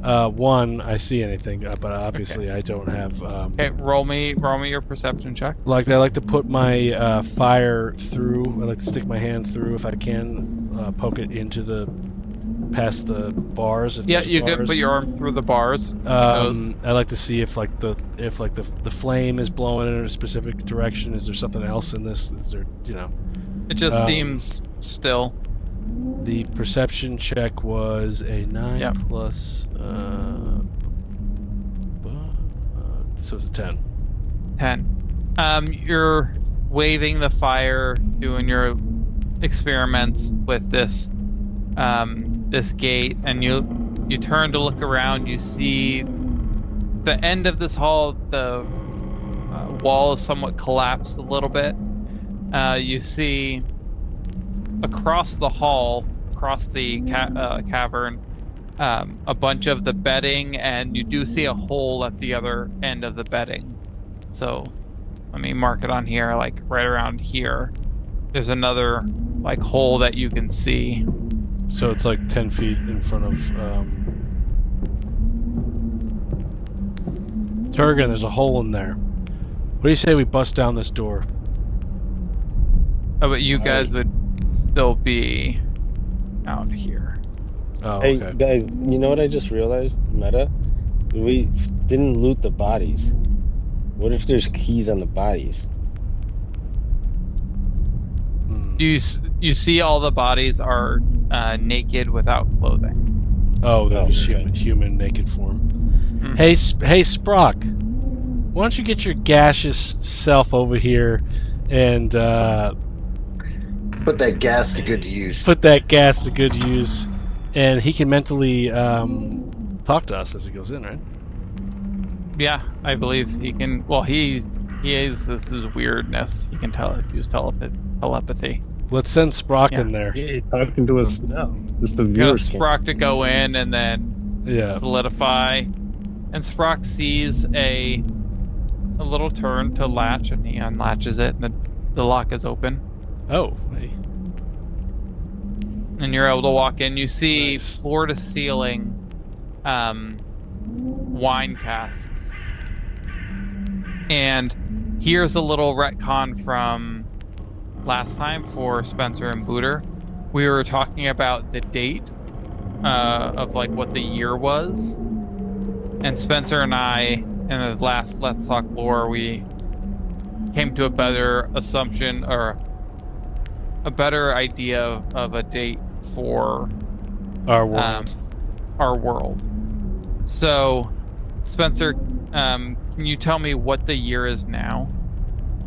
one, I see anything, but obviously I don't have. Okay, roll me your perception check. I like to put my fire through. I like to stick my hand through if I can, poke it into past the bars. Yeah, you can put your arm through the bars. I like to see if the flame is blowing in a specific direction. Is there something else in this? Is there It just seems still. The perception check was a 9 plus. So it's a 10. 10. You're waving the fire, doing your experiments with this gate, and you turn to look around. You see the end of this hall. The wall is somewhat collapsed a little bit. You see across the hall, across the cavern, a bunch of the bedding, and you do see a hole at the other end of the bedding. So let me mark it on here, like right around here. There's another hole that you can see. So it's like 10 feet in front of Turgan. There's a hole in there. What do you say we bust down this door? Oh, but you guys would still be out here. Oh, Hey, okay. guys, you know what I just realized? Meta? We didn't loot the bodies. What if there's keys on the bodies? You see all the bodies are naked without clothing. Oh, they're just okay. human naked form. Mm-hmm. Hey, Sprock, why don't you get your gaseous self over here and Put that gas to good use. put that gas to good use, and he can mentally talk to us as he goes in, right? Yeah, I believe he can. Well, he is. This is weirdness. He can use telepathy. Let's send Sprock in there. Yeah, he's talking to us now. Just the You got viewers can. Sprock to go in and then Yeah. solidify, and Sprock sees a little turn to latch, and he unlatches it, and the lock is open. Oh, hey. And you're able to walk in. You see Nice. floor to ceiling wine casks. And here's a little retcon from last time for Spencer and Booter. We were talking about the date of what the year was. And Spencer and I, in the last Let's Talk Lore, we came to a better assumption or a better idea of a date for Our world. our world. So, Spencer, can you tell me what the year is now?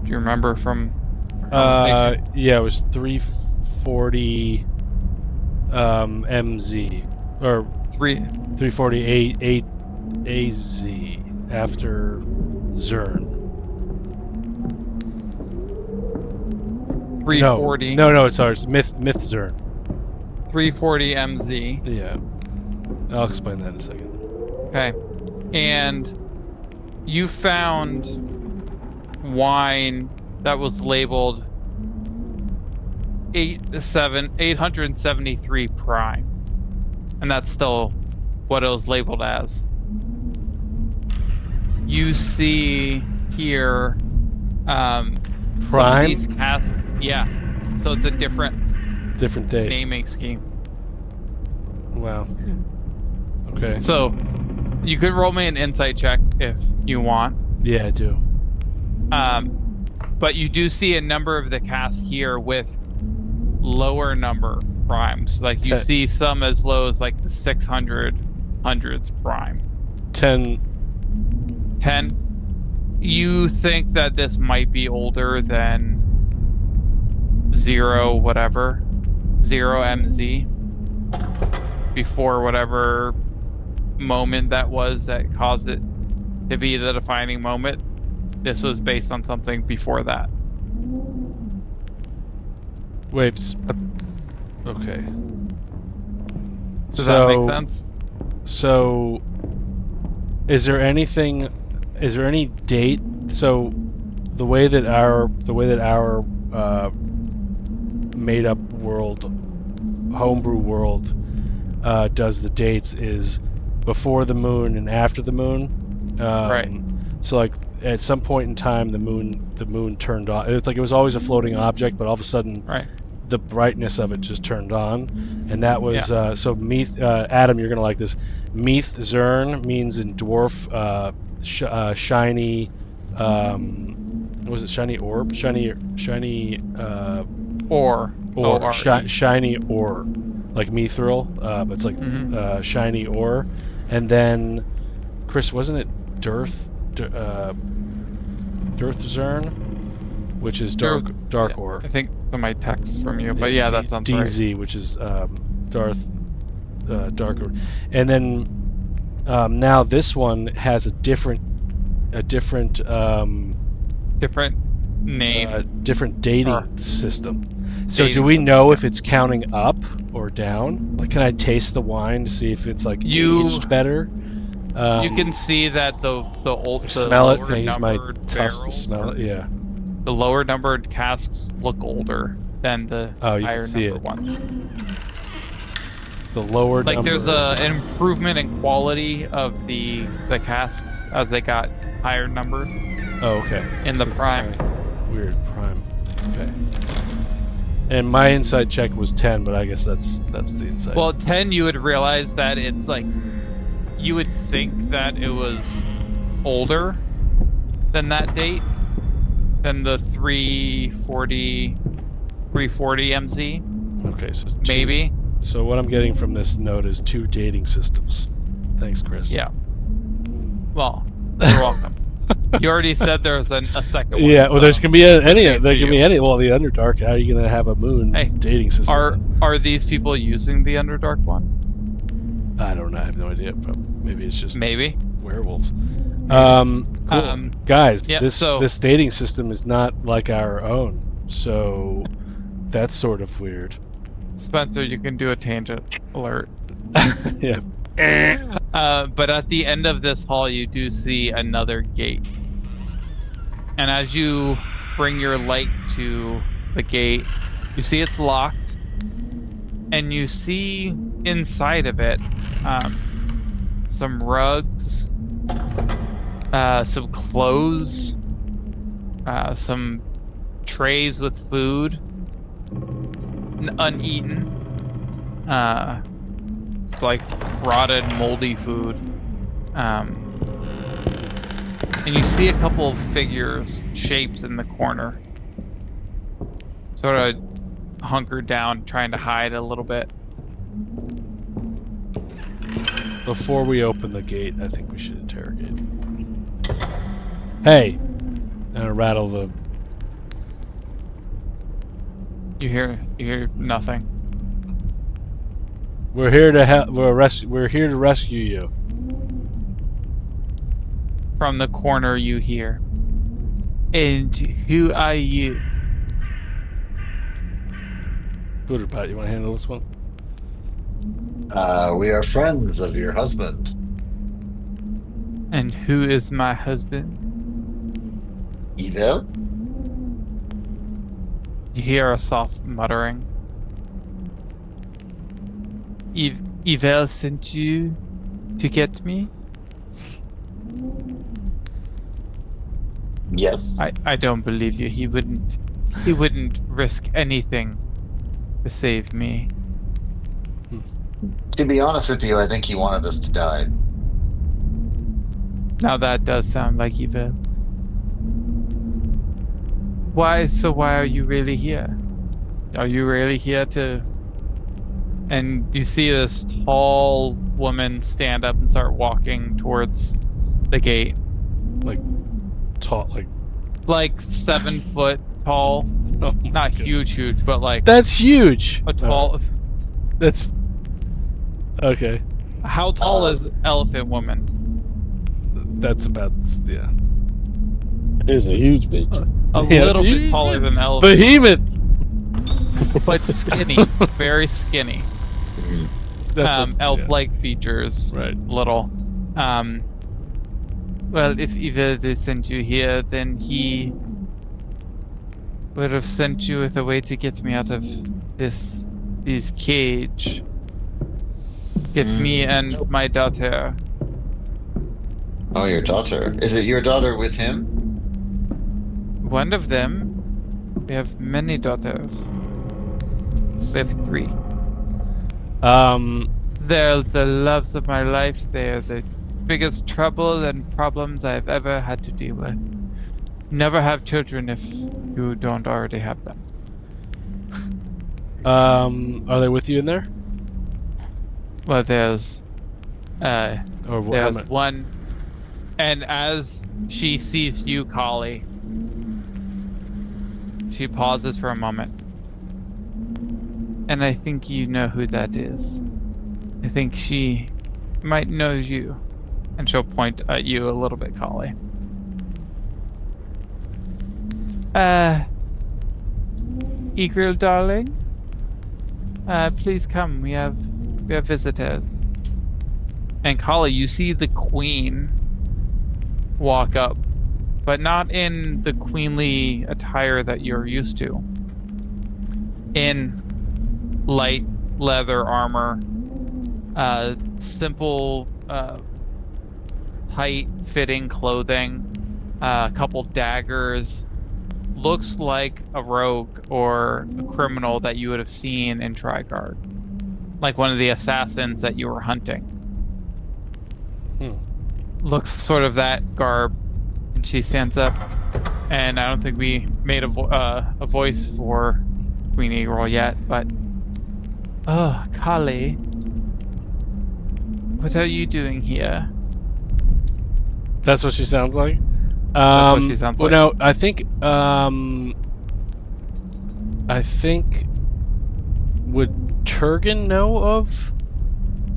Do you remember from our conversation? Yeah, it was 340 MZ or 348 AZ after Zern. 340. No, sorry, it's Myth Zern. 340 MZ. Yeah, I'll explain that in a second. Okay. And you found wine that was labeled 873 prime. And that's still what it was labeled as. You see here some of Prime? these casks. Yeah. So it's a different Date. naming scheme. Wow. Okay. So you could roll me an insight check if you want. Yeah, I do. But you do see a number of the casts here with lower number primes. Like you see some as low as like the 600s prime. 10. 10. You think that this might be older than 0 MZ before whatever moment that was that caused it to be the defining moment. This was based on something before that. Wait. Okay. Does that make sense? So, is there any date? So, the way that our made up world, homebrew world, does the dates is before the moon and after the moon. Right. So, like, at some point in time, the moon turned on. It's like it was always a floating object, but all of a sudden, Right. the brightness of it just turned on, and that was so Meath. Adam, you're gonna like this. Meath Zern means in dwarf shiny. What was it? Shiny orb? Shiny Or shiny ore, like mithril, but it's like shiny ore. And then, Chris, wasn't it Dearth Zern, which is dark ore. I think that might text from you, but yeah, that sounds DZ, right. which is darker. And then now this one has a different name, different dating system. So dating do we system, know if it's counting up or down? Like, can I taste the wine to see if it's like aged better? You can see that the smell it. lower Can I use my numbered tusk to barrels, smell it? Yeah. the lower numbered casks look older than the You higher can see number it. ones. The lower Like number. there's an improvement in quality of the casks as they got higher numbered Oh, okay. in the So it's prime. kinda weird prime. Okay. And my inside check was 10, but I guess that's the inside. Well, 10 you would realize that it's like you would think that it was older than that date, than the 340 MZ, okay, so it's maybe. So what I'm getting from this note is 2 dating systems. Thanks, Chris. Yeah. Well, you're welcome. You already said there was a second one. Yeah. Well, there's so gonna be it's any. up There to can be you. any. Well, the Underdark. How are you gonna have a moon Hey, dating system? Are these people using the Underdark one? I don't know. I have no idea. But maybe it's just Maybe. werewolves. Cool. Guys, yeah, this so- this dating system is not like our own. So that's sort of weird. Spencer, you can do a tangent alert. Yeah. But at the end of this hall, you do see another gate. And as you bring your light to the gate, you see it's locked. And you see inside of it some rugs, some clothes, some trays with food, uneaten. It's like rotted, moldy food. And you see a couple of figures, shapes in the corner. Sort of hunkered down, trying to hide a little bit. Before we open the gate, I think we should interrogate. Hey! And rattle the... You hear nothing. We're here to we're here to rescue you. From the corner you hear. And who are you? Booterpat, you want to handle this one? We are friends of your husband. And who is my husband? Evil? You hear a soft muttering. Yvel sent you to get me? Yes. I don't believe you. He wouldn't risk anything to save me. To be honest with you, I think he wanted us to die. Now that does sound like Yvel. Why are you really here? Are you really here to... And you see this tall woman stand up and start walking towards the gate. Like, tall, Like 7 foot tall. Oh my Not God. huge, but like That's huge! a tall... That's... Okay. How tall is Elephant Woman? That's about... Yeah. Here's a huge bitch. A Yeah, little bit you- taller than Elephant, Behemoth! but skinny. Very skinny. That's what- Elf-like features. Right. Little. Well, if Yvel sent you here, then he would have sent you with a way to get me out of this cage. Get me and my daughter. Oh, your daughter. Is it your daughter with him? One of them. We have many daughters. We have 3. They're the loves of my life. They're the biggest trouble and problems I've ever had to deal with. Never have children if you don't already have them. Are they with you in there? Well, there's Or what? there's one, and as she sees you, Kali, she pauses for a moment. And I think you know who that is. I think she might know you. And she'll point at you a little bit, Kali. Eagle, darling? Please come, we have visitors. And Kali, you see the queen walk up, but not in the queenly attire that you're used to. In light leather armor, simple, tight-fitting clothing, a couple daggers. Looks like a rogue or a criminal that you would have seen in Trigard. Like one of the assassins that you were hunting. Looks sort of that garb. And she stands up. And I don't think we made a voice for Queen Eagle yet, but... Oh, Kali. What are you doing here? That's what she sounds like? That's what she sounds like. Well, no, I think would Turgan know of?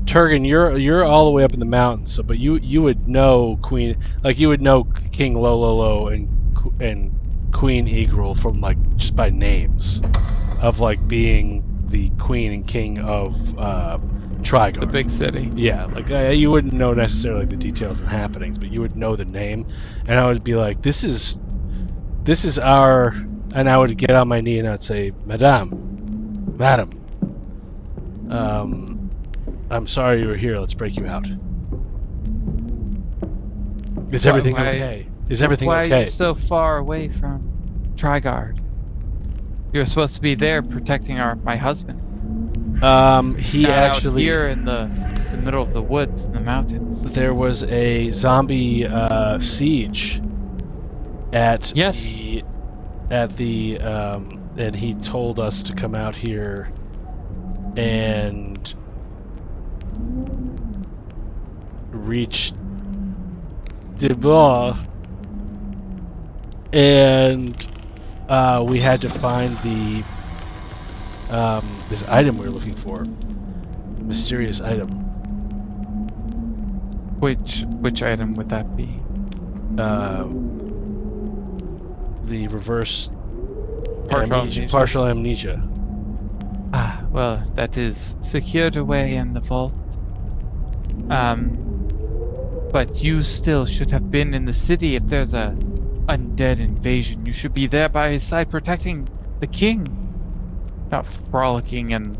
Turgan, you're all the way up in the mountains, so but you would know Queen, like you would know King Lololo and Queen Eagle from like just by names of like being the queen and king of Trigard. The big city. Yeah, like you wouldn't know necessarily the details and happenings, but you would know the name, and I would be like, "This is our," and I would get on my knee and I'd say, "Madame, I'm sorry you were here. Let's break you out. Is everything okay? Is everything Why okay?" are you so far away from Trigard? You're supposed to be there protecting my husband. He Not actually out here in the middle of the woods in the mountains. there was a zombie siege at Yes. and he told us to come out here and reach Dubois, and we had to find the this item we were looking for, mysterious item. Which item would that be? The reverse Partial amnesia. partial amnesia. Ah, well, that is secured away in the vault. But you still should have been in the city if there's a undead invasion. You should be there by his side protecting the king, not frolicking in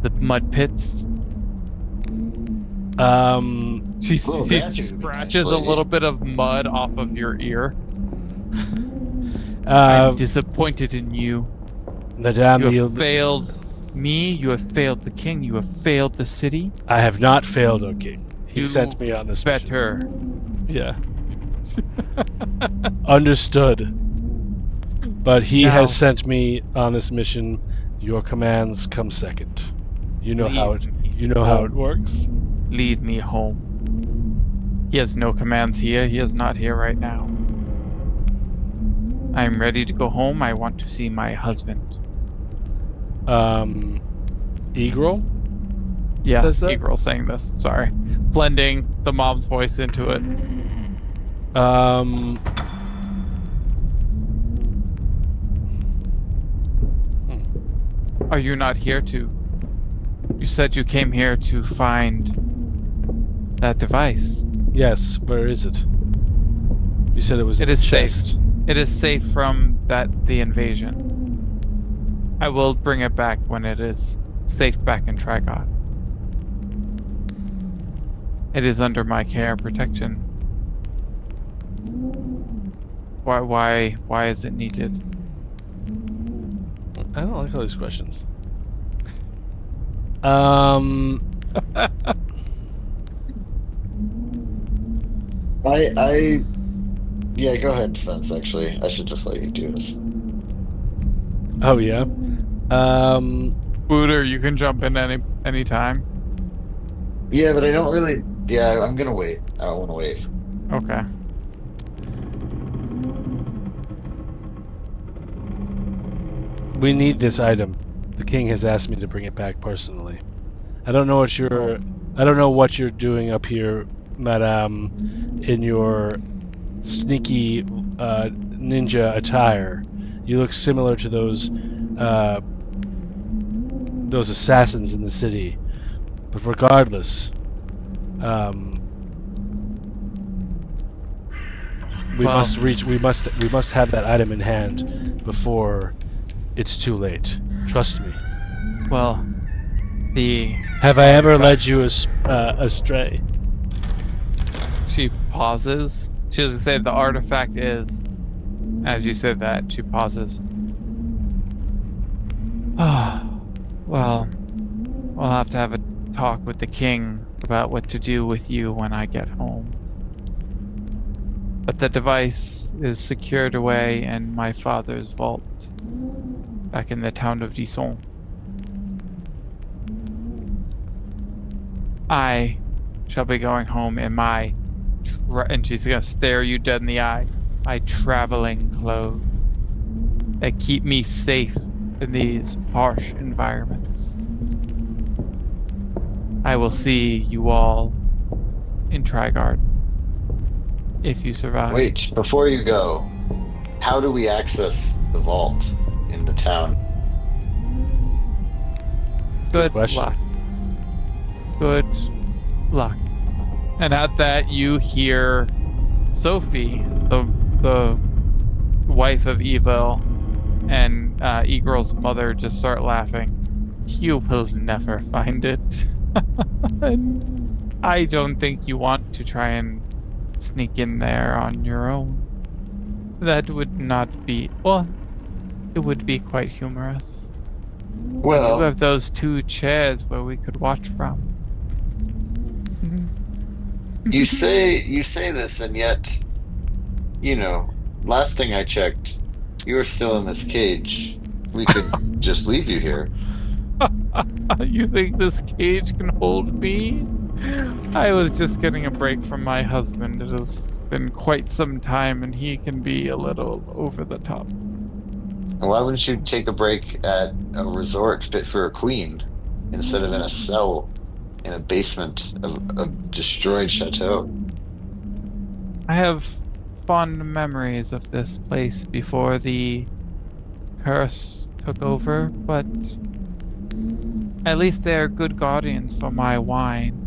the mud pits. She Well, that would be scratches nice, a lady. little bit of mud off of your ear. I'm disappointed in you. Madame, You have failed me, you have failed the king, you have failed the city. I have not failed, O King. He You sent me on this mission. Better. Yeah. Understood. But he Now- has sent me on this mission. Your commands come second. You know how it. You know how it works. Lead me home. He has no commands here. He is not here right now. I am ready to go home. I want to see my husband. Egrel? Yeah, Says that? Eagle saying this. Sorry. Blending the mom's voice into it. Are you not here to... You said you came here to find that device. Yes. Where is it? You said it was in It is the safe. chest. It is safe from the invasion. I will bring it back when it is safe back in Trigon. It is under my care and protection. Why is it needed? I don't like all these questions. Yeah, go ahead, Spence, actually. I should just let you do this. Oh yeah. Booter, you can jump in any time. Yeah, but I don't really... Yeah, I'm gonna wait. I don't want to wait. Okay. We need this item. The king has asked me to bring it back personally. I don't know what you're doing up here, Madame, in your sneaky ninja attire. You look similar to those assassins in the city. But regardless, we Well- must have that item in hand before it's too late. Trust me. Well, Have I ever led you astray? she pauses. She doesn't say the artifact is. As you said that, she pauses. Well, we'll have to have a talk with the king about what to do with you when I get home. But the device is secured away in my father's vault, back in the town of Disson. I shall be going home in my, and she's gonna stare you dead in the eye, my traveling clothes that keep me safe in these harsh environments. I will see you all in Trigard, if you survive. Wait, before you go, how do we access the vault in the town? Good question. luck. Good luck. And at that, you hear Sophie, the wife of Evil, and Egrel's mother just start laughing. You will never find it. And I don't think you want to try and sneak in there on your own. That would not be... Well, it would be quite humorous. You Well, have those two chairs where we could watch from. you say this, and yet, last thing I checked, you were still in this cage. We could just leave you here. You think this cage can hold me? I was just getting a break from my husband. It has been quite some time, and he can be a little over the top. Why wouldn't you take a break at a resort fit for a queen instead of in a cell in a basement of a destroyed chateau? I have fond memories of this place before the curse took over, but at least they are good guardians for my wine.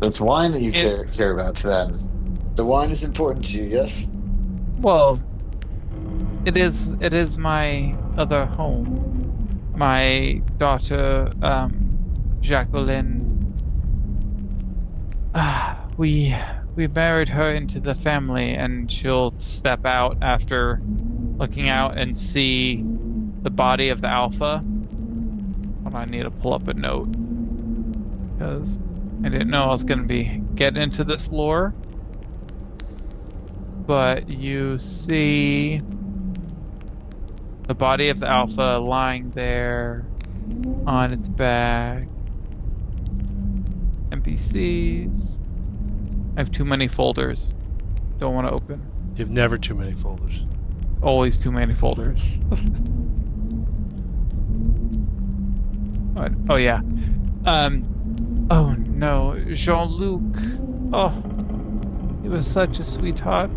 It's wine that you care about to them. The wine is important to you, yes? Well, it is my other home. My daughter, Jacqueline, we married her into the family, and she'll step out after looking out and see the body of the alpha. But I need to pull up a note because I didn't know I was going to be getting into this lore. But you see the body of the alpha lying there on its back. NPCs. I have too many folders. Don't want to open. You have never too many folders. Always too many folders. What? Oh yeah. Oh no, Jean-Luc. Oh, he was such a sweetheart.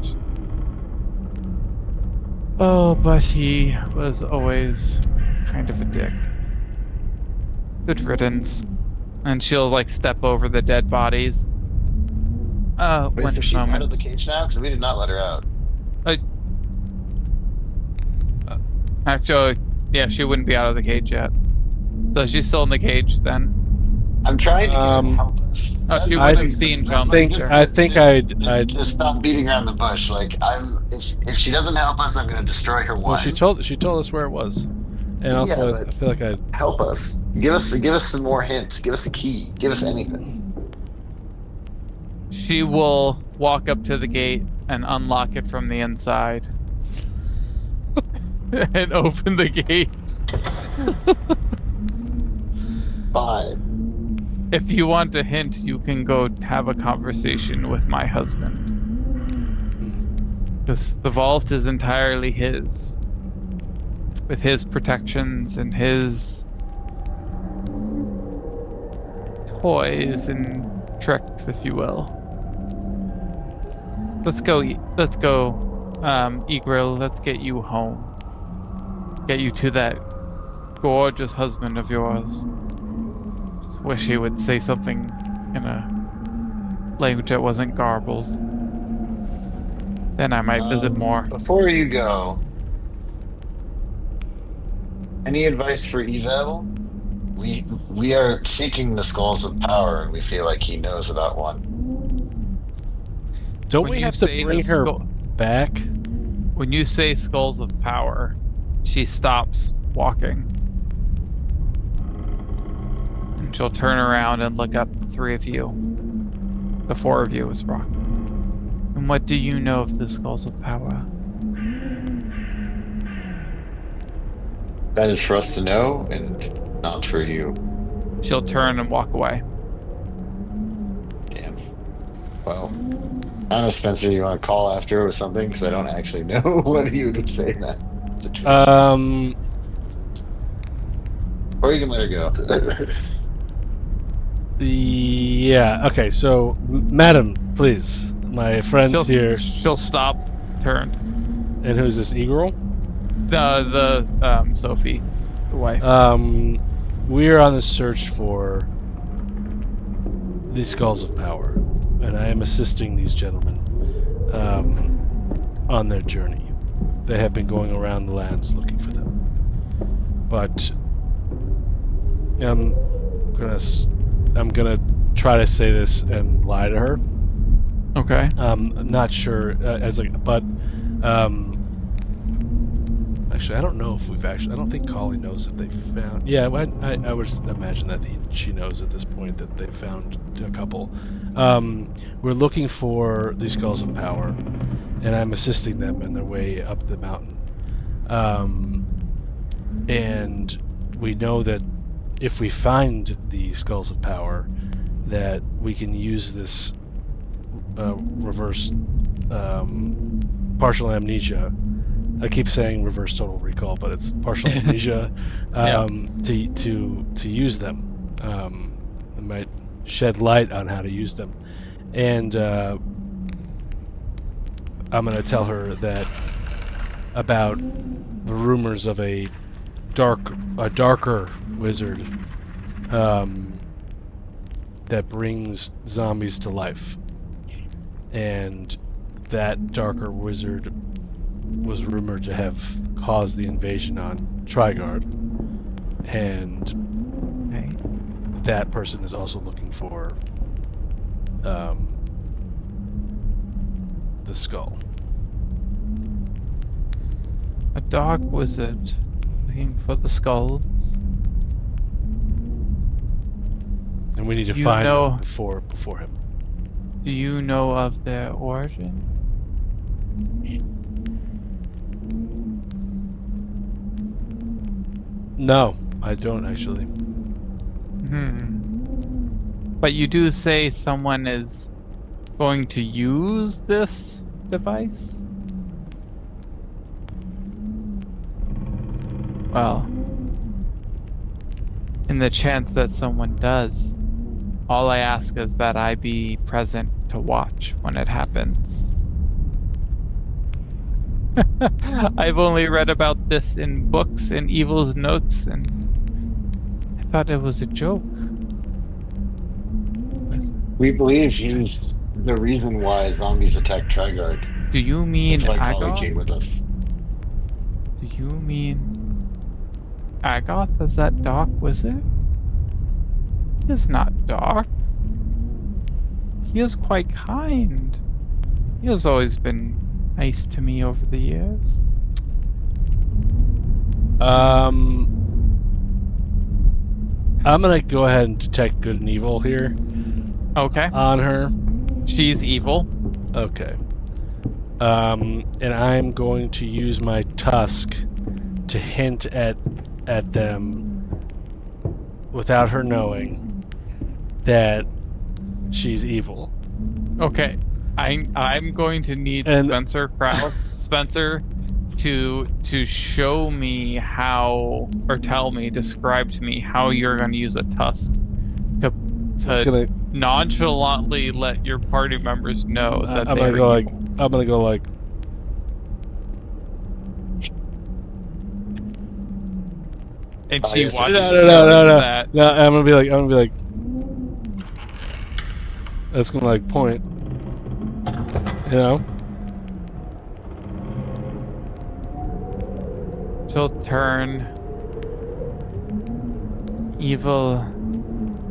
Oh, but he was always kind of a dick. Good riddance. And she'll like step over the dead bodies. Wait, so she's out of the cage now? Because we did not let her out. Actually, yeah, she wouldn't be out of the cage yet. So she's still in the cage then. I'm trying to get her to help us. She would have seen John. I think I'd just stop beating around the bush. Like if she doesn't help us, I'm gonna destroy her wine. Well, she told us where it was, and also I feel like I'd help us. Give us some more hints. Give us a key. Give us anything. She will walk up to the gate and unlock it from the inside. And open the gate. Fine. If you want a hint, you can go have a conversation with my husband. Because the vault is entirely his. With his protections and his toys and tricks, if you will. Let's go, Egro, let's get you home. Get you to that gorgeous husband of yours. Just wish he would say something in a language that wasn't garbled. Then I might visit more. Before you go, any advice for Evel? We are seeking the Skulls of Power, and we feel like he knows about one. Don't we have to bring her back? When you say Skulls of Power, she stops walking. And she'll turn around and look up the three of you. The four of you is Brock. And what do you know of the Skulls of Power? That is for us to know, and not for you. She'll turn and walk away. Damn. Well, I don't know, Spencer, you want to call after or something? Because I don't actually know what you would say in that situation. Or you can let her go. Yeah, okay, so, madam, please. My friend's here. She'll stop, turn. And who's this, Egro? The Sophie, the wife. We are on the search for the Skulls of Power, and I am assisting these gentlemen on their journey. They have been going around the lands looking for them. But I'm gonna try to say this and lie to her. Okay. I'm not sure actually, I don't know if we've actually. I don't think Kali knows if they found. Yeah, I would imagine that she knows at this point that they found a couple. We're looking for these skulls of power, and I'm assisting them in their way up the mountain. And we know that if we find the skulls of power, that we can use this reverse partial amnesia. I keep saying reverse total recall, but it's partial amnesia to use them. It might shed light on how to use them, and I'm going to tell her that about the rumors of a darker wizard that brings zombies to life, and that darker wizard was rumored to have caused the invasion on Trigard, and that person is also looking for the skull. A dark wizard looking for the skulls. And we need to You find know- them before him. Do you know of their origin? No, I don't actually. But you do say someone is going to use this device? Well, in the chance that someone does, all I ask is that I be present to watch when it happens. I've only read about this in books and Evil's notes, and I thought it was a joke. We believe he's the reason why zombies attack Trigard. Do you mean That's why Kali Agoth? came with us. Do you mean Agoth as that dark wizard? He is not dark. He is quite kind. He has always been nice to me over the years. I'm gonna go ahead and detect good and evil here Okay. on her. She's evil. Okay. And I'm going to use my tusk to hint at them without her knowing that she's evil. Okay. I'm going to need And- Spencer to show me how, or describe to me how you're going to use a tusk to It's gonna. nonchalantly let your party members know that I'm they're gonna go like. evil. I'm gonna go like. And Oh, she yes, watches No, you do that. No, I'm gonna be like. That's gonna like point. You know. She'll turn. Evil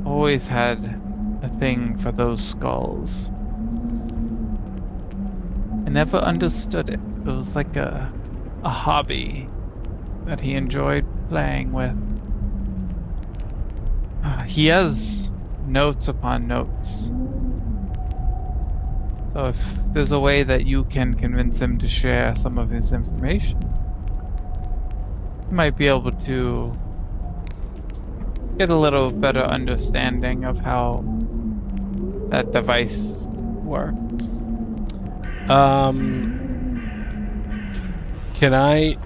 always had a thing for those skulls. I never understood it. It was like a hobby that he enjoyed playing with. He has notes upon notes. So if there's a way that you can convince him to share some of his information, you might be able to get a little better understanding of how that device works. Can I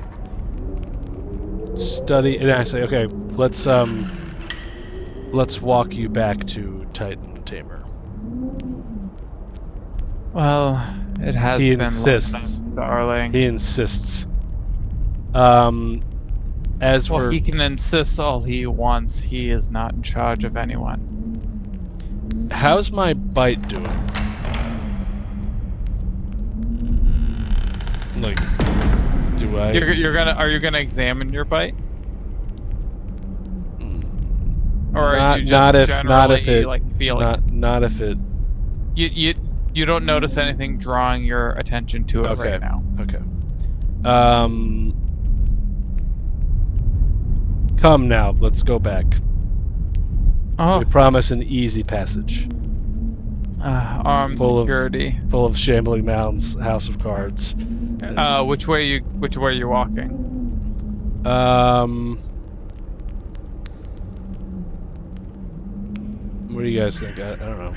study? And I say, okay, let's walk you back to Titan Tamer. Well, it has He been insists. long enough, darling. He insists. As Well, we're he can insist all he wants. He is not in charge of anyone. how's my bite doing? Like, do I? Are you gonna examine your bite? Or are Not- you just not if- generally not if it- like feeling Not if it. you don't notice anything drawing your attention to it Okay. right now. Okay. Come now, let's go back. Oh, We promise an easy passage. Armed Full of- security. full of shambling mounds, House of Cards. Which way are you walking? What do you guys think? I don't know.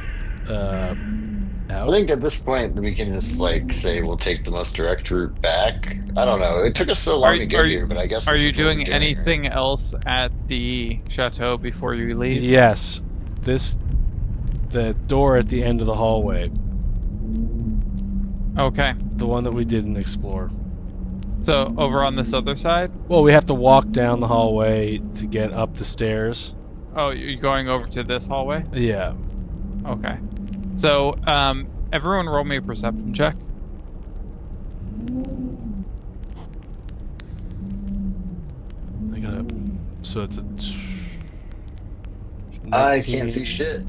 I Out? think at this point we can just like say we'll take the most direct route back. I don't know. It took us so long to get here, but I guess Are this you is what we're doing right? anything else at the chateau before you leave? Yes. The door at the end of the hallway, Okay. the one that we didn't explore. So over on this other side? Well, we have to walk down the hallway to get up the stairs. Oh, you're going over to this hallway? Yeah. Okay. So, everyone roll me a perception check. I gotta. So it's a. I can't see shit.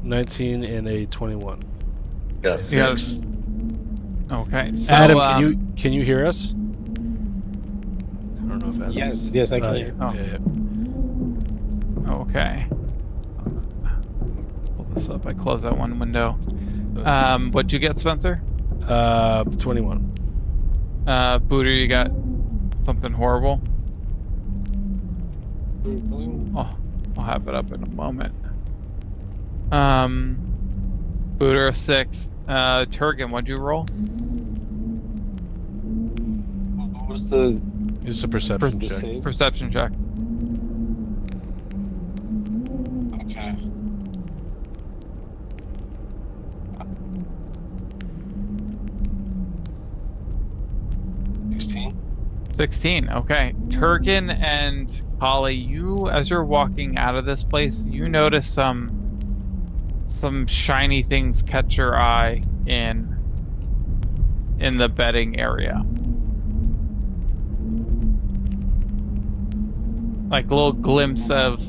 19 and a 21. Yes. You got Okay. So, Adam, can you hear us? I don't know if Adam. Yes, I can. Yeah, Oh. yeah. Okay. Pull this up. I closed that one window. What'd you get, Spencer? 21. Booter, you got something horrible? Oh, I'll have it up in a moment. Booter, 6. Turgan, what'd you roll? What was the It's a perception the check. save? Perception check. Okay. $16. 16. Okay. Turgan and Holly, you, as you're walking out of this place, you notice some shiny things catch your eye in the bedding area. Like a little glimpse of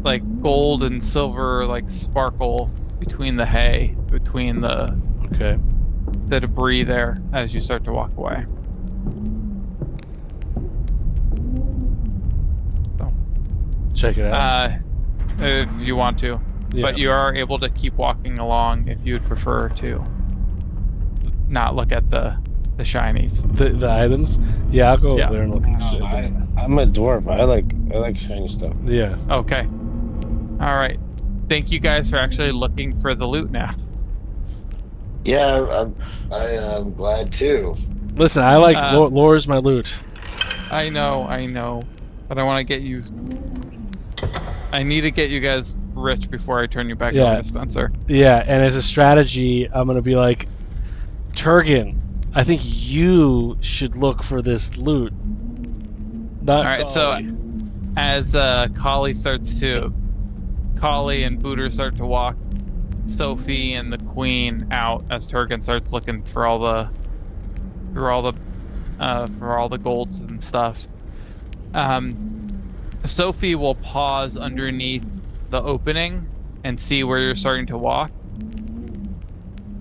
like gold and silver like sparkle between the hay, between the Okay. debris there as you start to walk away. Check it out. If you want to. Yeah. But you are able to keep walking along if you'd prefer to not look at the shinies. The items? Yeah, I'll go Yeah. over there and look at the shit. I'm a dwarf. I like shiny stuff. Yeah. Okay. Alright. Thank you guys for actually looking for the loot now. Yeah, I am glad too. Listen, I like Uh, lore's my loot. I know. But I want to get you... I need to get you guys rich before I turn you back Yeah. over to Spencer. Yeah, and as a strategy, I'm gonna be like, Turgan, I think you should look for this loot. Not Alright, so Golly. as Kali and Booter start to walk Sophie and the Queen out as Turgan starts looking for all the golds and stuff. Sophie will pause underneath the opening and see where you're starting to walk.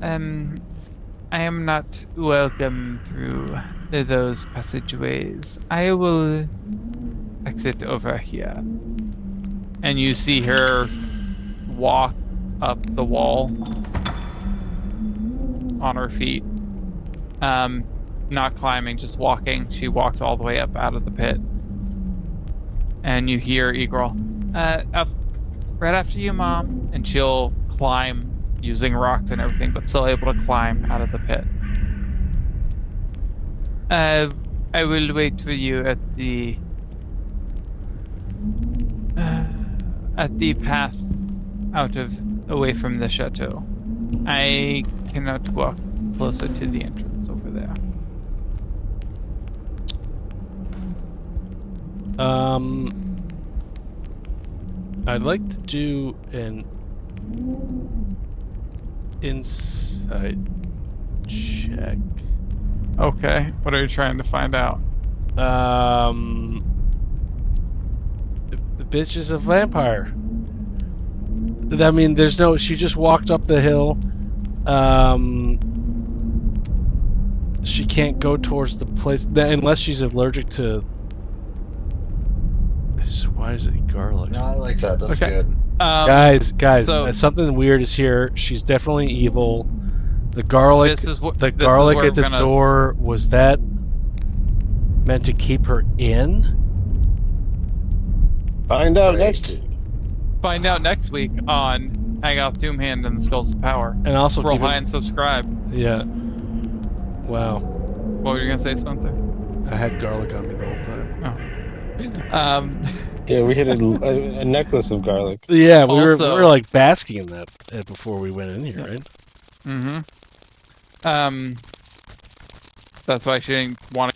I am not welcome through those passageways. I will exit over here. And you see her walk up the wall on her feet. Not climbing, just walking. She walks all the way up out of the pit. And you hear Eagle, right after you, Mom. And she'll climb using rocks and everything, but still able to climb out of the pit. I will wait for you at the path away from the chateau. I cannot walk closer to the entrance over there. I'd like to do an insight check. Okay, what are you trying to find out? The bitch is a vampire. I mean, there's no. She just walked up the hill. She can't go towards the place unless she's allergic to. Why is it garlic? No, I like that. That's Okay. good. Guys, so- something weird is here. She's definitely evil. The garlic, This is what- the this is garlic where at the we're gonna- door, was that meant to keep her in? Find out Right. next week. Find out next week on Hang Out Doomhand and the Skulls of Power. And also Roll keep it- high and subscribe. Yeah. Wow. What were you gonna say, Spencer? I had garlic on me the whole time. Yeah, we hit a necklace of garlic. Yeah, we Also- were like basking in that before we went in here, right? Mm-hmm. That's why she didn't want to